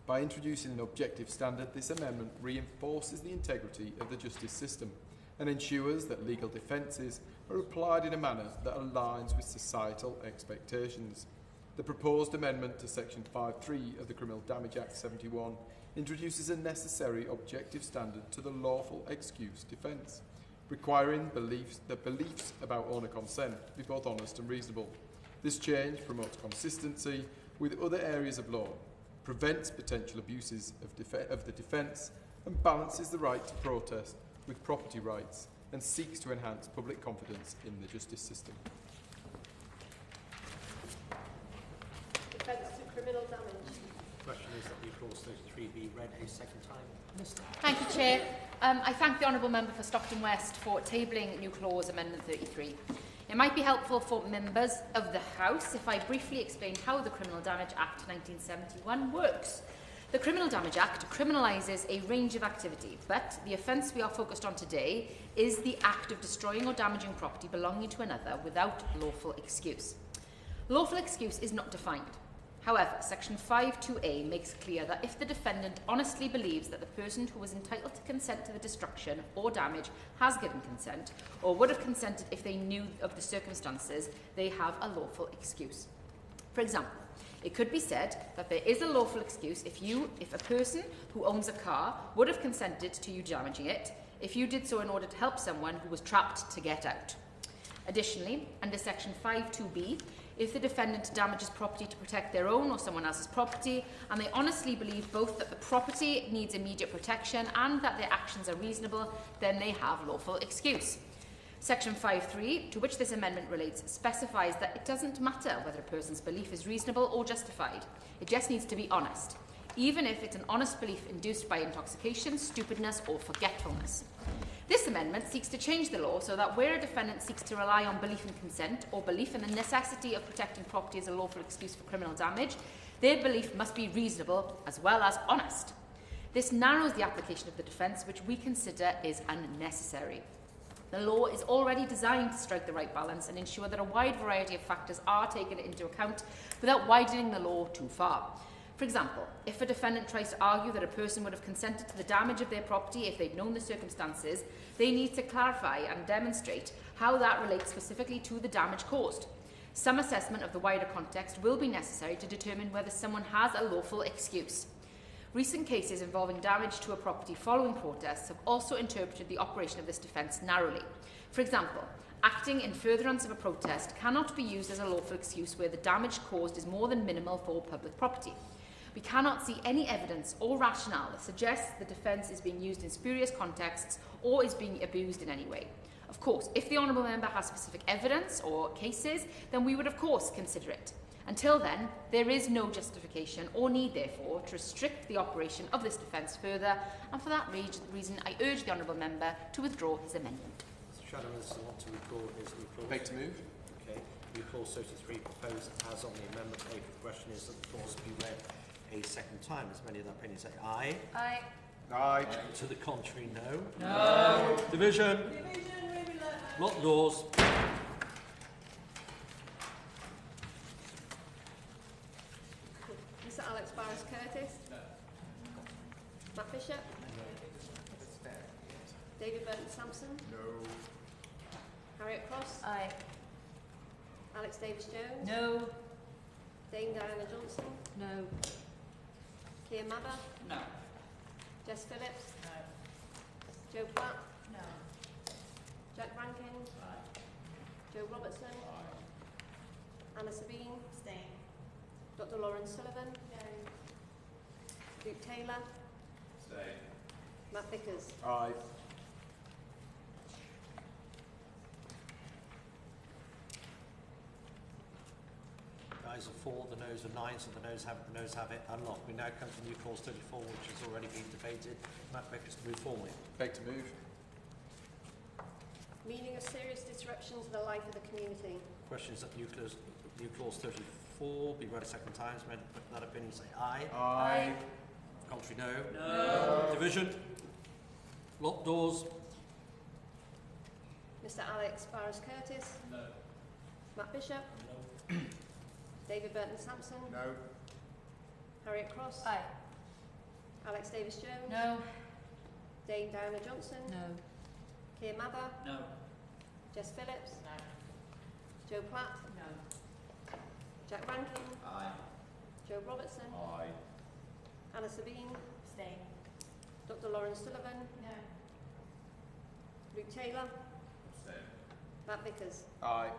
Speaker 4: By introducing an objective standard, this amendment reinforces the integrity of the justice system and ensures that legal defences are applied in a manner that aligns with societal expectations. The proposed amendment to Section 5.3 of the Criminal Damage Act 71 introduces a necessary objective standard to the lawful excuse defence, requiring that beliefs about owner consent be both honest and reasonable. This change promotes consistency with other areas of law, prevents potential abuses of the defence, and balances the right to protest with property rights, and seeks to enhance public confidence in the justice system.
Speaker 3: Defence to criminal damage.
Speaker 1: Question is that new clause 33 be read a second time. Minister.
Speaker 6: Thank you, Chair. I thank the Honourable Member for Stockton West for tabling new clause Amendment 33. It might be helpful for members of the House if I briefly explain how the Criminal Damage Act 1971 works. The Criminal Damage Act criminalises a range of activity, but the offence we are focused on today is the act of destroying or damaging property belonging to another without lawful excuse. Lawful excuse is not defined. However, Section 5.2a makes clear that if the defendant honestly believes that the person who was entitled to consent to the destruction or damage has given consent, or would have consented if they knew of the circumstances, they have a lawful excuse. For example, it could be said that there is a lawful excuse if a person who owns a car would have consented to you damaging it if you did so in order to help someone who was trapped to get out. Additionally, under Section 5.2b, if the defendant damages property to protect their own or someone else's property, and they honestly believe both that the property needs immediate protection and that their actions are reasonable, then they have lawful excuse. Section 5.3, to which this amendment relates, specifies that it doesn't matter whether a person's belief is reasonable or justified. It just needs to be honest, even if it's an honest belief induced by intoxication, stupidness, or forgetfulness. This amendment seeks to change the law so that where a defendant seeks to rely on belief in consent or belief in the necessity of protecting property as a lawful excuse for criminal damage, their belief must be reasonable as well as honest. This narrows the application of the defence, which we consider is unnecessary. The law is already designed to strike the right balance and ensure that a wide variety of factors are taken into account without widening the law too far. For example, if a defendant tries to argue that a person would have consented to the damage of their property if they'd known the circumstances, they need to clarify and demonstrate how that relates specifically to the damage caused. Some assessment of the wider context will be necessary to determine whether someone has a lawful excuse. Recent cases involving damage to a property following protests have also interpreted the operation of this defence narrowly. For example, acting in furtherance of a protest cannot be used as a lawful excuse where the damage caused is more than minimal for public property. We cannot see any evidence or rationale that suggests the defence is being used in spurious contexts or is being abused in any way. Of course, if the Honourable Member has specific evidence or cases, then we would of course consider it. Until then, there is no justification or need, therefore, to restrict the operation of this defence further, and for that reason, I urge the Honourable Member to withdraw his amendment.
Speaker 1: Mr. Shadow Minister want to withdraw his new clause.
Speaker 4: Beg to move.
Speaker 1: Okay. New clause 33 proposed as on the amendment. The question is that the clause be read a second time. As many of the opinions say aye.
Speaker 3: Aye.
Speaker 4: Aye.
Speaker 1: To the contrary, no.
Speaker 7: No.
Speaker 1: Division. Not yours.
Speaker 3: Mr. Alex Barris Curtis.
Speaker 7: No.
Speaker 3: Matt Bishop. David Burton Sampson.
Speaker 4: No.
Speaker 3: Harriet Cross.
Speaker 6: Aye.
Speaker 3: Alex Davis Jones.
Speaker 6: No.
Speaker 3: Dame Diana Johnson.
Speaker 5: No.
Speaker 3: Keir Mather.
Speaker 6: No.
Speaker 3: Jess Phillips.
Speaker 6: No.
Speaker 3: Joe Platt.
Speaker 6: No.
Speaker 3: Jack Rankin. Joe Robertson. Anna Sabine.
Speaker 8: Abstain.
Speaker 3: Dr. Lauren Sullivan. Luke Taylor.
Speaker 7: Stay.
Speaker 3: Matt Vickers.
Speaker 4: Aye.
Speaker 1: The ayes are 4, the noes are 9, so the noes have it unlocked. We now come to new clause 34, which has already been debated. Matt Vickers to move forward.
Speaker 4: Beg to move.
Speaker 3: Meaning of serious disruption to the life of the community.
Speaker 1: Questions that new clause 34 be read a second time. As many that opinion say aye.
Speaker 4: Aye.
Speaker 1: Contrary, no. Division? Locked doors?
Speaker 3: Mr Alex Barras Curtis?
Speaker 7: No.
Speaker 3: Matt Bishop?
Speaker 7: No.
Speaker 3: David Burton Sampson?
Speaker 7: No.
Speaker 3: Harriet Cross?
Speaker 6: Aye.
Speaker 3: Alex Davis Jones?
Speaker 6: No.
Speaker 3: Dame Diana Johnson?
Speaker 5: No.
Speaker 3: Keir Mather?
Speaker 7: No.
Speaker 3: Jess Phillips?
Speaker 6: No.
Speaker 3: Joe Platt?
Speaker 6: No.
Speaker 3: Jack Rankin?
Speaker 7: Aye.
Speaker 3: Joe Robertson?
Speaker 7: Aye.
Speaker 3: Anna Sabine?
Speaker 6: Abstain.
Speaker 3: Dr Lauren Sullivan?
Speaker 6: No.
Speaker 3: Luke Taylor?
Speaker 7: Abstain.
Speaker 3: Matt Vickers?
Speaker 4: Aye.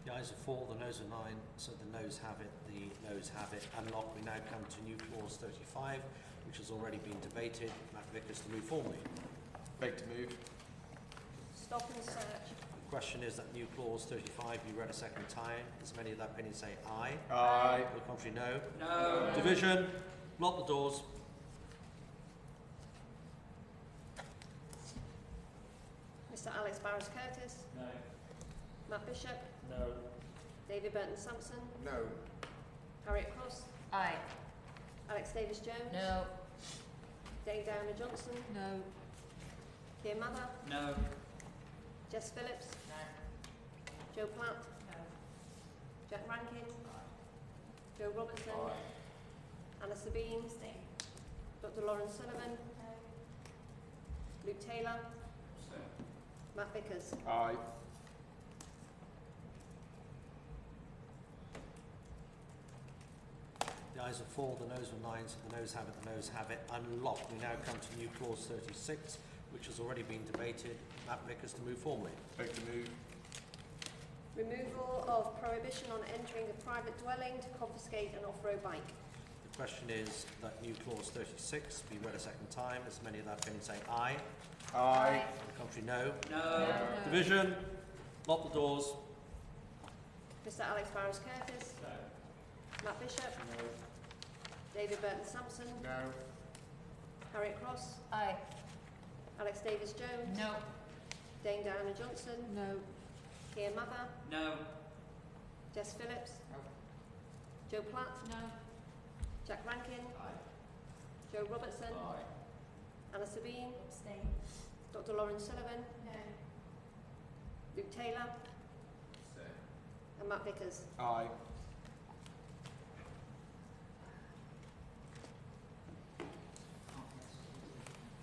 Speaker 1: The ayes are 4, the noes are 9, so the noes have it, the noes have it. Unlocked. We now come to new clause 35, which has already been debated. Matt Vickers to move formally.
Speaker 4: Beg to move.
Speaker 3: Stop and search.
Speaker 1: The question is that new clause 35 be read a second time. As many of that opinion say aye.
Speaker 4: Aye.
Speaker 1: To the contrary, no.
Speaker 7: No.
Speaker 1: Division? Lock the doors.
Speaker 3: Mr Alex Barras Curtis?
Speaker 7: No.
Speaker 3: Matt Bishop?
Speaker 7: No.
Speaker 3: David Burton Sampson?
Speaker 7: No.
Speaker 3: Harriet Cross?
Speaker 6: Aye.
Speaker 3: Alex Davis Jones?
Speaker 6: No.
Speaker 3: Dame Diana Johnson?
Speaker 5: No.
Speaker 3: Keir Mather?
Speaker 7: No.
Speaker 3: Jess Phillips?
Speaker 6: No.
Speaker 3: Joe Platt?
Speaker 6: No.
Speaker 3: Jack Rankin? Joe Robertson? Anna Sabine?
Speaker 6: Abstain.
Speaker 3: Dr Lauren Sullivan? Luke Taylor?
Speaker 7: Abstain.
Speaker 3: Matt Vickers?
Speaker 4: Aye.
Speaker 1: The ayes are 4, the noes are 9, so the noes have it, the noes have it. Unlocked. We now come to new clause 36, which has already been debated. Matt Vickers to move formally.
Speaker 4: Beg to move.
Speaker 3: Removal of prohibition on entering a private dwelling to confiscate an off-road bike.
Speaker 1: The question is that new clause 36 be read a second time. As many of that opinion say aye.
Speaker 4: Aye.
Speaker 1: To the contrary, no.
Speaker 7: No.
Speaker 1: Division? Lock the doors.
Speaker 3: Mr Alex Barras Curtis?
Speaker 7: No.
Speaker 3: Matt Bishop?
Speaker 7: No.
Speaker 3: David Burton Sampson?
Speaker 7: No.
Speaker 3: Harriet Cross?
Speaker 6: Aye.
Speaker 3: Alex Davis Jones?
Speaker 6: No.
Speaker 3: Dame Diana Johnson?
Speaker 5: No.
Speaker 3: Keir Mather?
Speaker 7: No.
Speaker 3: Jess Phillips?
Speaker 7: No.
Speaker 3: Joe Platt?
Speaker 6: No.
Speaker 3: Jack Rankin?
Speaker 7: Aye.
Speaker 3: Joe Robertson?
Speaker 7: Aye.
Speaker 3: Anna Sabine?
Speaker 6: Abstain.
Speaker 3: Dr Lauren Sullivan?
Speaker 6: No.
Speaker 3: Luke Taylor?
Speaker 7: Abstain.
Speaker 3: And Matt Vickers?
Speaker 4: Aye.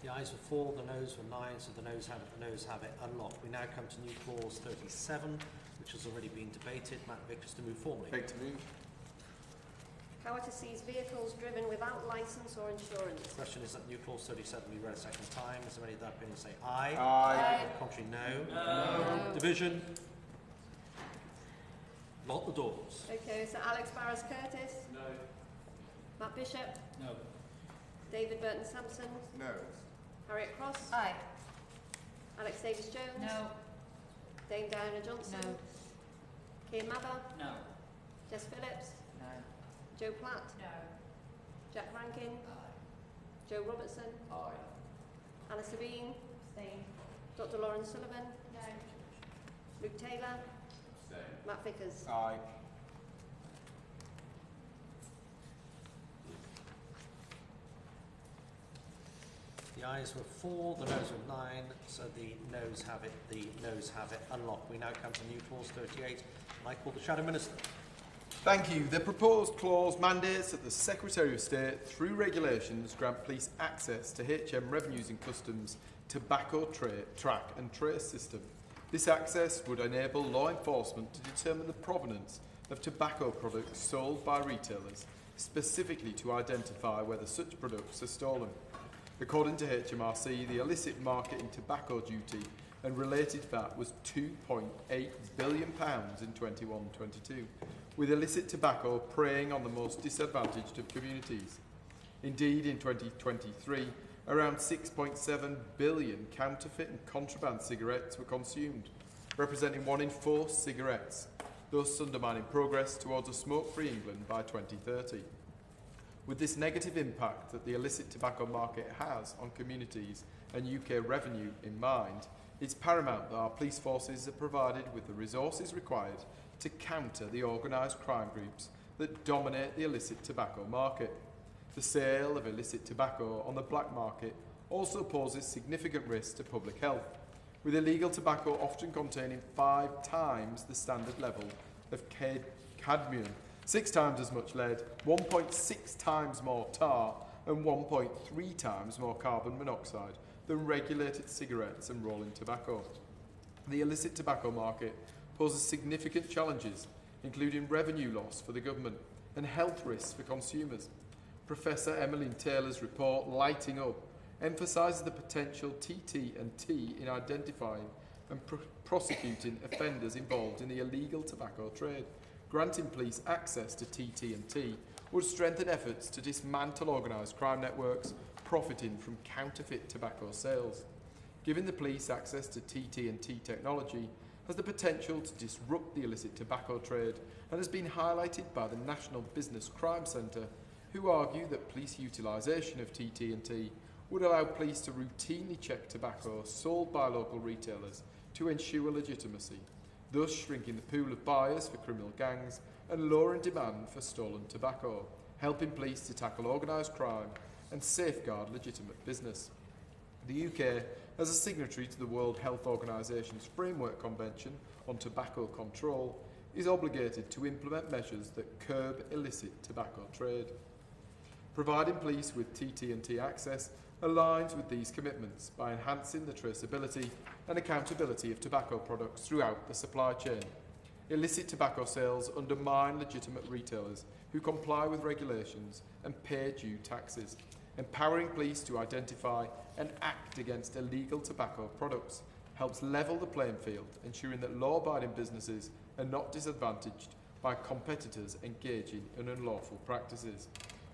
Speaker 1: The ayes were 4, the noes were 9, so the noes have it, the noes have it. Unlocked. We now come to new clause 37, which has already been debated. Matt Vickers to move formally.
Speaker 4: Beg to move.
Speaker 3: Power to seize vehicles driven without licence or insurance.
Speaker 1: The question is that new clause 37 be read a second time. As many of that opinion say aye.
Speaker 4: Aye.
Speaker 1: To the contrary, no.
Speaker 7: No.
Speaker 1: Division? Lock the doors.
Speaker 3: Okay, so Alex Barras Curtis?
Speaker 7: No.
Speaker 3: Matt Bishop?
Speaker 7: No.
Speaker 3: David Burton Sampson?
Speaker 7: No.
Speaker 3: Harriet Cross?
Speaker 6: Aye.
Speaker 3: Alex Davis Jones?
Speaker 6: No.
Speaker 3: Dame Diana Johnson?
Speaker 5: No.
Speaker 3: Keir Mather?
Speaker 7: No.
Speaker 3: Jess Phillips?
Speaker 7: No.
Speaker 3: Joe Platt?
Speaker 6: No.
Speaker 3: Jack Rankin? Joe Robertson?
Speaker 7: Aye.
Speaker 3: Anna Sabine?
Speaker 6: Abstain.
Speaker 3: Dr Lauren Sullivan?
Speaker 6: No.
Speaker 3: Luke Taylor?
Speaker 7: Abstain.
Speaker 3: Matt Vickers?
Speaker 4: Aye.
Speaker 1: The ayes were 4, the noes were 9, so the noes have it, the noes have it. Unlocked. We now come to new clause 38, and I call the Shadow Minister.
Speaker 4: Thank you. The proposed clause mandates that the Secretary of State, through regulations, grant police access to HM Revenues and Customs tobacco track and trace system. This access would enable law enforcement to determine the provenance of tobacco products sold by retailers, specifically to identify whether such products are stolen. According to HMRC, the illicit market in tobacco duty and related VAT was £2.8 billion in 21-22, with illicit tobacco preying on the most disadvantaged of communities. Indeed, in 2023, around 6.7 billion counterfeit and contraband cigarettes were consumed, representing 1 in 4 cigarettes, thus undermining progress towards a smoke-free England by 2030. With this negative impact that the illicit tobacco market has on communities and UK revenue in mind, it's paramount that our police forces are provided with the resources required to counter the organised crime groups that dominate the illicit tobacco market. The sale of illicit tobacco on the black market also poses significant risks to public health, with illegal tobacco often containing 5 times the standard level of cadmium, 6 times as much lead, 1.6 times more tar and 1.3 times more carbon monoxide than regulated cigarettes and rolling tobacco. The illicit tobacco market poses significant challenges, including revenue loss for the government and health risks for consumers. Professor Emmeline Taylor's report, Lighting Up, emphasises the potential TT&T in identifying and prosecuting offenders involved in the illegal tobacco trade. Granting police access to TT&T would strengthen efforts to dismantle organised crime networks profiting from counterfeit tobacco sales. Giving the police access to TT&T technology has the potential to disrupt the illicit tobacco trade and has been highlighted by the National Business Crime Centre, who argue that police utilisation of TT&T would allow police to routinely check tobacco sold by local retailers to ensure legitimacy, thus shrinking the pool of buyers for criminal gangs and lowering demand for stolen tobacco, helping police to tackle organised crime and safeguard legitimate business. The UK, as a signatory to the World Health Organisation's Framework Convention on Tobacco Control, is obligated to implement measures that curb illicit tobacco trade. Providing police with TT&T access aligns with these commitments by enhancing the traceability and accountability of tobacco products throughout the supply chain. Illicit tobacco sales undermine legitimate retailers who comply with regulations and pay due taxes. Empowering police to identify and act against illegal tobacco products helps level the playing field, ensuring that law-abiding businesses are not disadvantaged by competitors engaging in unlawful practices.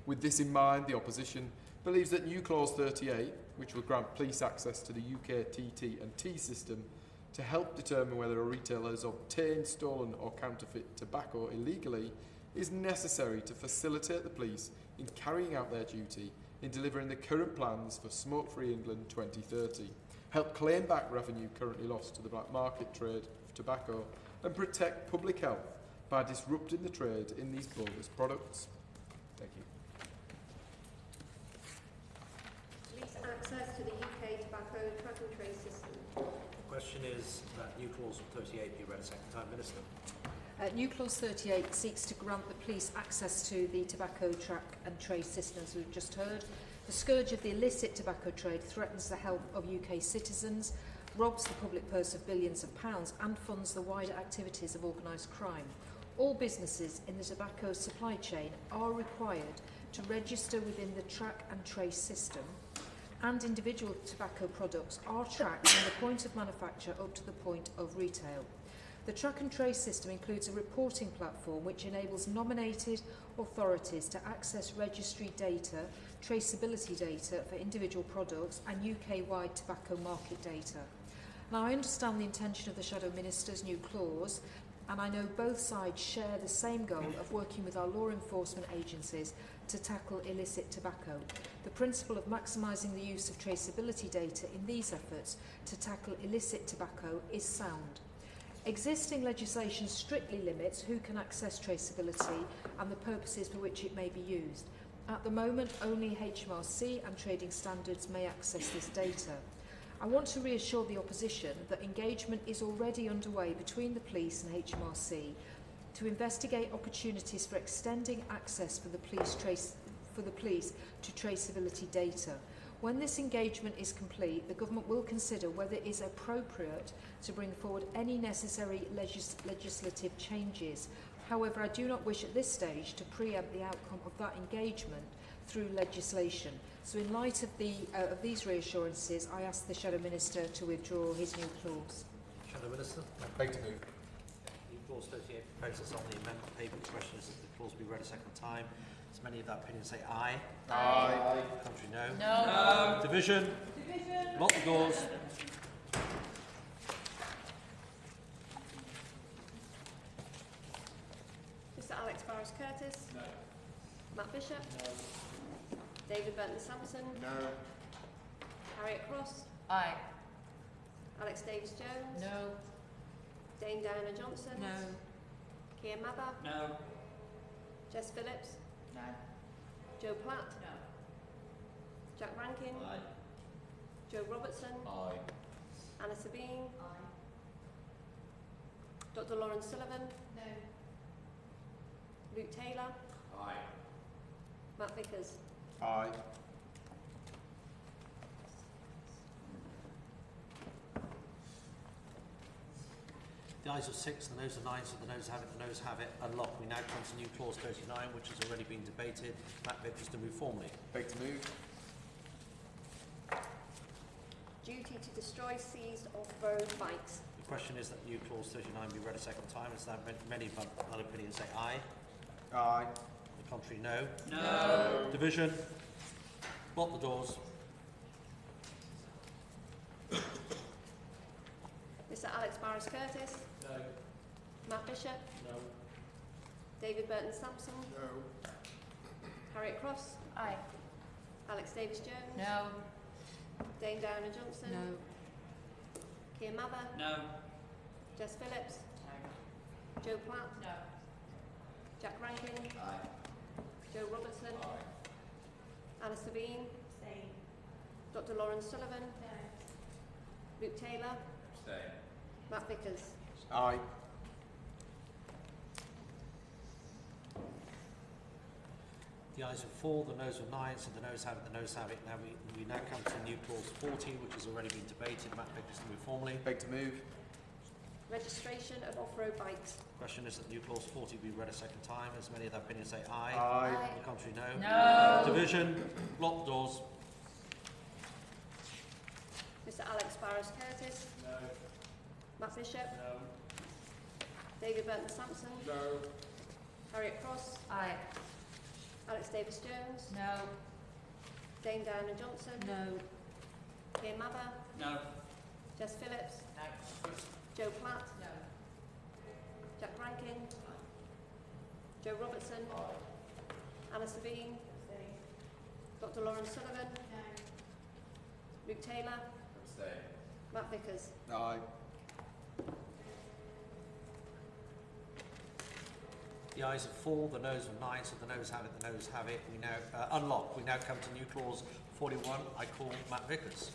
Speaker 4: With this in mind, the opposition believes that new Clause 38, which will grant police access to the UK TT&T system to help determine whether a retailer has obtained stolen or counterfeit tobacco illegally, is necessary to facilitate the police in carrying out their duty in delivering the current plans for Smoke-Free England 2030, help claim back revenue currently lost to the black market trade of tobacco, and protect public health by disrupting the trade in these bogus products. Thank you.
Speaker 3: Police access to the UK tobacco track and trace system.
Speaker 1: The question is that new clause 38 be read a second time, Minister.
Speaker 5: New Clause 38 seeks to grant the police access to the tobacco track and trace system, as we've just heard. The scourge of the illicit tobacco trade threatens the health of UK citizens, robs the public purse of billions of pounds and funds the wider activities of organised crime. All businesses in the tobacco supply chain are required to register within the track and trace system, and individual tobacco products are tracked from the point of manufacture up to the point of retail. The track and trace system includes a reporting platform which enables nominated authorities to access registry data, traceability data for individual products and UK-wide tobacco market data. Now, I understand the intention of the Shadow Minister's new clause, and I know both sides share the same goal of working with our law enforcement agencies to tackle illicit tobacco. The principle of maximising the use of traceability data in these efforts to tackle illicit tobacco is sound. Existing legislation strictly limits who can access traceability and the purposes for which it may be used. At the moment, only HMRC and trading standards may access this data. I want to reassure the opposition that engagement is already underway between the police and HMRC to investigate opportunities for extending access for the police to traceability data. When this engagement is complete, the Government will consider whether it is appropriate to bring forward any necessary legislative changes. However, I do not wish at this stage to preempt the outcome of that engagement through legislation. So in light of these reassurances, I ask the Shadow Minister to withdraw his new clause.
Speaker 1: Shadow Minister.
Speaker 4: I beg to move.
Speaker 1: New clause 38 proposes on the amendment paper. The question is that the clause be read a second time. As many of that opinion say aye.
Speaker 4: Aye.
Speaker 1: Contrary, no.
Speaker 6: No.
Speaker 1: Division. Multi-doors.
Speaker 3: Mr Alex Barris-Curtis.
Speaker 7: No.
Speaker 3: Matt Bishop.
Speaker 7: No.
Speaker 3: David Burton-Sampson.
Speaker 7: No.
Speaker 3: Harriet Cross.
Speaker 6: Aye.
Speaker 3: Alex Davis-Jones.
Speaker 6: No.
Speaker 3: Dame Diana Johnson.
Speaker 5: No.
Speaker 3: Keir Mather,
Speaker 7: No.
Speaker 3: Jess Phillips,
Speaker 8: No.
Speaker 3: Joe Platt,
Speaker 8: No.
Speaker 3: Jack Rankin,
Speaker 7: Aye.
Speaker 3: Joe Robertson,
Speaker 7: Aye.
Speaker 3: Anna Sabine, Dr Lawrence Sullivan,
Speaker 8: No.
Speaker 3: Luke Taylor,
Speaker 7: Aye.
Speaker 3: Matt Vickers.
Speaker 4: Aye.
Speaker 1: The ayes of 6, the noes of 9, so the noes have it, the noes have it. Unlocked. We now come to new clause 39, which has already been debated. Matt Vickers to move formally.
Speaker 4: Beg to move.
Speaker 3: Duty to destroy seized off-road bikes.
Speaker 1: The question is that new clause 39 be read a second time. As that many of other opinions say aye.
Speaker 4: Aye.
Speaker 1: The contrary, no.
Speaker 7: No.
Speaker 1: Division. Lock the doors.
Speaker 3: Mr Alex Barris Curtis,
Speaker 7: No.
Speaker 3: Matt Bishop,
Speaker 7: No.
Speaker 3: David Burton Sampson,
Speaker 7: No.
Speaker 3: Harriet Cross,
Speaker 6: Aye.
Speaker 3: Alex Davis Jones,
Speaker 6: No.
Speaker 3: Dame Diana Johnson,
Speaker 5: No.
Speaker 3: Keir Mather,
Speaker 7: No.
Speaker 3: Jess Phillips, Joe Platt,
Speaker 8: No.
Speaker 3: Jack Rankin,
Speaker 7: Aye.
Speaker 3: Joe Robertson,
Speaker 7: Aye.
Speaker 3: Anna Sabine, Dr Lawrence Sullivan, Luke Taylor,
Speaker 7: Abstain.
Speaker 3: Matt Vickers.
Speaker 4: Aye.
Speaker 1: The ayes of 4, the noes of 9, so the noes have it, the noes have it. Now we now come to new clause 40, which has already been debated. Matt Vickers to move formally.
Speaker 4: Beg to move.
Speaker 3: Registration of off-road bikes.
Speaker 1: Question is that new clause 40 be read a second time. As many of the opinions say aye.
Speaker 4: Aye.
Speaker 1: The contrary, no.
Speaker 6: No.
Speaker 1: Division. Lock the doors.
Speaker 3: Mr Alex Barris Curtis,
Speaker 7: No.
Speaker 3: Matt Bishop,
Speaker 7: No.
Speaker 3: David Burton Sampson,
Speaker 7: No.
Speaker 3: Harriet Cross,
Speaker 6: Aye.
Speaker 3: Alex Davis Jones,
Speaker 6: No.
Speaker 3: Dame Diana Johnson,
Speaker 5: No.
Speaker 3: Keir Mather,
Speaker 7: No.
Speaker 3: Jess Phillips,
Speaker 7: No.
Speaker 3: Joe Platt,
Speaker 6: No.
Speaker 3: Jack Rankin, Joe Robertson, Anna Sabine, Dr Lawrence Sullivan, Luke Taylor,
Speaker 7: Abstain.
Speaker 3: Matt Vickers.
Speaker 4: Aye.
Speaker 1: The ayes of 4, the noes of 9, so the noes have it, the noes have it. We now unlock. We now come to new clause 41. I call Matt Vickers.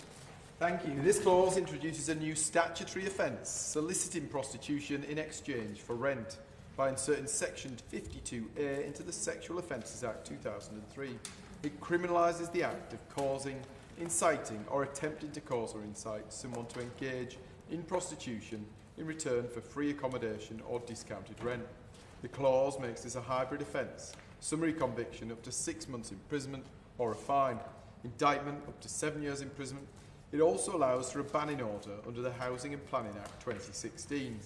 Speaker 4: Thank you. This clause introduces a new statutory offence, soliciting prostitution in exchange for rent, by inserting section 52A into the Sexual Offences Act 2003. It criminalises the act of causing, inciting or attempting to cause or incite someone to engage in prostitution in return for free accommodation or discounted rent. The clause makes this a hybrid offence: summary conviction up to 6 months imprisonment or a fine, indictment up to 7 years imprisonment. It also allows for a banning order under the Housing and Planning Act 2016,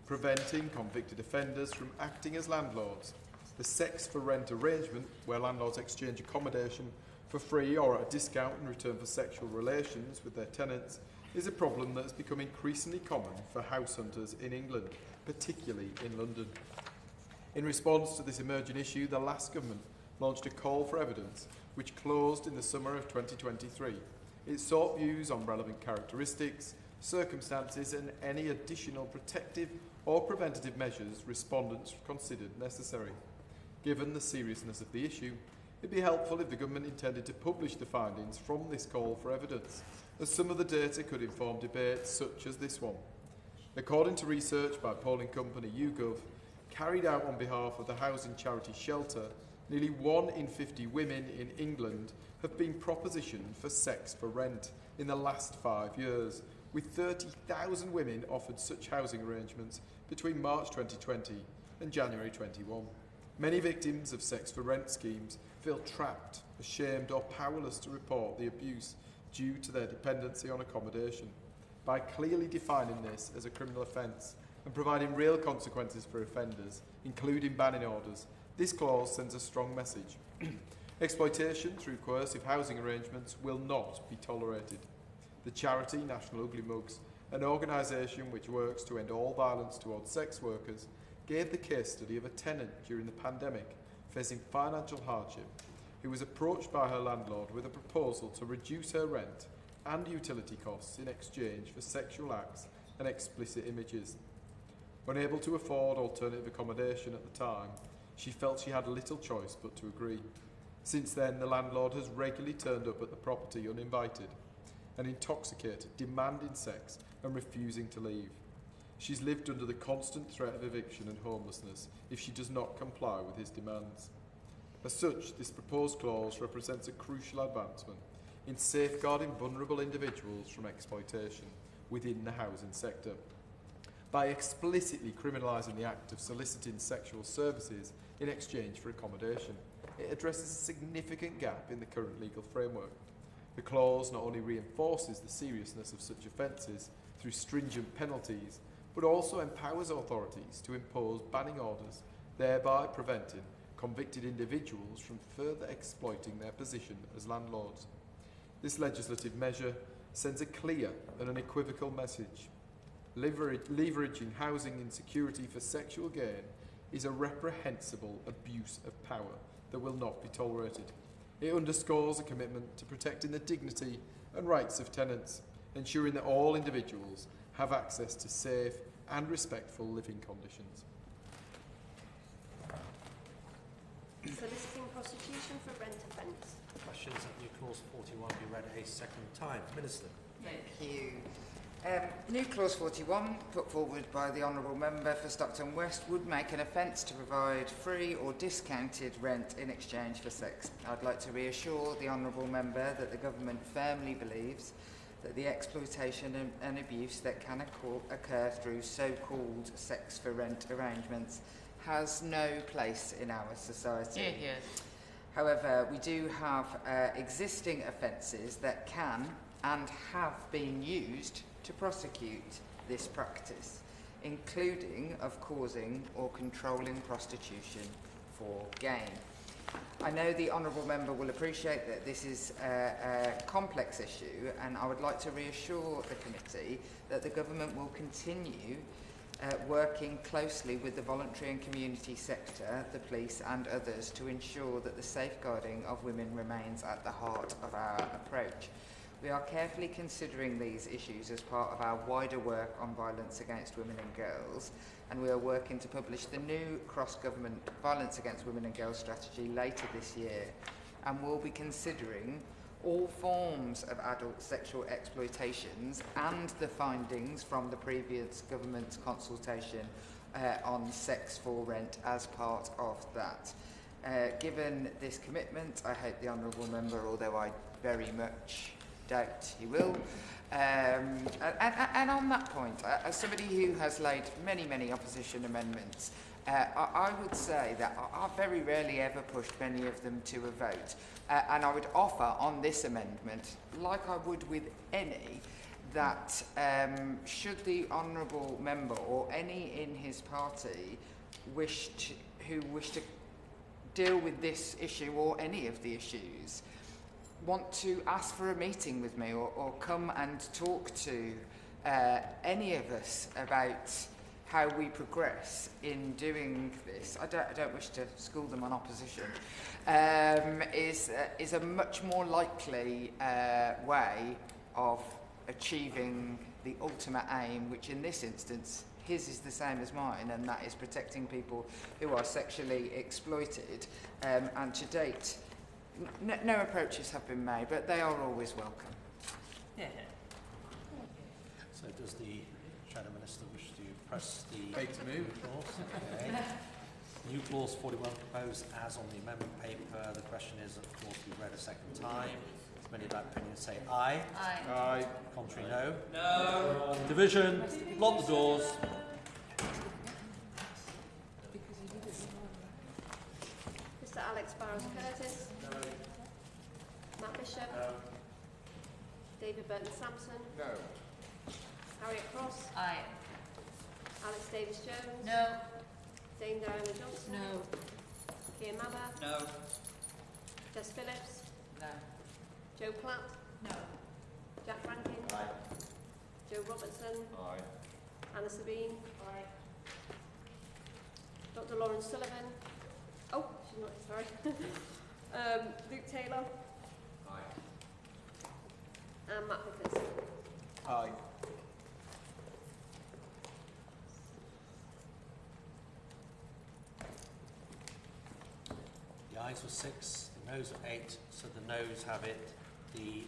Speaker 4: preventing convicted offenders from acting as landlords. The sex for rent arrangement, where landlords exchange accommodation for free or at a discount in return for sexual relations with their tenants, is a problem that has become increasingly common for house hunters in England, particularly in London. In response to this emerging issue, the last government launched a call for evidence, which closed in the summer of 2023. It sought views on relevant characteristics, circumstances and any additional protective or preventative measures respondents considered necessary. Given the seriousness of the issue, it would be helpful if the government intended to publish the findings from this call for evidence, as some of the data could inform debates such as this one. According to research by polling company YouGov, carried out on behalf of the housing charity Shelter, nearly 1 in 50 women in England have been propositioned for sex for rent in the last 5 years, with 30,000 women offered such housing arrangements between March 2020 and January 21. Many victims of sex for rent schemes feel trapped, ashamed or powerless to report the abuse due to their dependency on accommodation. By clearly defining this as a criminal offence and providing real consequences for offenders, including banning orders, this clause sends a strong message. Exploitation through coercive housing arrangements will not be tolerated. The charity National Ugly Mugs, an organisation which works to end all violence towards sex workers, gave the case study of a tenant during the pandemic facing financial hardship who was approached by her landlord with a proposal to reduce her rent and utility costs in exchange for sexual acts and explicit images. Unable to afford alternative accommodation at the time, she felt she had little choice but to agree. Since then, the landlord has regularly turned up at the property uninvited and intoxicated, demanding sex and refusing to leave. She's lived under the constant threat of eviction and homelessness if she does not comply with his demands. As such, this proposed clause represents a crucial advancement in safeguarding vulnerable individuals from exploitation within the housing sector. By explicitly criminalising the act of soliciting sexual services in exchange for accommodation, it addresses a significant gap in the current legal framework. The clause not only reinforces the seriousness of such offences through stringent penalties, but also empowers authorities to impose banning orders, thereby preventing convicted individuals from further exploiting their position as landlords. This legislative measure sends a clear and unequivocal message. Leveraging housing insecurity for sexual gain is a reprehensible abuse of power that will not be tolerated. It underscores a commitment to protecting the dignity and rights of tenants, ensuring that all individuals have access to safe and respectful living conditions.
Speaker 3: Soliciting prostitution for rent offence.
Speaker 1: Questions that new clause 41 be read a second time. Minister.
Speaker 9: Thank you. New clause 41, put forward by the Honourable Member for Stockton West, would make an offence to provide free or discounted rent in exchange for sex. I'd like to reassure the Honourable Member that the Government firmly believes that the exploitation and abuse that can occur through so-called sex for rent arrangements has no place in our society.
Speaker 6: Hear, hear.
Speaker 9: However, we do have existing offences that can and have been used to prosecute this practice, including of causing or controlling prostitution for gain. I know the Honourable Member will appreciate that this is a complex issue, and I would like to reassure the committee that the Government will continue working closely with the voluntary and community sector, the police and others to ensure that the safeguarding of women remains at the heart of our approach. We are carefully considering these issues as part of our wider work on violence against women and girls, and we are working to publish the new cross-government violence against women and girls strategy later this year, and we'll be considering all forms of adult sexual exploitations and the findings from the previous government's consultation on sex for rent as part of that. Given this commitment, I hope the Honourable Member, although I very much doubt he will, and on that point, as somebody who has laid many opposition amendments, I would say that I very rarely ever pushed many of them to a vote. And I would offer on this amendment, like I would with any, that should the Honourable Member or any in his party who wish to deal with this issue or any of the issues, want to ask for a meeting with me or come and talk to any of us about how we progress in doing this, I don't wish to school them on opposition, is a much more likely way of achieving the ultimate aim, which in this instance, his is the same as mine, and that is protecting people who are sexually exploited. And to date, no approaches have been made, but they are always welcome.
Speaker 8: Yeah.
Speaker 1: So does the Shadow Minister wish to press the
Speaker 4: Beg to move.
Speaker 1: clause? Okay. New clause 41 proposed as on the amendment paper. The question is that the clause be read a second time. As many of that opinion say aye.
Speaker 6: Aye.
Speaker 4: Aye.
Speaker 1: Contrary, no.
Speaker 7: No.
Speaker 1: Division. Lock the doors.
Speaker 3: Mr Alex Barros-Curtis.
Speaker 7: No.
Speaker 3: Matt Bishop.
Speaker 7: No.
Speaker 3: David Burton-Sampson.
Speaker 9: No.
Speaker 3: Harriet Cross.
Speaker 6: Aye.
Speaker 3: Alex Davis-Jones.
Speaker 6: No.
Speaker 3: Dame Diana Johnson.
Speaker 5: No.
Speaker 3: Keir Mabber.
Speaker 7: No.
Speaker 3: Jess Phillips.
Speaker 6: No.
Speaker 3: Joe Platt.
Speaker 6: No.
Speaker 3: Jack Rankin.
Speaker 7: Aye.
Speaker 3: Joe Robertson.
Speaker 7: Aye.
Speaker 3: Anna Sabine.
Speaker 6: Aye.
Speaker 3: Dr Lauren Sullivan. Oh, she's not, sorry. Luke Taylor.
Speaker 7: Aye.
Speaker 3: And Matt Vickers.
Speaker 4: Aye.
Speaker 1: ayes were 6, the noes were 8, so the noes have it. The